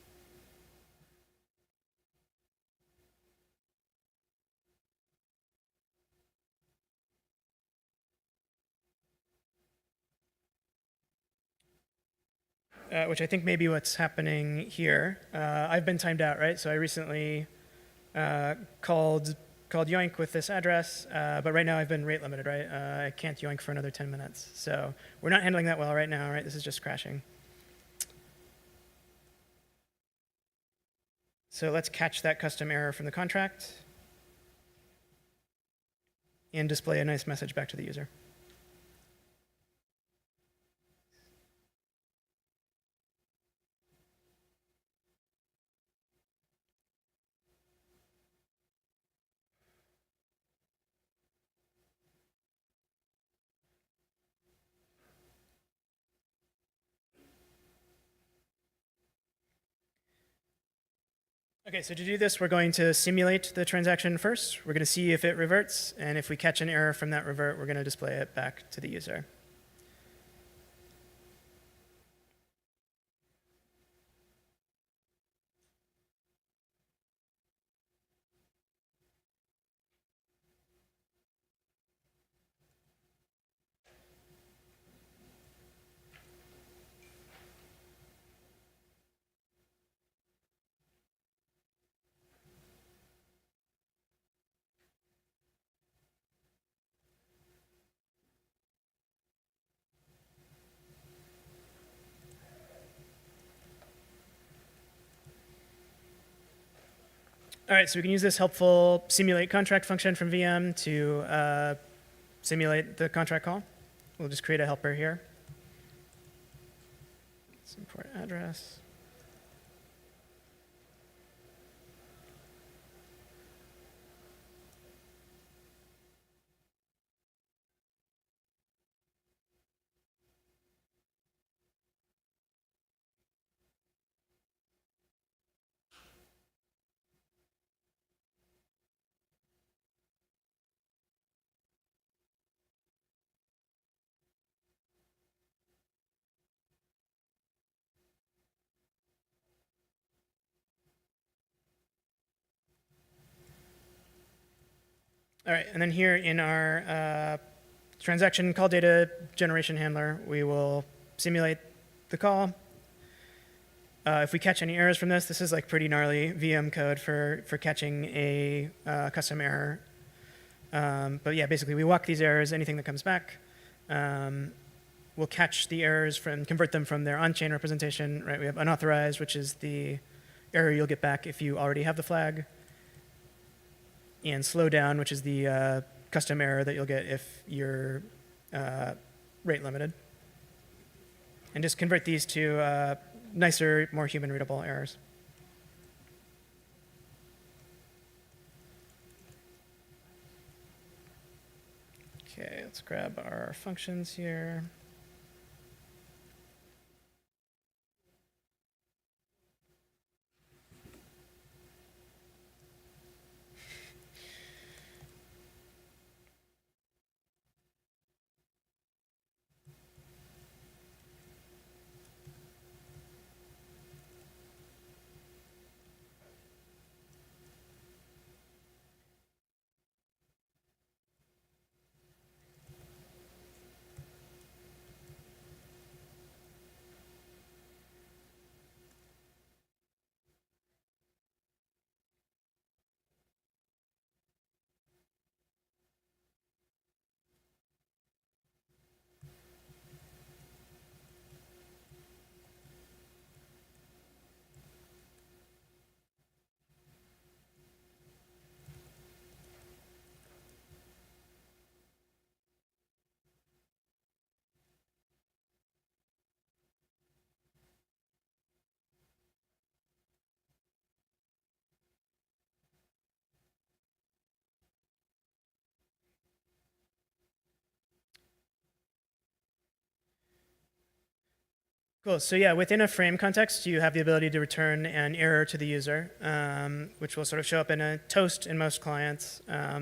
L: Which I think may be what's happening here. I've been timed out, right? So I recently called called yoink with this address, but right now I've been rate limited, right? I can't yoink for another 10 minutes. So we're not handling that well right now, right? This is just crashing. So let's catch that custom error from the contract and display a nice message back to the user. Okay, so to do this, we're going to simulate the transaction first. We're going to see if it reverts, and if we catch an error from that revert, we're going to display it back to the user. All right, so we can use this helpful simulate contract function from VM to simulate the contract call. We'll just create a helper here. Let's import address. All right, and then here in our transaction call data generation handler, we will simulate the call. If we catch any errors from this, this is like pretty gnarly VM code for catching a custom error. But yeah, basically we walk these errors, anything that comes back. We'll catch the errors from, convert them from their on-chain representation, right? We have unauthorized, which is the error you'll get back if you already have the flag. And slow down, which is the custom error that you'll get if you're rate limited. And just convert these to nicer, more human readable errors. Okay, let's grab our functions here. Cool. So yeah, within a frame context, you have the ability to return an error to the user, which will sort of show up in a toast in most clients.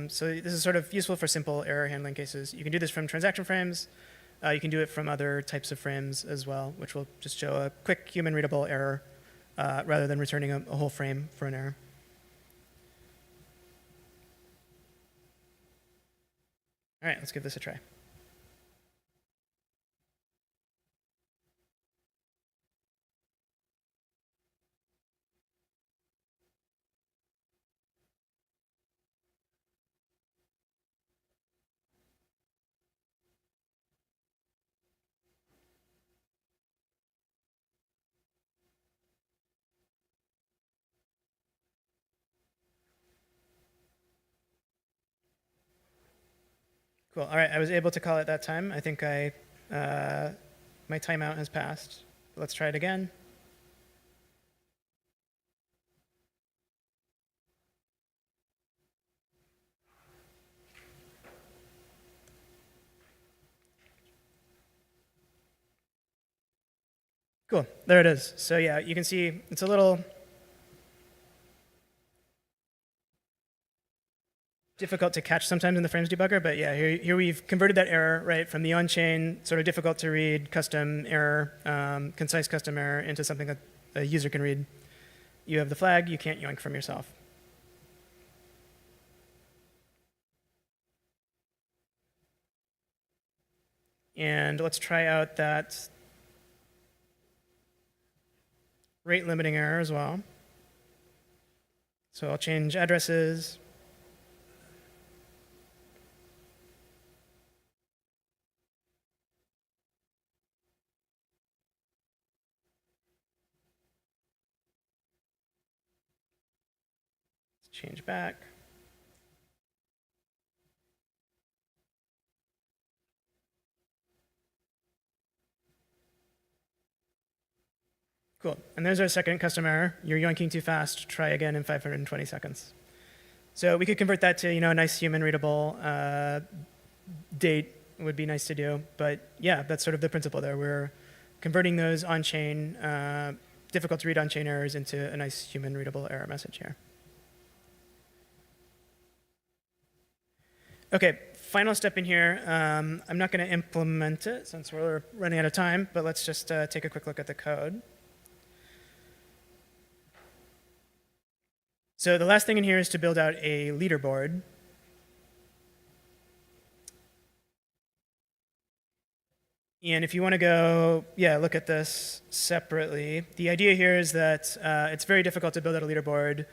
L: So this is sort of useful for simple error handling cases. You can do this from transaction frames. You can do it from other types of frames as well, which will just show a quick human readable error rather than returning a whole frame for an error. All right, let's give this a try. Cool. All right, I was able to call it that time. I think my timeout has passed. Let's try it again. Cool, there it is. So yeah, you can see it's a little difficult to catch sometimes in the frames debugger, but yeah, here we've converted that error, right, from the on-chain, sort of difficult to read custom error, concise custom error, into something that a user can read. You have the flag, you can't yoink from yourself. And let's try out that rate limiting error as well. So I'll change addresses. Let's change back. Cool, and there's our second custom error. You're yoinking too fast, try again in 520 seconds. So we could convert that to a nice human readable date would be nice to do. But yeah, that's sort of the principle there. We're converting those on-chain, difficult to read on-chain errors into a nice human readable error message here. Okay, final step in here. I'm not going to implement it since we're running out of time, but let's just take a quick look at the code. So the last thing in here is to build out a leaderboard. And if you want to go, look at this separately, the idea here is that it's very difficult to build out a leaderboard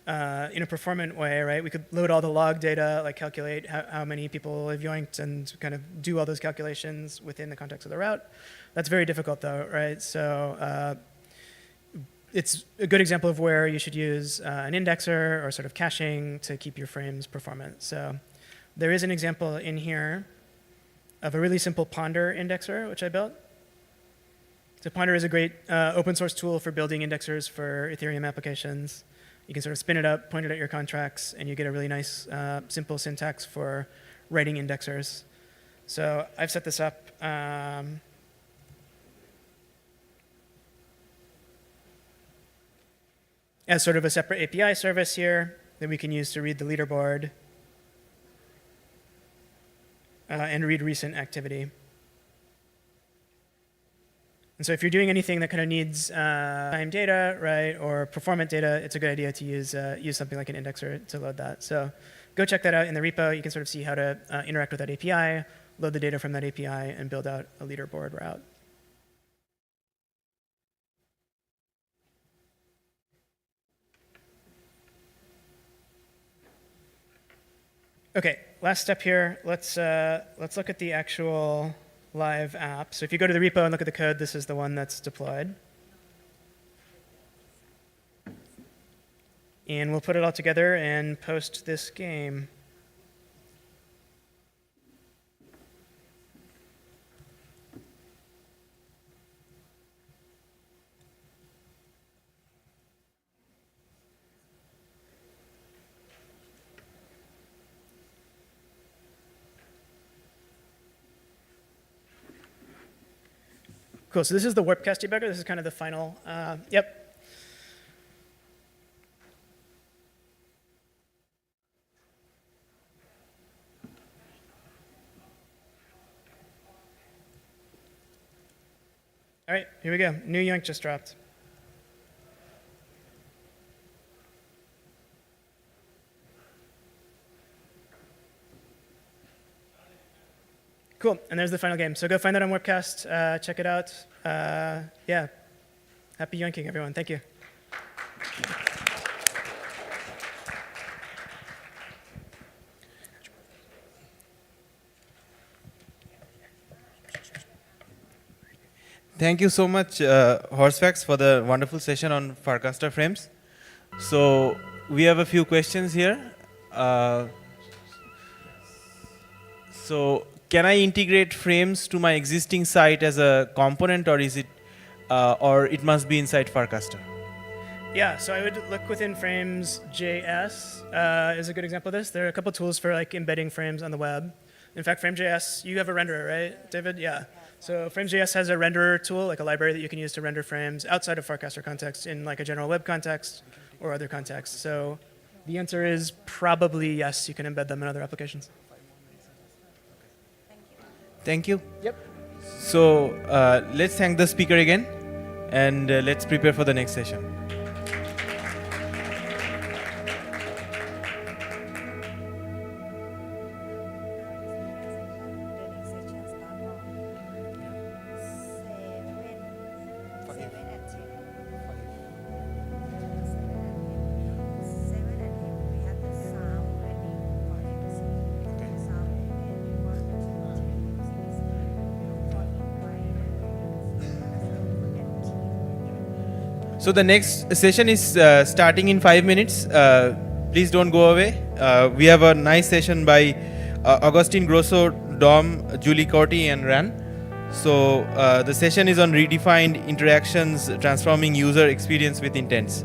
L: in a performant way, right? We could load all the log data, like calculate how many people have yoinked and kind of do all those calculations within the context of the route. That's very difficult though, right? So it's a good example of where you should use an indexer or sort of caching to keep your frames performant. So there is an example in here of a really simple Ponder indexer, which I built. So Ponder is a great open source tool for building indexers for Ethereum applications. You can sort of spin it up, point it at your contracts, and you get a really nice simple syntax for writing indexers. So I've set this up. As sort of a separate API service here that we can use to read the leaderboard and read recent activity. And so if you're doing anything that kind of needs time data, right, or performant data, it's a good idea to use something like an indexer to load that. So go check that out in the repo. You can sort of see how to interact with that API, load the data from that API, and build out a leaderboard route. Okay, last step here. Let's look at the actual live app. So if you go to the repo and look at the code, this is the one that's deployed. And we'll put it all together and post this game. Cool, so this is the Warpcast debugger. This is kind of the final, yep. All right, here we go. New yoink just dropped. Cool, and there's the final game. So go find that on Warpcast, check it out. Yeah, happy yoinking, everyone. Thank you.
M: Thank you so much, Horsefax, for the wonderful session on Farcaster frames. So we have a few questions here. So can I integrate frames to my existing site as a component, or is it, or it must be inside Farcaster?
L: Yeah, so I would look within Frames.js is a good example of this. There are a couple tools for like embedding frames on the web. In fact, Frame.js, you have a renderer, right, David? Yeah. So Frame.js has a renderer tool, like a library that you can use to render frames outside of Farcaster context in like a general web context or other contexts. So the answer is probably yes, you can embed them in other applications.
M: Thank you.
L: Yep.
M: So let's thank the speaker again, and let's prepare for the next session. So the next session is starting in 5 minutes. Please don't go away. We have a nice session by Augustine Grosso, Dom, Julie Corti, and Ran. So the session is on redefined interactions, transforming user experience with intents.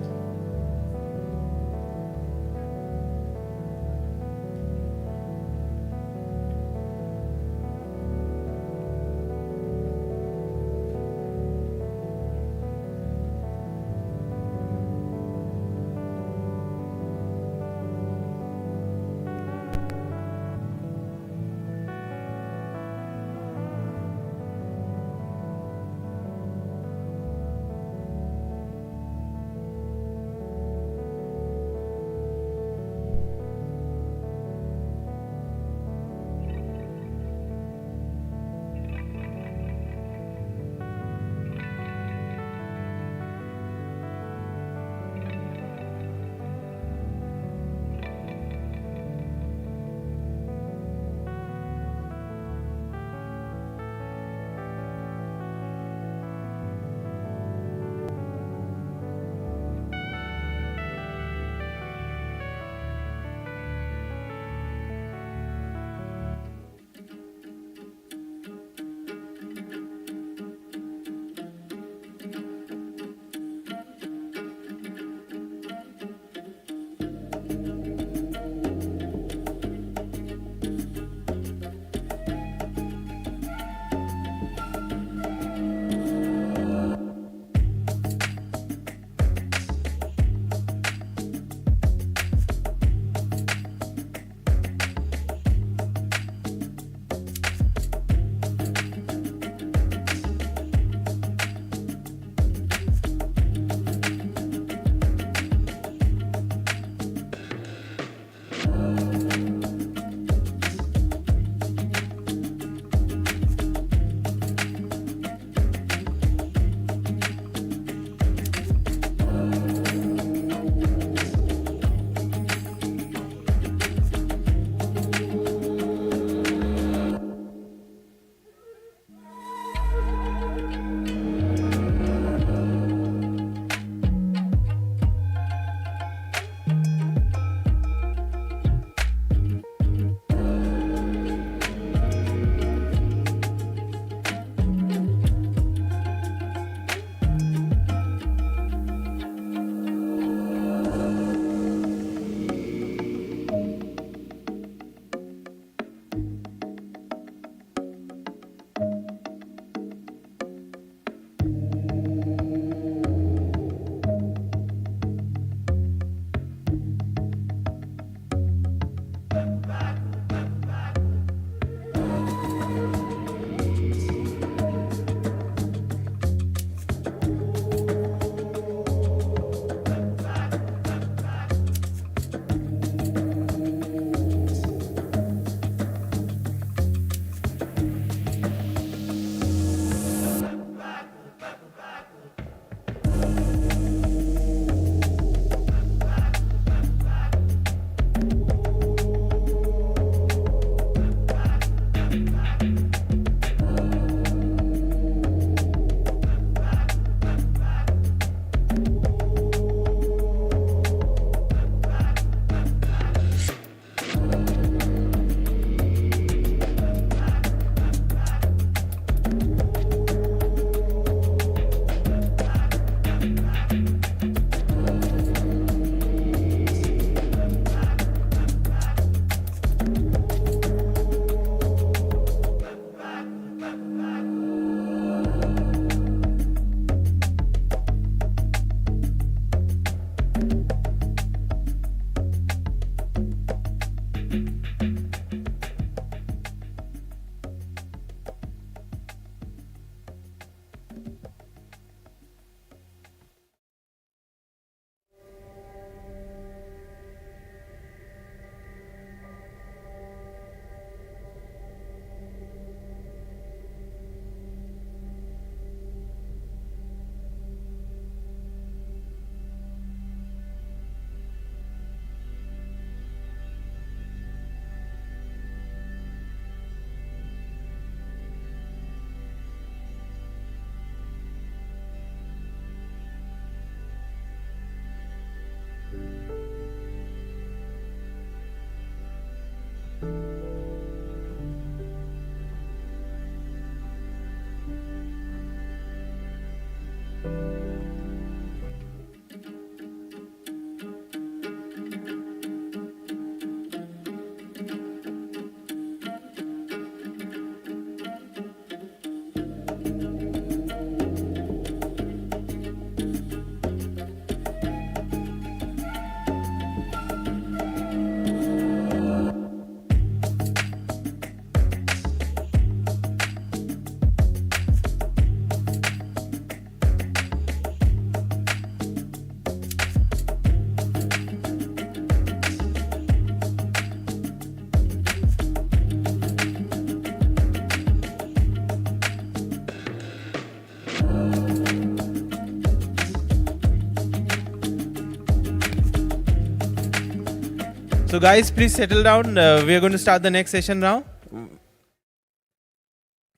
M: So guys, please settle down. We are going to start the next session now.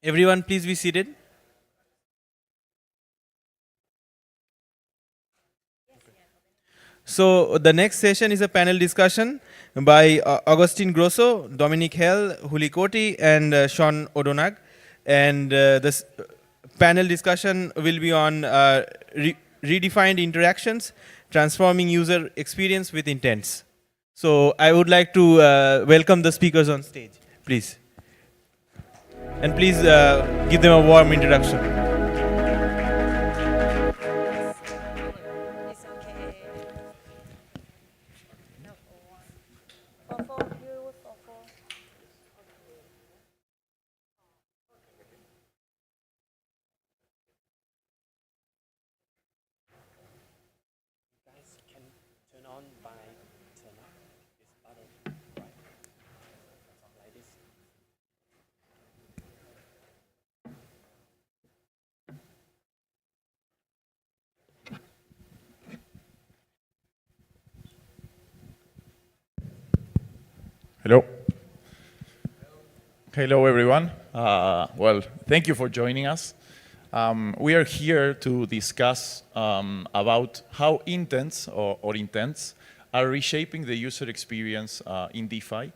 M: Everyone, please be seated. So the next session is a panel discussion by Augustine Grosso, Dominic Hell, Huli Koti, and Sean O'Donoghue. And this panel discussion will be on redefined interactions, transforming user experience with intents. So I would like to welcome the speakers on stage, please. And please give them a warm introduction.
N: Hello. Hello, everyone. Well, thank you for joining us. We are here to discuss about how intents or intents are reshaping the user experience in DeFi,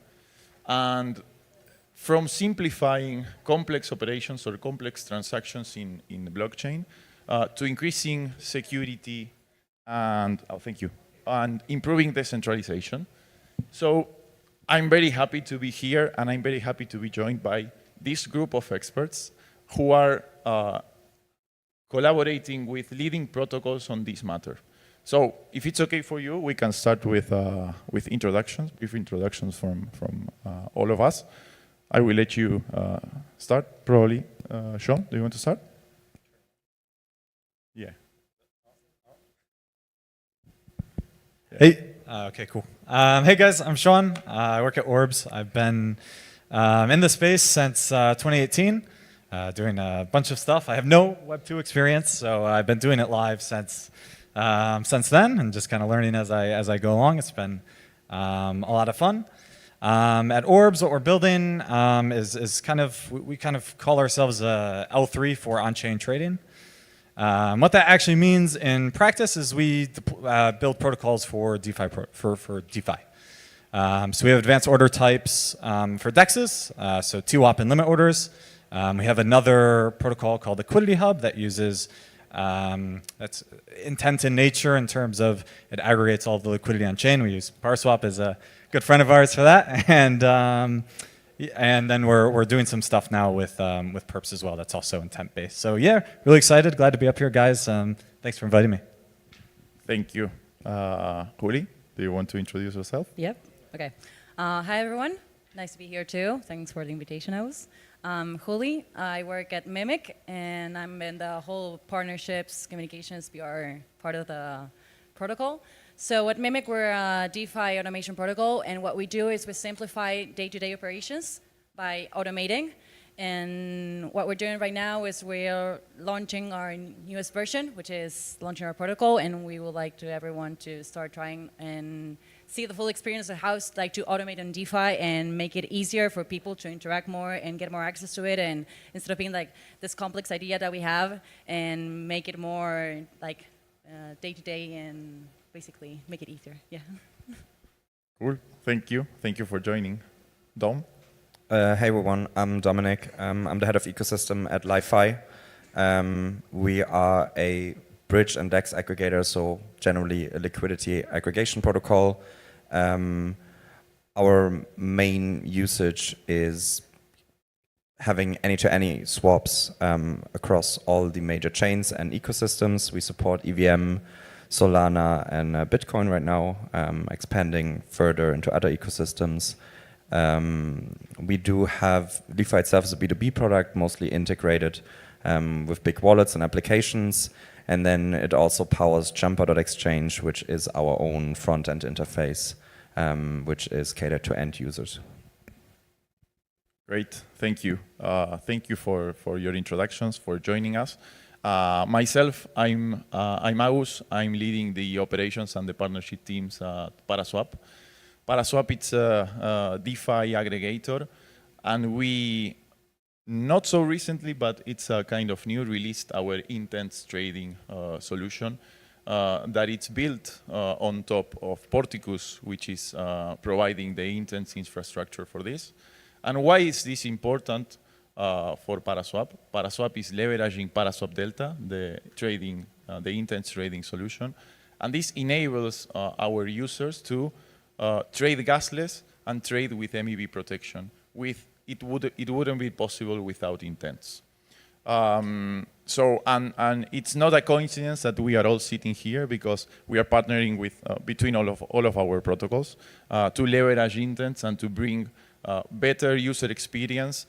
N: and from simplifying complex operations or complex transactions in the blockchain to increasing security and and improving decentralization. So I'm very happy to be here, and I'm very happy to be joined by this group of experts who are collaborating with leading protocols on this matter. So if it's okay for you, we can start with introductions, brief introductions from all of us. I will let you start, probably. Sean, do you want to start? Yeah.
O: Hey. Okay, cool. Hey guys, I'm Sean. I work at Orbs. I've been in the space since 2018, doing a bunch of stuff. I have no Web2 experience, so I've been doing it live since then, and just kind of learning as I go along. It's been a lot of fun. At Orbs, what we're building is we kind of call ourselves a L3 for on-chain trading. What that actually means in practice is we build protocols for DeFi. For DeFi. So we have advanced order types for DEXs, so TWAP and limit orders. We have another protocol called Liquidity Hub that uses, that's intent in nature in terms of it aggregates all the liquidity on chain. We use Parswap as a good friend of ours for that. And then we're doing some stuff now with perps as well. That's also intent based. So yeah, really excited. Glad to be up here, guys. Thanks for inviting me.
N: Thank you. Juli, do you want to introduce yourself?
P: Yep. Okay. Hi, everyone. Nice to be here too. Thanks for the invitation, Oz. Juli, I work at Mimic, and I'm in the whole partnerships, communications, PR part of the protocol. So at Mimic, we're a DeFi automation protocol, and what we do is we simplify day-to-day operations by automating. And what we're doing right now is we're launching our newest version, which is launching our protocol, and we would like to everyone to start trying and see the full experience of how it's like to automate on DeFi and make it easier for people to interact more and get more access to it, and instead of being like this complex idea that we have, and make it more like day-to-day and basically make it easier. Yeah.
N: Cool. Thank you. Thank you for joining. Dom?
Q: Hey everyone, I'm Dominic. I'm the head of ecosystem at LiFi. We are a bridge and DEX aggregator, so generally a liquidity aggregation protocol. Our main usage is having any-to-any swaps across all the major chains and ecosystems. We support EVM, Solana, and Bitcoin right now, expanding further into other ecosystems. We do have DeFi itself as a B2B product, mostly integrated with big wallets and applications. And then it also powers Jumper.exchange, which is our own front-end interface, which is catered to end users.
N: Great, thank you. Thank you for your introductions, for joining us. Myself, I'm Agus. I'm leading the operations and the partnership teams at Paraswap. Paraswap it's a DeFi aggregator, and we, not so recently, but it's a kind of new, released our intents trading solution that it's built on top of Porticus, which is providing the intents infrastructure for this. And why is this important for Paraswap? Paraswap is leveraging Paraswap Delta, the trading, the intents trading solution, and this enables our users to trade gasless and trade with MEV protection. It wouldn't be possible without intents. And it's not a coincidence that we are all sitting here, because we are partnering with between all of our protocols to leverage intents and to bring better user experience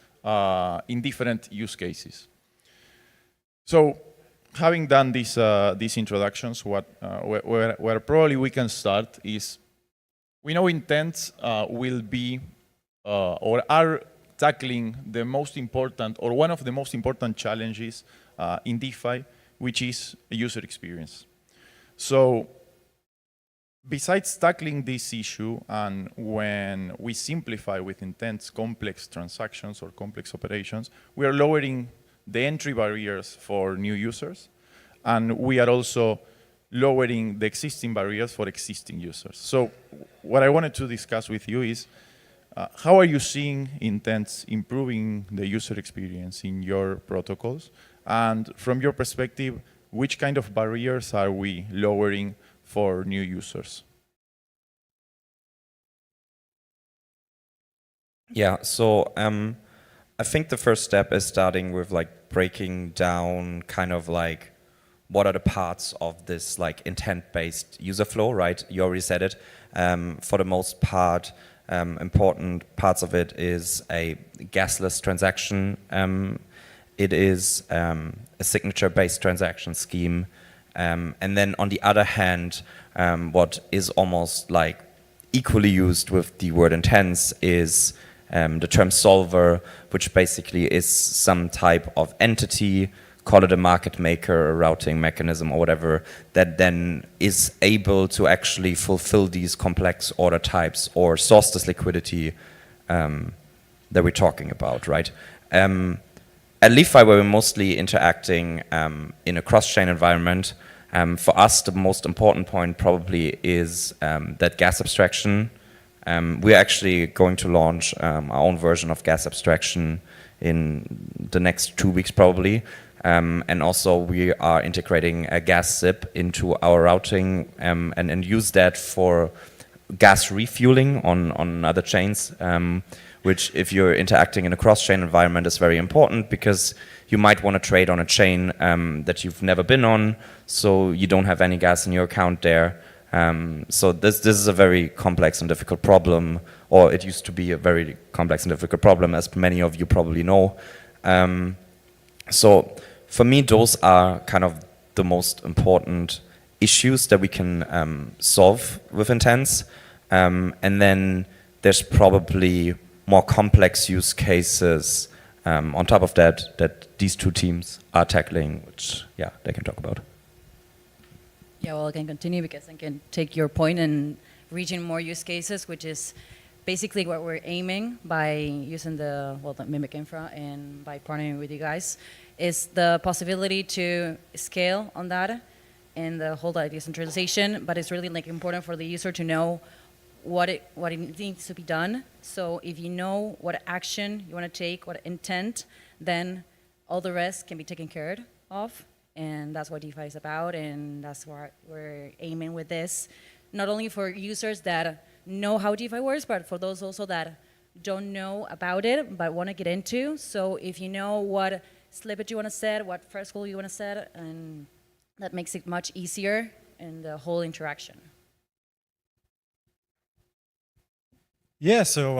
N: in different use cases. So, having done these introductions, where probably we can start is, we know intents will be or are tackling the most important, or one of the most important challenges in DeFi, which is user experience. So besides tackling this issue, and when we simplify with intents complex transactions or complex operations, we are lowering the entry barriers for new users, and we are also lowering the existing barriers for existing users. So what I wanted to discuss with you is, how are you seeing intents improving the user experience in your protocols? And from your perspective, which kind of barriers are we lowering for new users?
Q: Yeah, so I think the first step is starting with like breaking down kind of like what are the parts of this like intent-based user flow, right? You already said it. For the most part, important parts of it is a gasless transaction. It is a signature-based transaction scheme. And then on the other hand, what is almost like equally used with the word intents is the term solver, which basically is some type of entity, call it a market maker, a routing mechanism or whatever, that then is able to actually fulfill these complex order types or source this liquidity that we're talking about, right? At LeFi, where we're mostly interacting in a cross-chain environment, for us, the most important point probably is that gas abstraction. We're actually going to launch our own version of gas abstraction in the next 2 weeks probably. And also we are integrating a gas zip into our routing and use that for gas refueling on other chains, which if you're interacting in a cross-chain environment is very important, because you might want to trade on a chain that you've never been on, so you don't have any gas in your account there. So this is a very complex and difficult problem, or it used to be a very complex and difficult problem, as many of you probably know. So for me, those are kind of the most important issues that we can solve with intents. And then there's probably more complex use cases on top of that these two teams are tackling, which, yeah, they can talk about.
P: Yeah, well, I can continue because I can take your point and reaching more use cases, which is basically what we're aiming by using the Mimic infra and by partnering with you guys, is the possibility to scale on that and the whole decentralization, but it's really like important for the user to know what it needs to be done. So if you know what action you want to take, what intent, then all the rest can be taken care of. And that's what DeFi is about, and that's what we're aiming with this. Not only for users that know how DeFi works, but for those also that don't know about it, but want to get into. So if you know what slippage you want to set, what threshold you want to set, and that makes it much easier in the whole interaction.
O: Yeah, so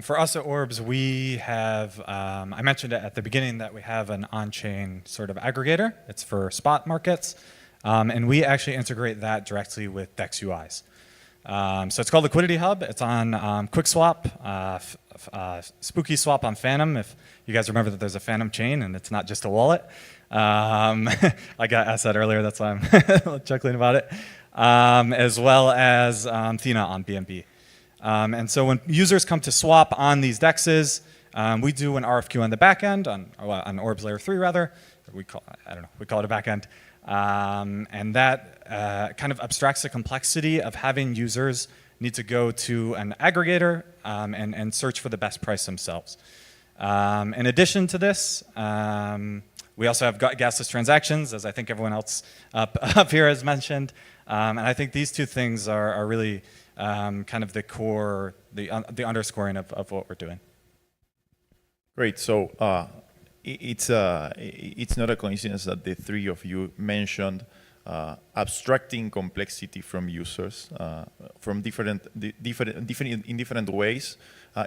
O: for us at Orbs, we have, I mentioned it at the beginning that we have an on-chain sort of aggregator. It's for spot markets. And we actually integrate that directly with DEX UIs. So it's called Liquidity Hub. It's on QuickSwap, Spooky Swap on Phantom, if you guys remember that there's a Phantom chain and it's not just a wallet. I got asked that earlier, that's why I'm chuckling about it. As well as Thena on BNB. And so when users come to swap on these dexes, we do an RFQ on the back end, on Orbs layer 3 rather. We call it a back end. And that kind of abstracts the complexity of having users need to go to an aggregator and search for the best price themselves. In addition to this, we also have gasless transactions, as I think everyone else up here has mentioned. And I think these two things are really kind of the core, the underscoring of what we're doing.
N: Great. So it's not a coincidence that the three of you mentioned abstracting complexity from users from in different ways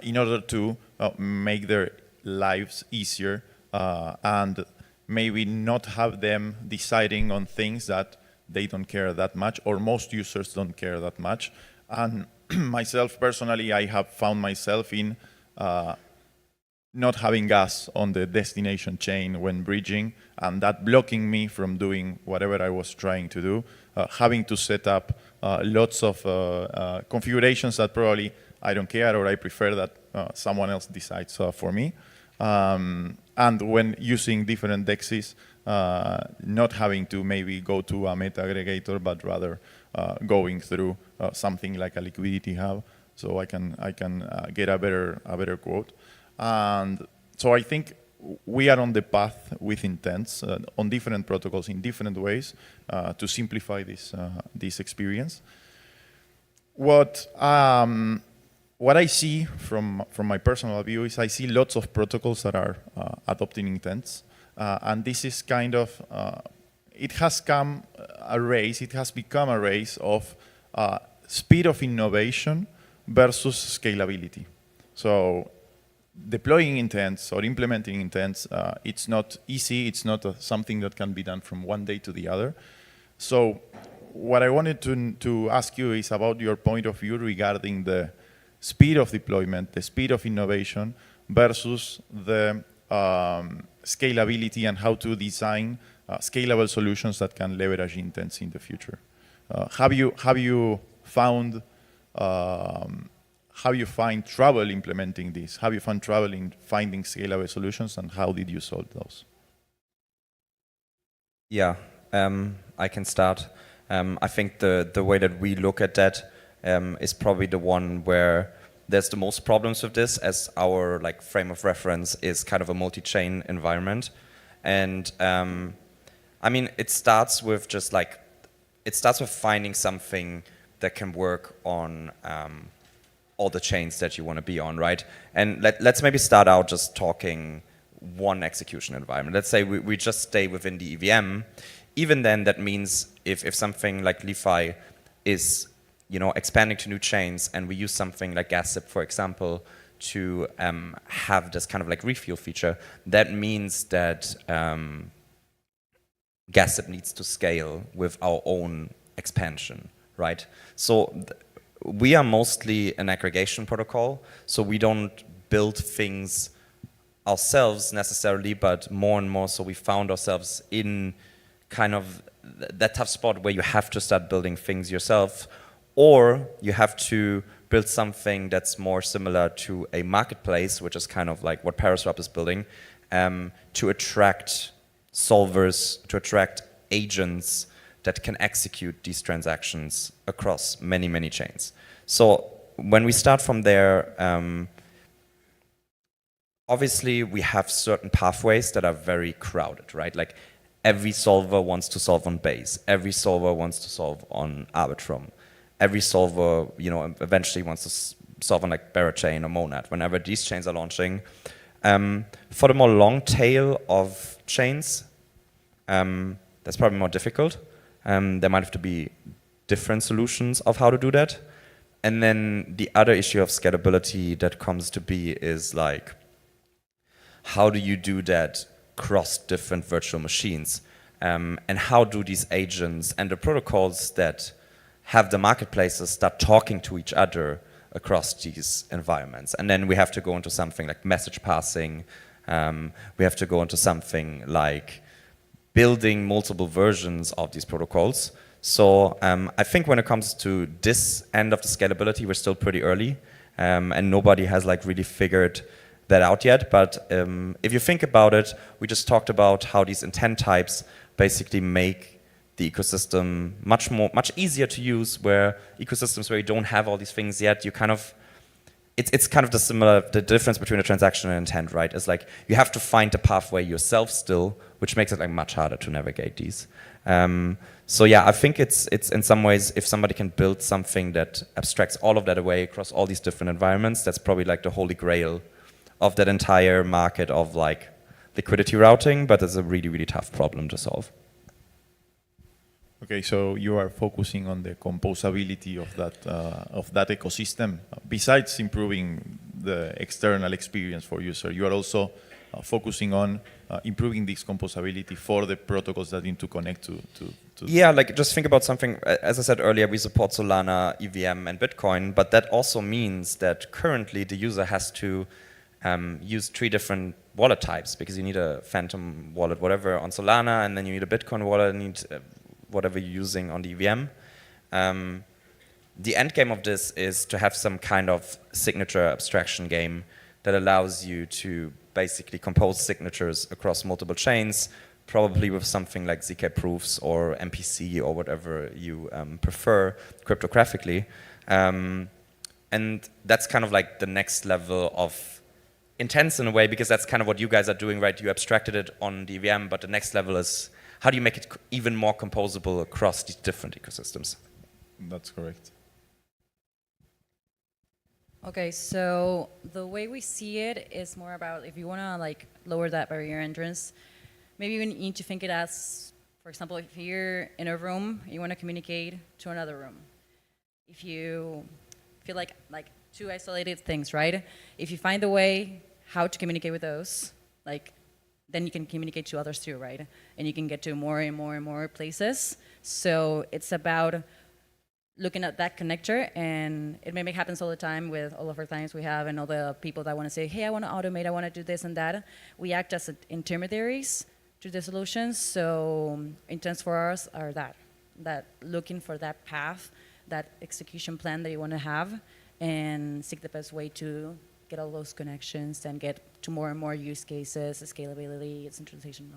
N: in order to make their lives easier and maybe not have them deciding on things that they don't care that much, or most users don't care that much. And myself personally, I have found myself in not having gas on the destination chain when bridging, and that blocking me from doing whatever I was trying to do, having to set up lots of configurations that probably I don't care, or I prefer that someone else decides for me. And when using different dexes, not having to maybe go to a meta aggregator, but rather going through something like a liquidity hub, so I can get a better quote. And so I think we are on the path with intents on different protocols in different ways to simplify this experience. What I see from my personal view is I see lots of protocols that are adopting intents, and this is kind of it has become a race of speed of innovation versus scalability. So deploying intents or implementing intents, it's not easy. It's not something that can be done from one day to the other. So what I wanted to ask you is about your point of view regarding the speed of deployment, the speed of innovation versus the scalability and how to design scalable solutions that can leverage intents in the future. Have you found how you find trouble implementing this? Have you found trouble in finding scalable solutions, and how did you solve those?
Q: Yeah, I can start. I think the way that we look at that is probably the one where there's the most problems with this, as our frame of reference is kind of a multi-chain environment. And I mean, it starts with finding something that can work on all the chains that you want to be on, right? And let's maybe start out just talking one execution environment. Let's say we just stay within the EVM. Even then, that means if something like DeFi is expanding to new chains, and we use something like GasZip, for example, to have this kind of refuel feature, that means that GasZip needs to scale with our own expansion, right? So we are mostly an aggregation protocol, so we don't build things ourselves necessarily, but more and more so we found ourselves in kind of that tough spot where you have to start building things yourself, or you have to build something that's more similar to a marketplace, which is kind of like what Paraswap is building, to attract solvers, to attract agents that can execute these transactions across many, many chains. So when we start from there, obviously we have certain pathways that are very crowded, right? Like every solver wants to solve on Base. Every solver wants to solve on Arbitrum. Every solver, eventually wants to solve on Berachain or Monad whenever these chains are launching. For the more long tail of chains, that's probably more difficult. There might have to be different solutions of how to do that. And then the other issue of scalability that comes to be is how do you do that across different virtual machines? And how do these agents and the protocols that have the marketplaces start talking to each other across these environments? And then we have to go into something like message passing. We have to go into something like building multiple versions of these protocols So I think when it comes to this end of the scalability, we're still pretty early, and nobody has like really figured that out yet. But if you think about it, we just talked about how these intent types basically make the ecosystem much easier to use, where ecosystems where you don't have all these things yet, you kind of, it's kind of the difference between a transaction and intent, right? It's like you have to find the pathway yourself still, which makes it like much harder to navigate these. So yeah, I think it's in some ways, if somebody can build something that abstracts all of that away across all these different environments, that's probably like the holy grail of that entire market of like liquidity routing, but it's a really, really tough problem to solve.
N: Okay, so you are focusing on the composability of that ecosystem. Besides improving the external experience for user, you are also focusing on improving this composability for the protocols that need to connect to.
Q: Yeah, like just think about something. As I said earlier, we support Solana, EVM, and Bitcoin, but that also means that currently the user has to use 3 different wallet types, because you need a Phantom wallet, whatever, on Solana, and then you need a Bitcoin wallet, and you need whatever you're using on the EVM. The end game of this is to have some kind of signature abstraction game that allows you to basically compose signatures across multiple chains, probably with something like ZK proofs or MPC or whatever you prefer cryptographically. And that's kind of like the next level of intense in a way, because that's kind of what you guys are doing, right? You abstracted it on the EVM, but the next level is how do you make it even more composable across these different ecosystems?
N: That's correct.
P: Okay, so the way we see it is more about if you want to like lower that barrier entrance, maybe you need to think it as, for example, if you're in a room, you want to communicate to another room. If you feel like 2 isolated things, right? If you find a way how to communicate with those, like, then you can communicate to others too, right? And you can get to more and more and more places. So it's about looking at that connector, and it maybe happens all the time with all of our clients we have and all the people that want to say, hey, I want to automate, I want to do this and that. We act as intermediaries to the solutions. So intents for us are that looking for that path, that execution plan that you want to have, and seek the best way to get all those connections and get to more and more use cases, scalability, centralization.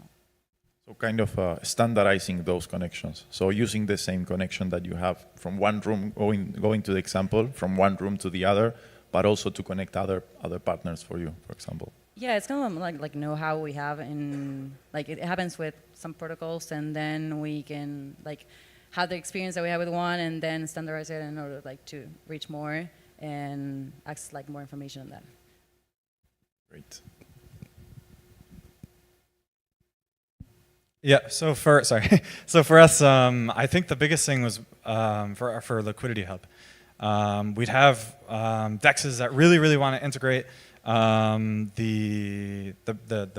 N: So kind of standardizing those connections. So using the same connection that you have from one room, going to the example, from one room to the other, but also to connect other partners for you, for example.
P: Yeah, it's kind of like know-how we have in, like it happens with some protocols, and then we can like have the experience that we have with one and then standardize it in order like to reach more and access like more information on that.
N: Great.
O: Yeah, so for us, I think the biggest thing was for Liquidity Hub. We'd have DEXs that really want to integrate the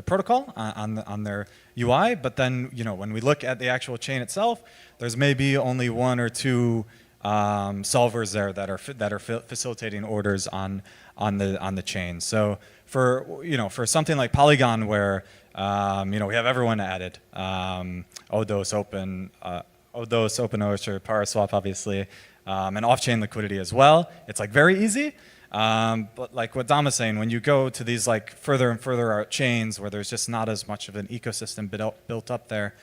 O: protocol on their UI, but then when we look at the actual chain itself, there's maybe only 1 or 2 solvers there that are facilitating orders on the chain. So for something like Polygon, where we have everyone added, Odos, OpenOcean, PowerSwap, obviously, and off-chain liquidity as well. It's like very easy. But like what Dom is saying, when you go to these like further and further out chains where there's just not as much of an ecosystem built up there,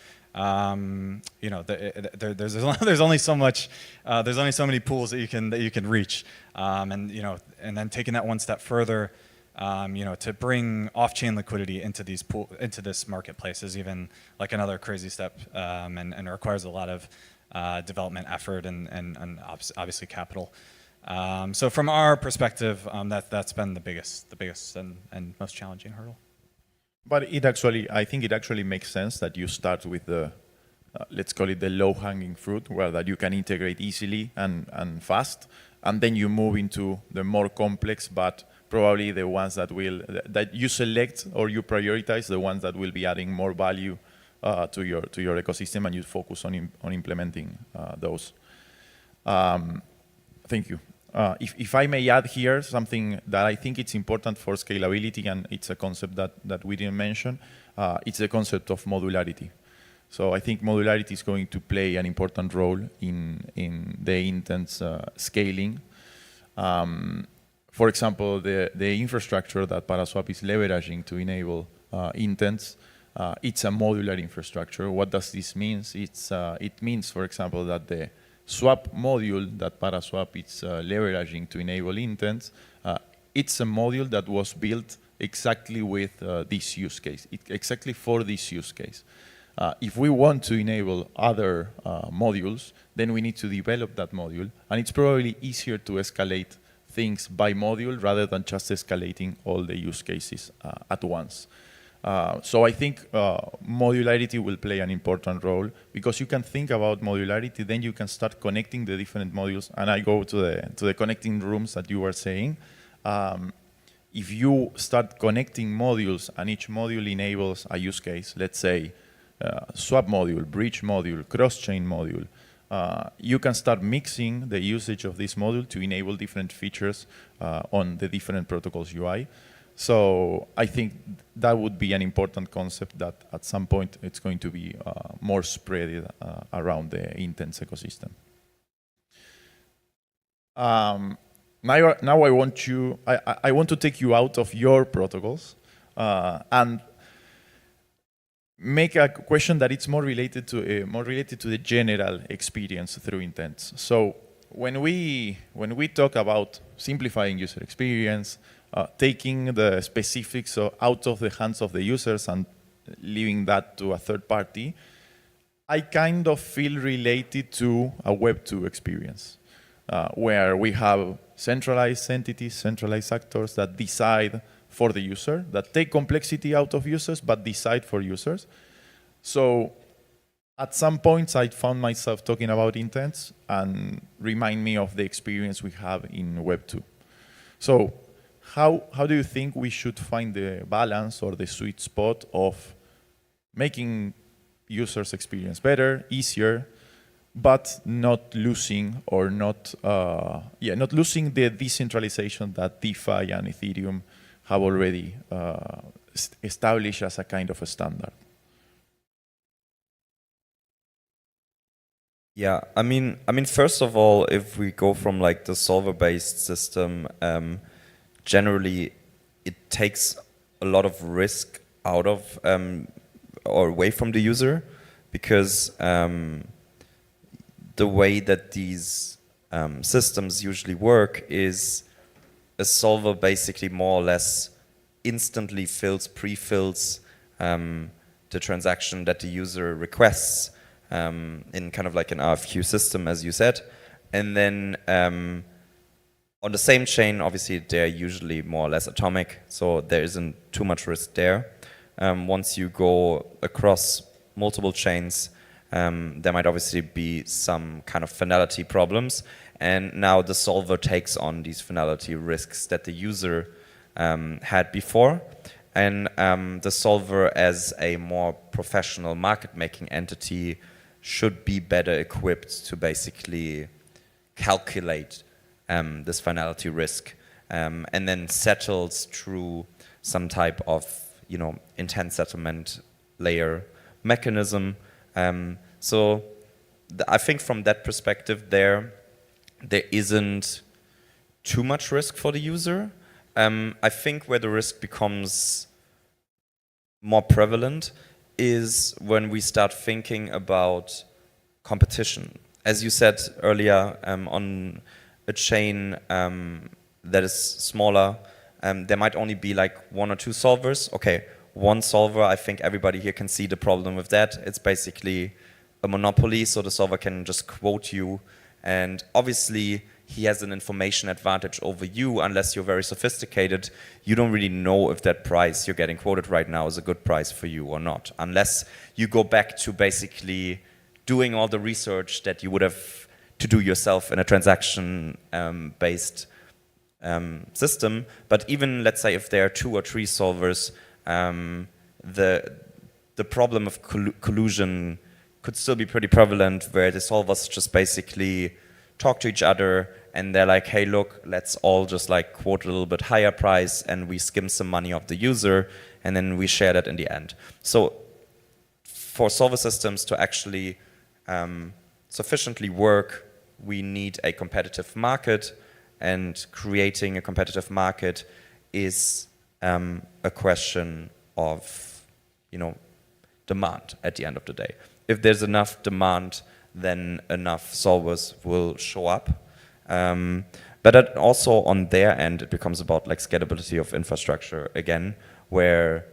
O: there's only so much, there's only so many pools that you can reach, and then taking that one step further, to bring off-chain liquidity into this marketplace is even like another crazy step, and requires a lot of development effort and obviously capital. So from our perspective, that's been the biggest and most challenging hurdle.
N: But I think it actually makes sense that you start with the, let's call it the low-hanging fruit, where that you can integrate easily and fast, and then you move into the more complex, but probably the ones that you select or you prioritize the ones that will be adding more value to your ecosystem, and you focus on implementing those. Thank you. If I may add here something that I think it's important for scalability, and it's a concept that we didn't mention, it's the concept of modularity. So I think modularity is going to play an important role in the intents scaling. For example, the infrastructure that Paraswap is leveraging to enable intents, it's a modular infrastructure. What does this mean? It means, for example, that the swap module that Paraswap is leveraging to enable intents, it's a module that was built exactly with this use case, exactly for this use case. If we want to enable other modules, then we need to develop that module, and it's probably easier to escalate things by module rather than just escalating all the use cases at once. So I think modularity will play an important role, because you can think about modularity, then you can start connecting the different modules. And I go to the connecting rooms that you were saying. If you start connecting modules and each module enables a use case, let's say swap module, bridge module, cross-chain module, you can start mixing the usage of this module to enable different features on the different protocols UI. So I think that would be an important concept that at some point it's going to be more spread around the intents ecosystem. Now I want to take you out of your protocols and make a question that it's more related to the general experience through intents. So when we talk about simplifying user experience, taking the specifics out of the hands of the users and leaving that to a third party, I kind of feel related to a Web2 experience, where we have centralized entities, centralized actors that decide for the user, that take complexity out of users, but decide for users. So at some points, I found myself talking about intents and remind me of the experience we have in Web2. So how do you think we should find the balance or the sweet spot of making users' experience better, easier, but not losing or not losing the decentralization that DeFi and Ethereum have already established as a kind of a standard?
Q: Yeah, I mean, first of all, if we go from like the solver-based system, generally it takes a lot of risk out of or away from the user, because the way that these systems usually work is a solver basically more or less instantly pre-fills the transaction that the user requests in kind of like an RFQ system, as you said. And then on the same chain, obviously, they're usually more or less atomic, so there isn't too much risk there. Once you go across multiple chains, there might obviously be some kind of finality problems. And now the solver takes on these finality risks that the user had before. And the solver, as a more professional market-making entity, should be better equipped to basically calculate this finality risk, and then settles through some type of, intent settlement layer mechanism. So I think from that perspective, there isn't too much risk for the user. I think where the risk becomes more prevalent is when we start thinking about competition. As you said earlier, on a chain that is smaller, there might only be like one or two solvers. Okay, one solver, I think everybody here can see the problem with that. It's basically a monopoly, so the solver can just quote you, and obviously he has an information advantage over you. Unless you're very sophisticated, you don't really know if that price you're getting quoted right now is a good price for you or not, unless you go back to basically doing all the research that you would have to do yourself in a transaction based system. But even, let's say, if there are two or three solvers, the problem of collusion could still be pretty prevalent, where the solvers just basically talk to each other and they're like, hey, look, let's all just like quote a little bit higher price and we skim some money off the user and then we share that in the end. So for solver systems to actually sufficiently work, we need a competitive market, and creating a competitive market is a question of, demand at the end of the day. If there's enough demand, then enough solvers will show up. But also on their end, it becomes about like scalability of infrastructure again, where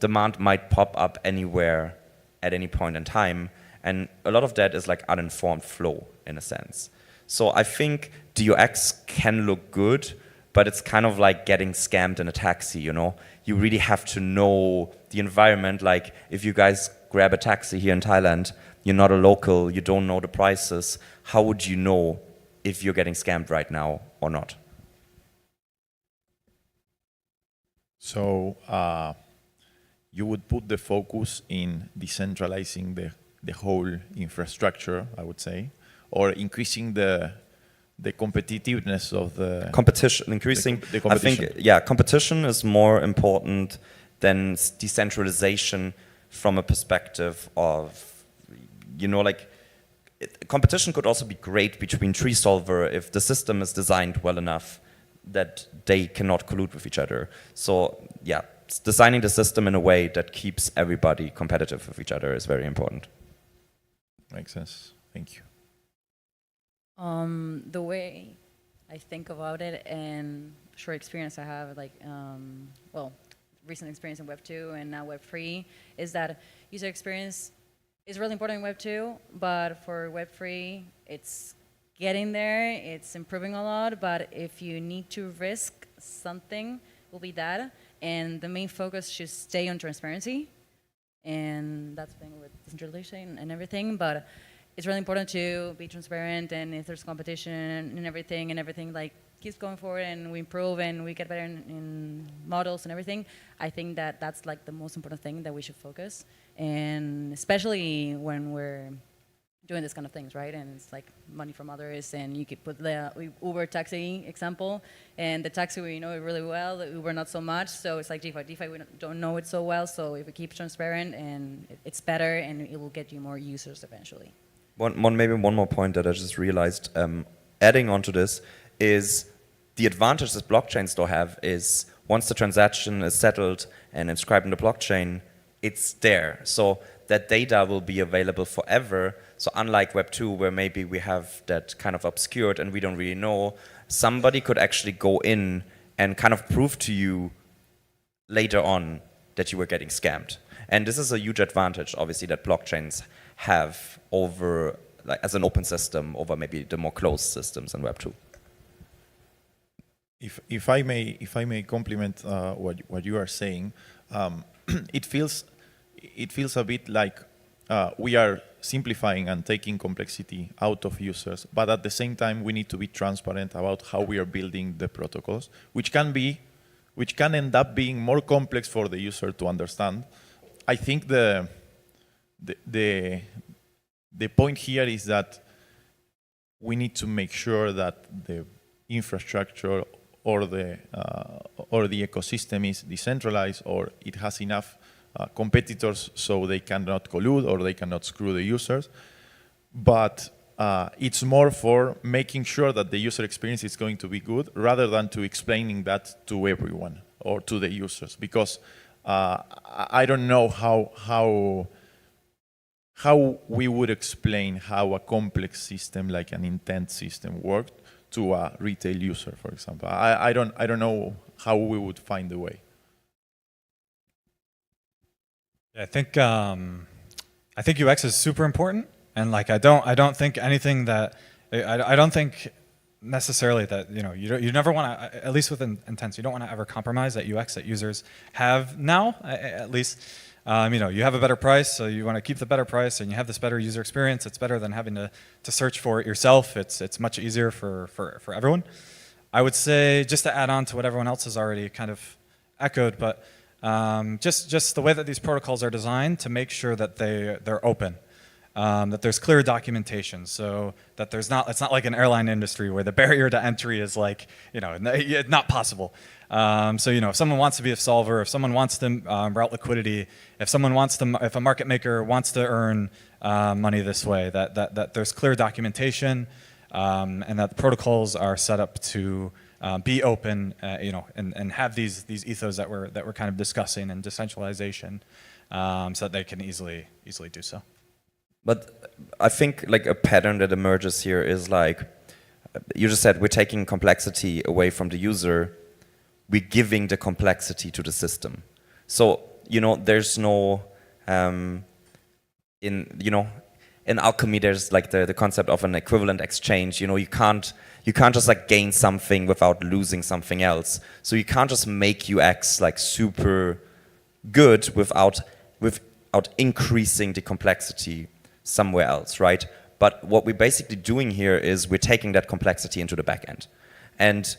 Q: demand might pop up anywhere at any point in time, and a lot of that is like uninformed flow in a sense. So I think DUX can look good, but it's kind of like getting scammed in a taxi, You really have to know the environment. Like if you guys grab a taxi here in Thailand, you're not a local, you don't know the prices, how would you know if you're getting scammed right now or not?
N: So you would put the focus in decentralizing the whole infrastructure, I would say, or increasing the competitiveness of the
Q: competition, increasing
N: the competition.
Q: I think, competition is more important than decentralization from a perspective of, competition could also be great between tree solver if the system is designed well enough that they cannot collude with each other. So designing the system in a way that keeps everybody competitive with each other is very important.
N: Makes sense. Thank you.
P: The way I think about it and short experience I have, recent experience in Web 2 and now Web 3, is that user experience is really important in Web 2, but for Web 3, it's getting there, it's improving a lot, but if you need to risk something, will be that, and the main focus should stay on transparency, and that's been with decentralization and everything, but it's really important to be transparent, and if there's competition and everything like keeps going forward and we improve and we get better in models and everything, I think that that's like the most important thing that we should focus, and especially when we're doing this kind of things, right? And it's like money from others, and you could put the Uber taxi example, and the taxi we know it really well, the Uber not so much, so it's like DeFi we don't know it so well, so if we keep transparent, and it's better, and it will get you more users eventually.
Q: Maybe one more point that I just realized, adding on to this, is the advantage that blockchains still have is once the transaction is settled and inscribed in the blockchain, it's there. So that data will be available forever. So unlike Web 2, where maybe we have that kind of obscured and we don't really know, somebody could actually go in and kind of prove to you later on that you were getting scammed. And this is a huge advantage, obviously, that blockchains have over, like, as an open system, over maybe the more closed systems in Web 2.
N: If I may complement what you are saying, it feels a bit like we are simplifying and taking complexity out of users, but at the same time we need to be transparent about how we are building the protocols, which can end up being more complex for the user to understand. I think the point here is that we need to make sure that the infrastructure or the ecosystem is decentralized, or it has enough competitors so they cannot collude or they cannot screw the users. But it's more for making sure that the user experience is going to be good rather than to explaining that to everyone or to the users, because I don't know how we would explain how a complex system like an intent system worked to a retail user, for example. I don't know how we would find a way.
O: I think UX is super important, and like I don't think anything that I don't think necessarily that you never want to, at least with intents, you don't want to ever compromise that UX that users have now, at least. You have a better price, so you want to keep the better price, and you have this better user experience. It's better than having to search for it yourself. It's much easier for everyone. I would say, just to add on to what everyone else has already kind of echoed, but just the way that these protocols are designed to make sure that they're open. that there's clear documentation, so that it's not like an airline industry where the barrier to entry is like, not possible. So, if someone wants to be a solver, if someone wants to route liquidity, if a market maker wants to earn money this way, that there's clear documentation, and that the protocols are set up to be open, and have these ethos that we're kind of discussing, and decentralization, so that they can easily do so.
Q: But I think like a pattern that emerges here is like, you just said, we're taking complexity away from the user, we're giving the complexity to the system. So, there's no, in alchemy, there's like the concept of an equivalent exchange. You can't just like gain something without losing something else. So you can't just make UX like super good without increasing the complexity somewhere else, right? But what we're basically doing here is we're taking that complexity into the back end. And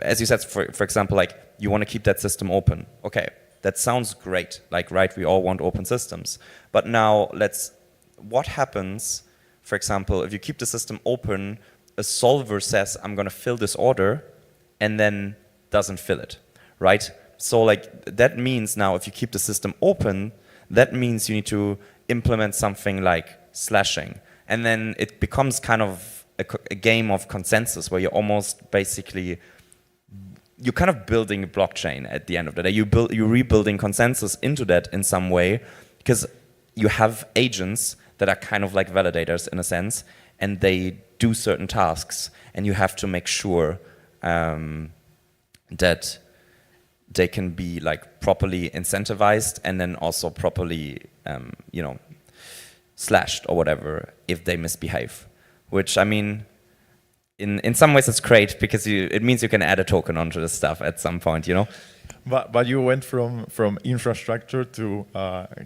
Q: as you said, for example, like you want to keep that system open. Okay, that sounds great. Like, right, we all want open systems. But now what happens, for example, if you keep the system open, a solver says, I'm going to fill this order, and then doesn't fill it, right? So like that means now if you keep the system open, that means you need to implement something like slashing. And then it becomes kind of a game of consensus where you're almost basically, you're kind of building a blockchain at the end of the day. You're rebuilding consensus into that in some way, because you have agents that are kind of like validators in a sense, and they do certain tasks, and you have to make sure that they can be like properly incentivized and then also properly, slashed or whatever if they misbehave. Which, I mean, in some ways it's great because it means you can add a token onto the stuff at some point,
N: But you went from infrastructure to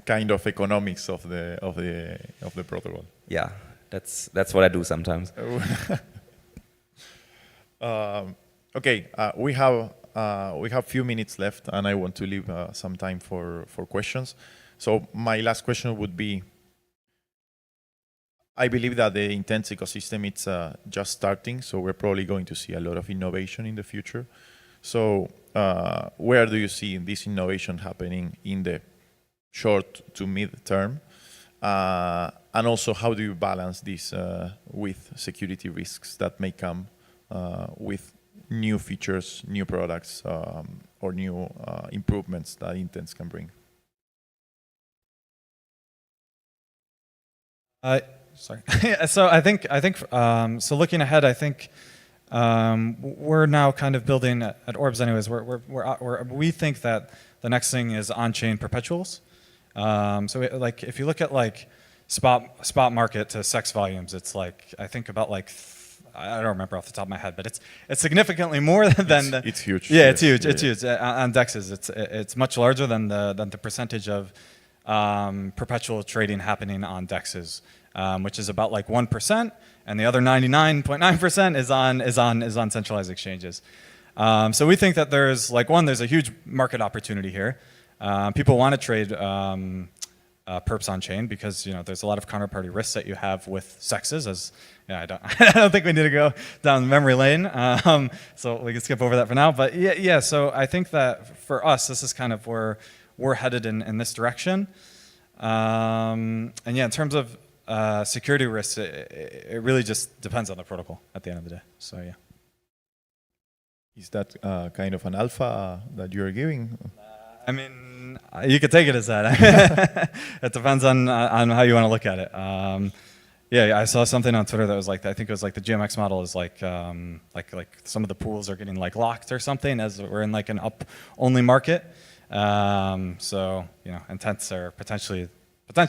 N: kind of economics of the protocol.
Q: Yeah, that's what I do sometimes.
N: Okay, we have few minutes left, and I want to leave some time for questions. So my last question would be, I believe that the Intents ecosystem, it's just starting, so we're probably going to see a lot of innovation in the future. So where do you see this innovation happening in the short to mid term? And also, how do you balance this with security risks that may come with new features, new products, or new improvements that Intents can bring?
O: Sorry. So I think so looking ahead, I think we're now kind of building at Orbs anyways. We think that the next thing is on-chain perpetuals. So like if you look at like spot market to sex volumes, it's like I think about like I don't remember off the top of my head, but it's significantly more than
N: it's huge.
O: Yeah, it's huge. Yeah. It's huge on DEXs. It's much larger than the percentage of perpetual trading happening on DEXs, which is about like 1%, and the other 99.9% is on centralized exchanges. So we think that there's a huge market opportunity here. People want to trade perps on chain because there's a lot of counterparty risks that you have with sexes. I don't think we need to go down memory lane, so we can skip over that for now. But yeah. So I think that for us, this is kind of where we're headed in this direction. And yeah, in terms of security risks, it really just depends on the protocol at the end of the day. So yeah.
N: Is that kind of an alpha that you're giving?
O: I mean, you could take it as that. It depends on how you want to look at it. Yeah, I saw something on Twitter that was like, I think it was like the GMX model is like some of the pools are getting like locked or something as we're in like an up-only market. So intents are potentially the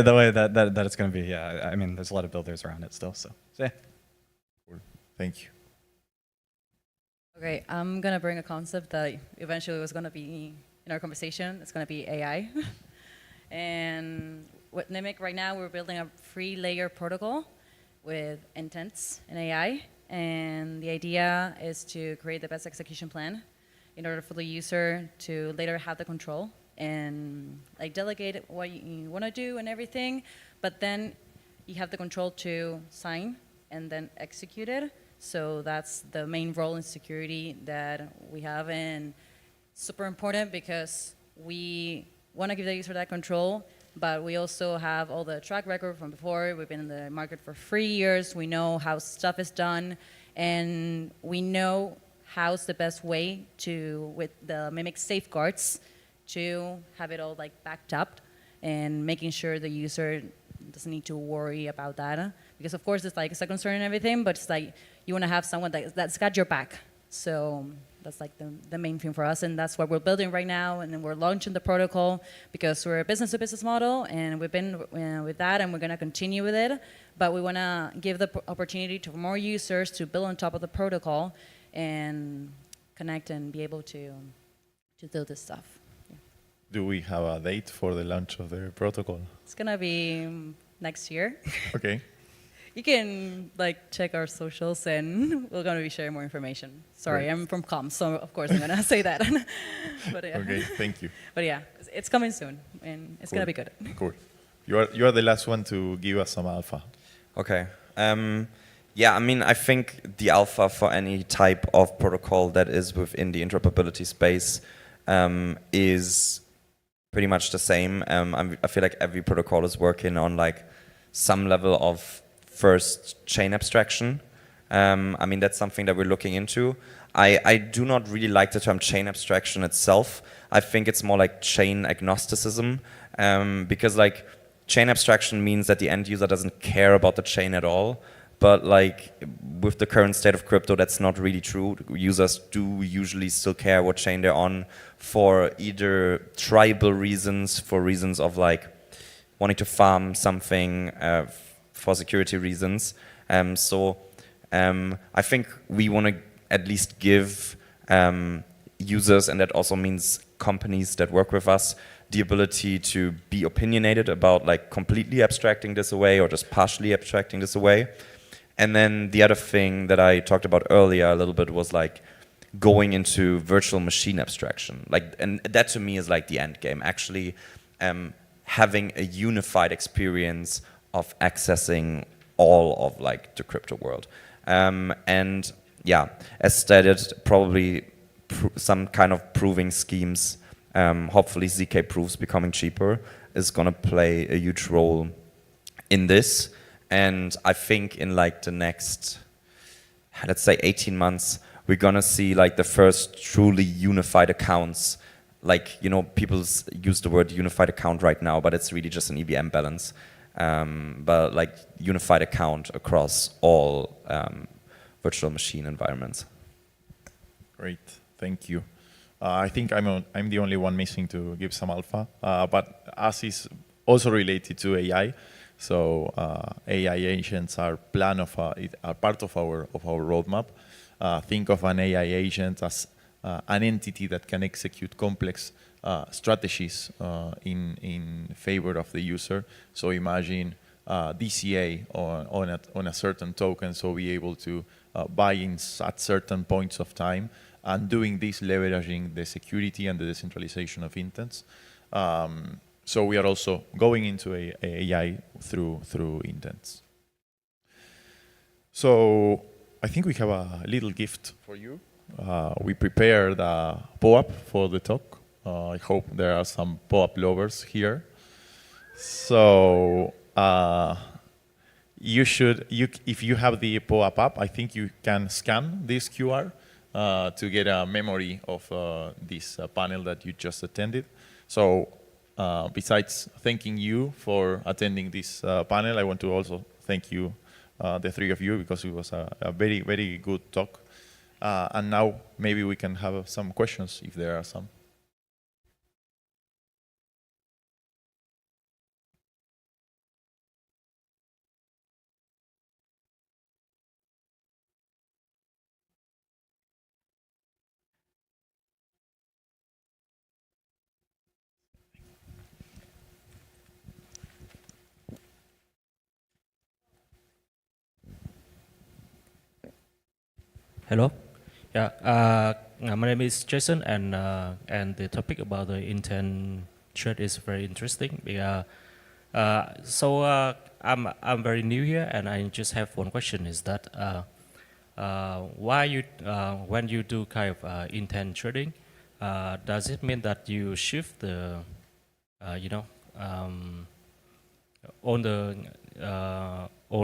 O: way that it's going to be. Yeah, I mean, there's a lot of builders around it still. So yeah.
N: Thank you.
P: Okay, I'm going to bring a concept that eventually was going to be in our conversation. It's going to be AI. And with Mimic right now, we're building a 3-layer protocol with intents and AI. And the idea is to create the best execution plan in order for the user to later have the control and like delegate what you want to do and everything, but then you have the control to sign and then execute it. So that's the main role in security that we have, and super important because we want to give the user that control, but we also have all the track record from before. We've been in the market for 3 years. We know how stuff is done, and we know how's the best way to, with the Mimic safeguards, to have it all like backed up and making sure the user doesn't need to worry about that. Because of course it's like it's a concern and everything, but it's like you want to have someone that's got your back. So that's like the main thing for us, and that's what we're building right now, and then we're launching the protocol because we're a business-to-business model, and we've been with that, and we're going to continue with it, but we want to give the opportunity to more users to build on top of the protocol and connect and be able to do this stuff. Yeah.
N: Do we have a date for the launch of the protocol?
P: It's going to be next year.
N: Okay.
P: You can like check our socials, and we're going to be sharing more information. Sorry,
N: Great.
P: I'm from comms, so of course I'm going to say that. But yeah.
N: Okay, thank you.
P: But yeah, it's coming soon, and it's going to be good.
N: Cool. You are the last one to give us some alpha.
Q: Okay. Yeah, I mean, I think the alpha for any type of protocol that is within the interoperability space is pretty much the same. I feel like every protocol is working on like some level of first chain abstraction. I mean, that's something that we're looking into. I do not really like the term chain abstraction itself. I think it's more like chain agnosticism, because like chain abstraction means that the end user doesn't care about the chain at all. But like with the current state of crypto, that's not really true. Users do usually still care what chain they're on for either tribal reasons, for reasons of like wanting to farm something, for security reasons. So I think we want to at least give users, and that also means companies that work with us, the ability to be opinionated about like completely abstracting this away or just partially abstracting this away. And then the other thing that I talked about earlier a little bit was like going into virtual machine abstraction. Like, and that to me is like the end game. Actually, having a unified experience of accessing all of like the crypto world. And yeah, as stated, probably some kind of proving schemes, hopefully ZK proofs becoming cheaper, is gonna play a huge role in this. And I think in like the next, let's say 18 months, we're gonna see like the first truly unified accounts. Like, you know, people use the word unified account right now, but it's really just an EVM balance. But like unified account across all virtual machine environments.
N: Great, thank you. I think I'm the only one missing to give some alpha, but us is also related to AI. So AI agents are part of our roadmap. Think of an AI agent as an entity that can execute complex strategies in favor of the user. So imagine DCA on a certain token, so be able to buy in at certain points of time, and doing this leveraging the security and the decentralization of intents. So we are also going into AI through intents. So I think we have a little gift for you. We prepared a POAP for the talk. I hope there are some POAP lovers here. So if you have the POAP app, I think you can scan this QR to get a memory of this panel that you just attended. So besides thanking you for attending this panel, I want to also thank you, the three of you, because it was a very, very good talk. And now maybe we can have some questions if there are some.
R: Hello. Yeah. my name is Jason, and the topic about the intent trade is very interesting. I'm very new here, and I just have one question: is that why you when you do kind of intent trading, does it mean that you shift the on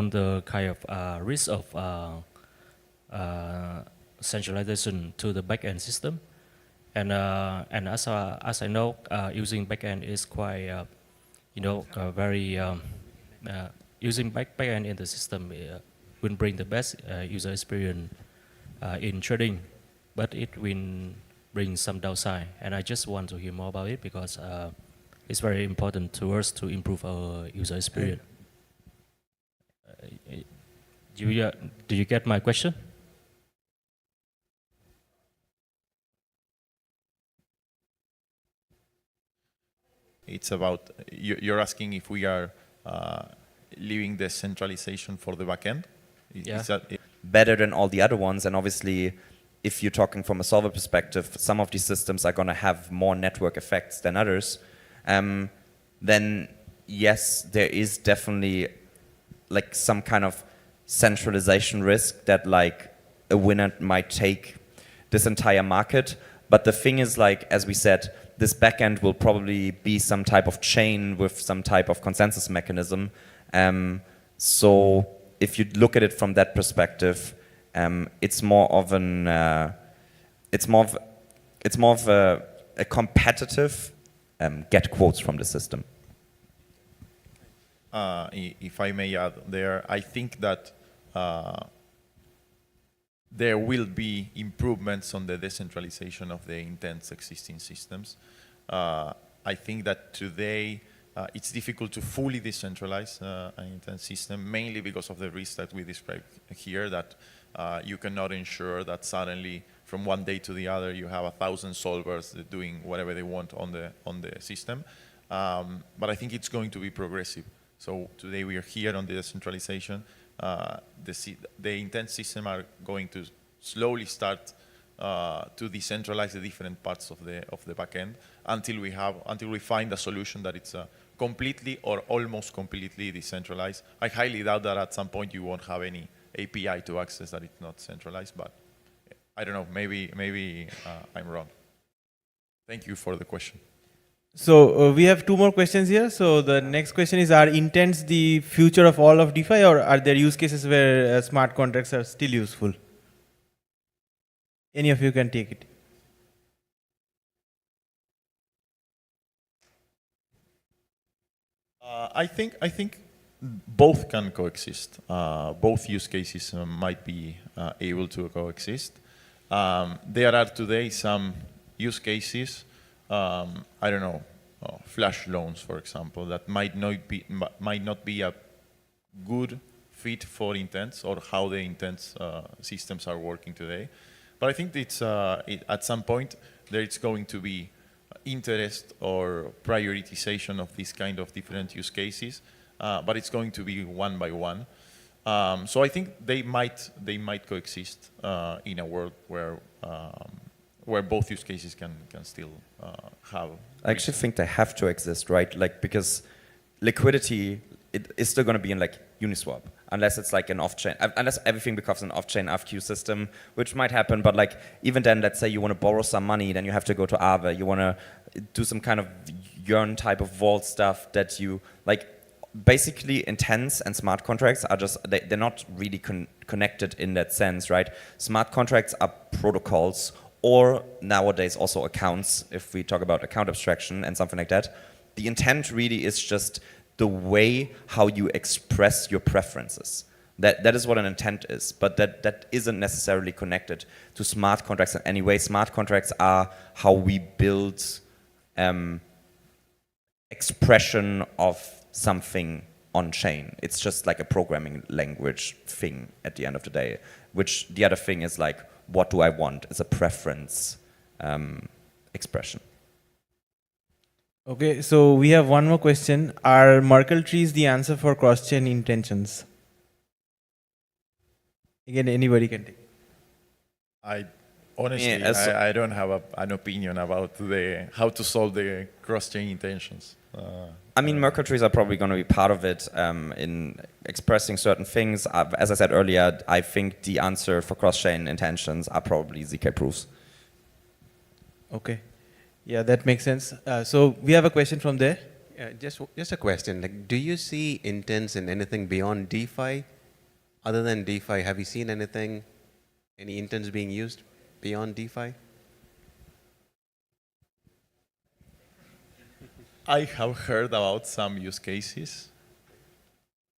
R: the kind of risk of centralization to the backend system, and as I know, using backend is quite very using backend in the system will bring the best user experience in trading, but it will bring some downside, and I just want to hear more about it because it's very important to us to improve our user experience. Do you get my question?
N: It's about, you're asking if we are leaving the centralization for the backend?
Q: Yeah. Better than all the other ones, and obviously, if you're talking from a solver perspective, some of these systems are going to have more network effects than others. Then yes, there is definitely like some kind of centralization risk that like a winner might take this entire market. But the thing is, like, as we said, this backend will probably be some type of chain with some type of consensus mechanism. So if you look at it from that perspective, it's more of an it's more of a competitive get quotes from the system.
N: If I may add there, I think that there will be improvements on the decentralization of the intense existing systems. I think that today it's difficult to fully decentralize an intense system, mainly because of the risk that we described here, that you cannot ensure that suddenly from one day to the other you have 1,000 solvers doing whatever they want on the system. But I think it's going to be progressive. So today we are here on the decentralization. The intent system are going to slowly start to decentralize the different parts of the backend until we find a solution that it's completely or almost completely decentralized. I highly doubt that at some point you won't have any API to access that it's not centralized, but I don't know, maybe I'm wrong. Thank you for the question.
M: So we have two more questions here. So the next question is, are intents the future of all of DeFi, or are there use cases where smart contracts are still useful? Any of you can take it.
N: I think both can coexist. Both use cases might be able to coexist. There are today some use cases, I don't know, flash loans, for example, that might not be a good fit for intents or how the intents systems are working today. But I think it's at some point there is going to be interest or prioritization of these kind of different use cases, but it's going to be one by one. So I think they might coexist in a world where both use cases can still have.
Q: I actually think they have to exist, right? Like, because liquidity is still going to be in like Uniswap, unless it's like an off-chain, unless everything becomes an off-chain FQ system, which might happen. But like, even then, let's say you want to borrow some money, then you have to go to Aave. You want to do some kind of Yearn type of vault stuff that you like. Basically, intents and smart contracts are just, they're not really connected in that sense, right? Smart contracts are protocols, or nowadays also accounts, if we talk about account abstraction and something like that. The intent really is just the way how you express your preferences. That is what an intent is, but that isn't necessarily connected to smart contracts in any way. Smart contracts are how we build expression of something on chain. It's just like a programming language thing at the end of the day, which the other thing is like, what do I want? It's a preference expression.
M: Okay, so we have one more question. Are Merkle trees the answer for cross-chain intentions? Again, anybody can take.
N: Honestly,
Q: Yeah, so-
N: I don't have an opinion about how to solve the cross-chain intentions.
Q: I mean, Merkle trees are probably going to be part of it in expressing certain things. As I said earlier, I think the answer for cross-chain intentions are probably ZK proofs.
M: Okay. Yeah, that makes sense. So we have a question from there.
S: Just a question. Like, do you see intents in anything beyond DeFi? Other than DeFi, have you seen anything, any intents being used beyond DeFi?
N: I have heard about some use cases,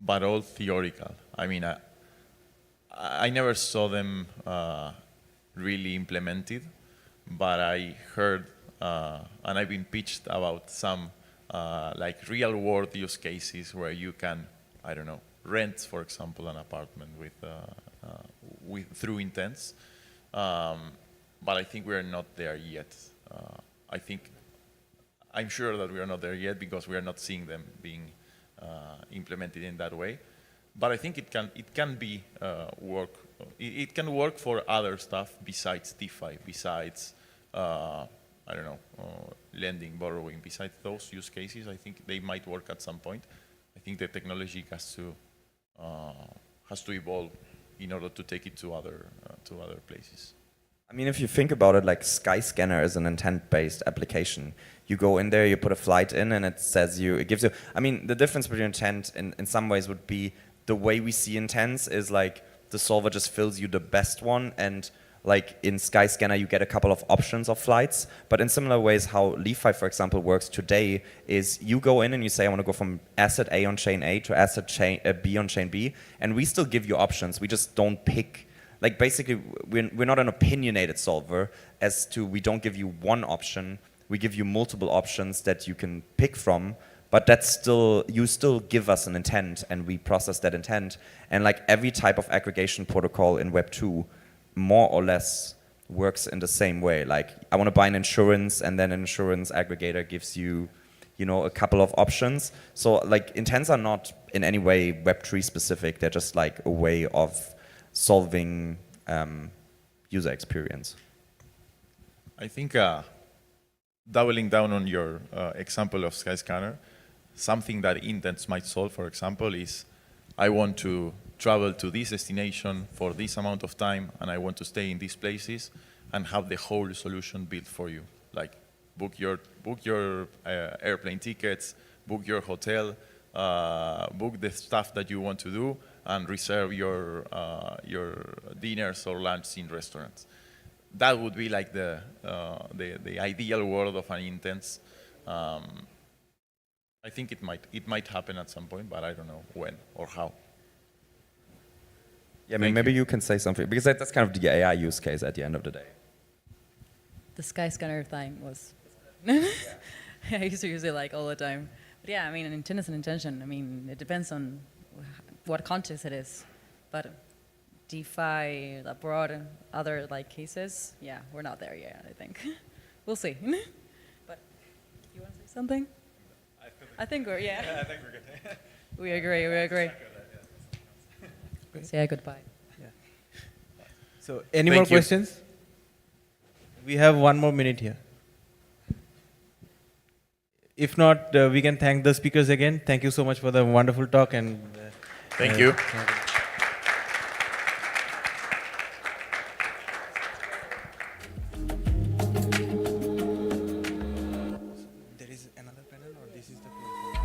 N: but all theoretical. I mean, I never saw them really implemented, but I heard and I've been pitched about some like real-world use cases where you can, I don't know, rent, for example, an apartment with through intents. But I think we are not there yet. I'm sure that we are not there yet because we are not seeing them being implemented in that way. But I think it can be work. It can work for other stuff besides DeFi, besides I don't know, lending, borrowing. Besides those use cases, I think they might work at some point. I think the technology has to evolve in order to take it to other places.
Q: I mean, if you think about it, like Skyscanner is an intent-based application. You go in there, you put a flight in, and it gives you. I mean, the difference between intent in some ways would be the way we see intents is like the solver just fills you the best one, and like in Skyscanner, you get a couple of options of flights. But in similar ways, how LeFi, for example, works today is you go in and you say, I want to go from asset A on chain A to asset B on chain B, and we still give you options. We just don't pick. Like basically, we're not an opinionated solver as to we don't give you one option. We give you multiple options that you can pick from, but that's still, you still give us an intent and we process that intent. And like every type of aggregation protocol in Web 2 more or less works in the same way. Like I want to buy an insurance and then an insurance aggregator gives you, a couple of options. So like intents are not in any way Web3 specific. They're just like a way of solving user experience.
N: I think doubling down on your example of Skyscanner, something that intents might solve, for example, is I want to travel to this destination for this amount of time and I want to stay in these places and have the whole solution built for you. Like book your airplane tickets, book your hotel, book the stuff that you want to do, and reserve your dinners or lunch in restaurants. That would be like the ideal world of an intent. I think it might happen at some point, but I don't know when or how.
Q: Yeah, maybe you can say something, because that's kind of the AI use case at the end of the day.
P: The Skyscanner thing was, I used to use it like all the time. But yeah, I mean, an intent is an intention. I mean, it depends on what context it is. But DeFi, abroad, other like cases, yeah, we're not there yet, I think. We'll see. But you want to say something? I think we're, yeah.
O: I think we're good.
P: We agree. Say goodbye.
M: Yeah. So, any more questions? We have 1 more minute here. If not, we can thank the speakers again. Thank you so much for the wonderful talk and.
N: Thank you.
M: There is another panel, or this is the.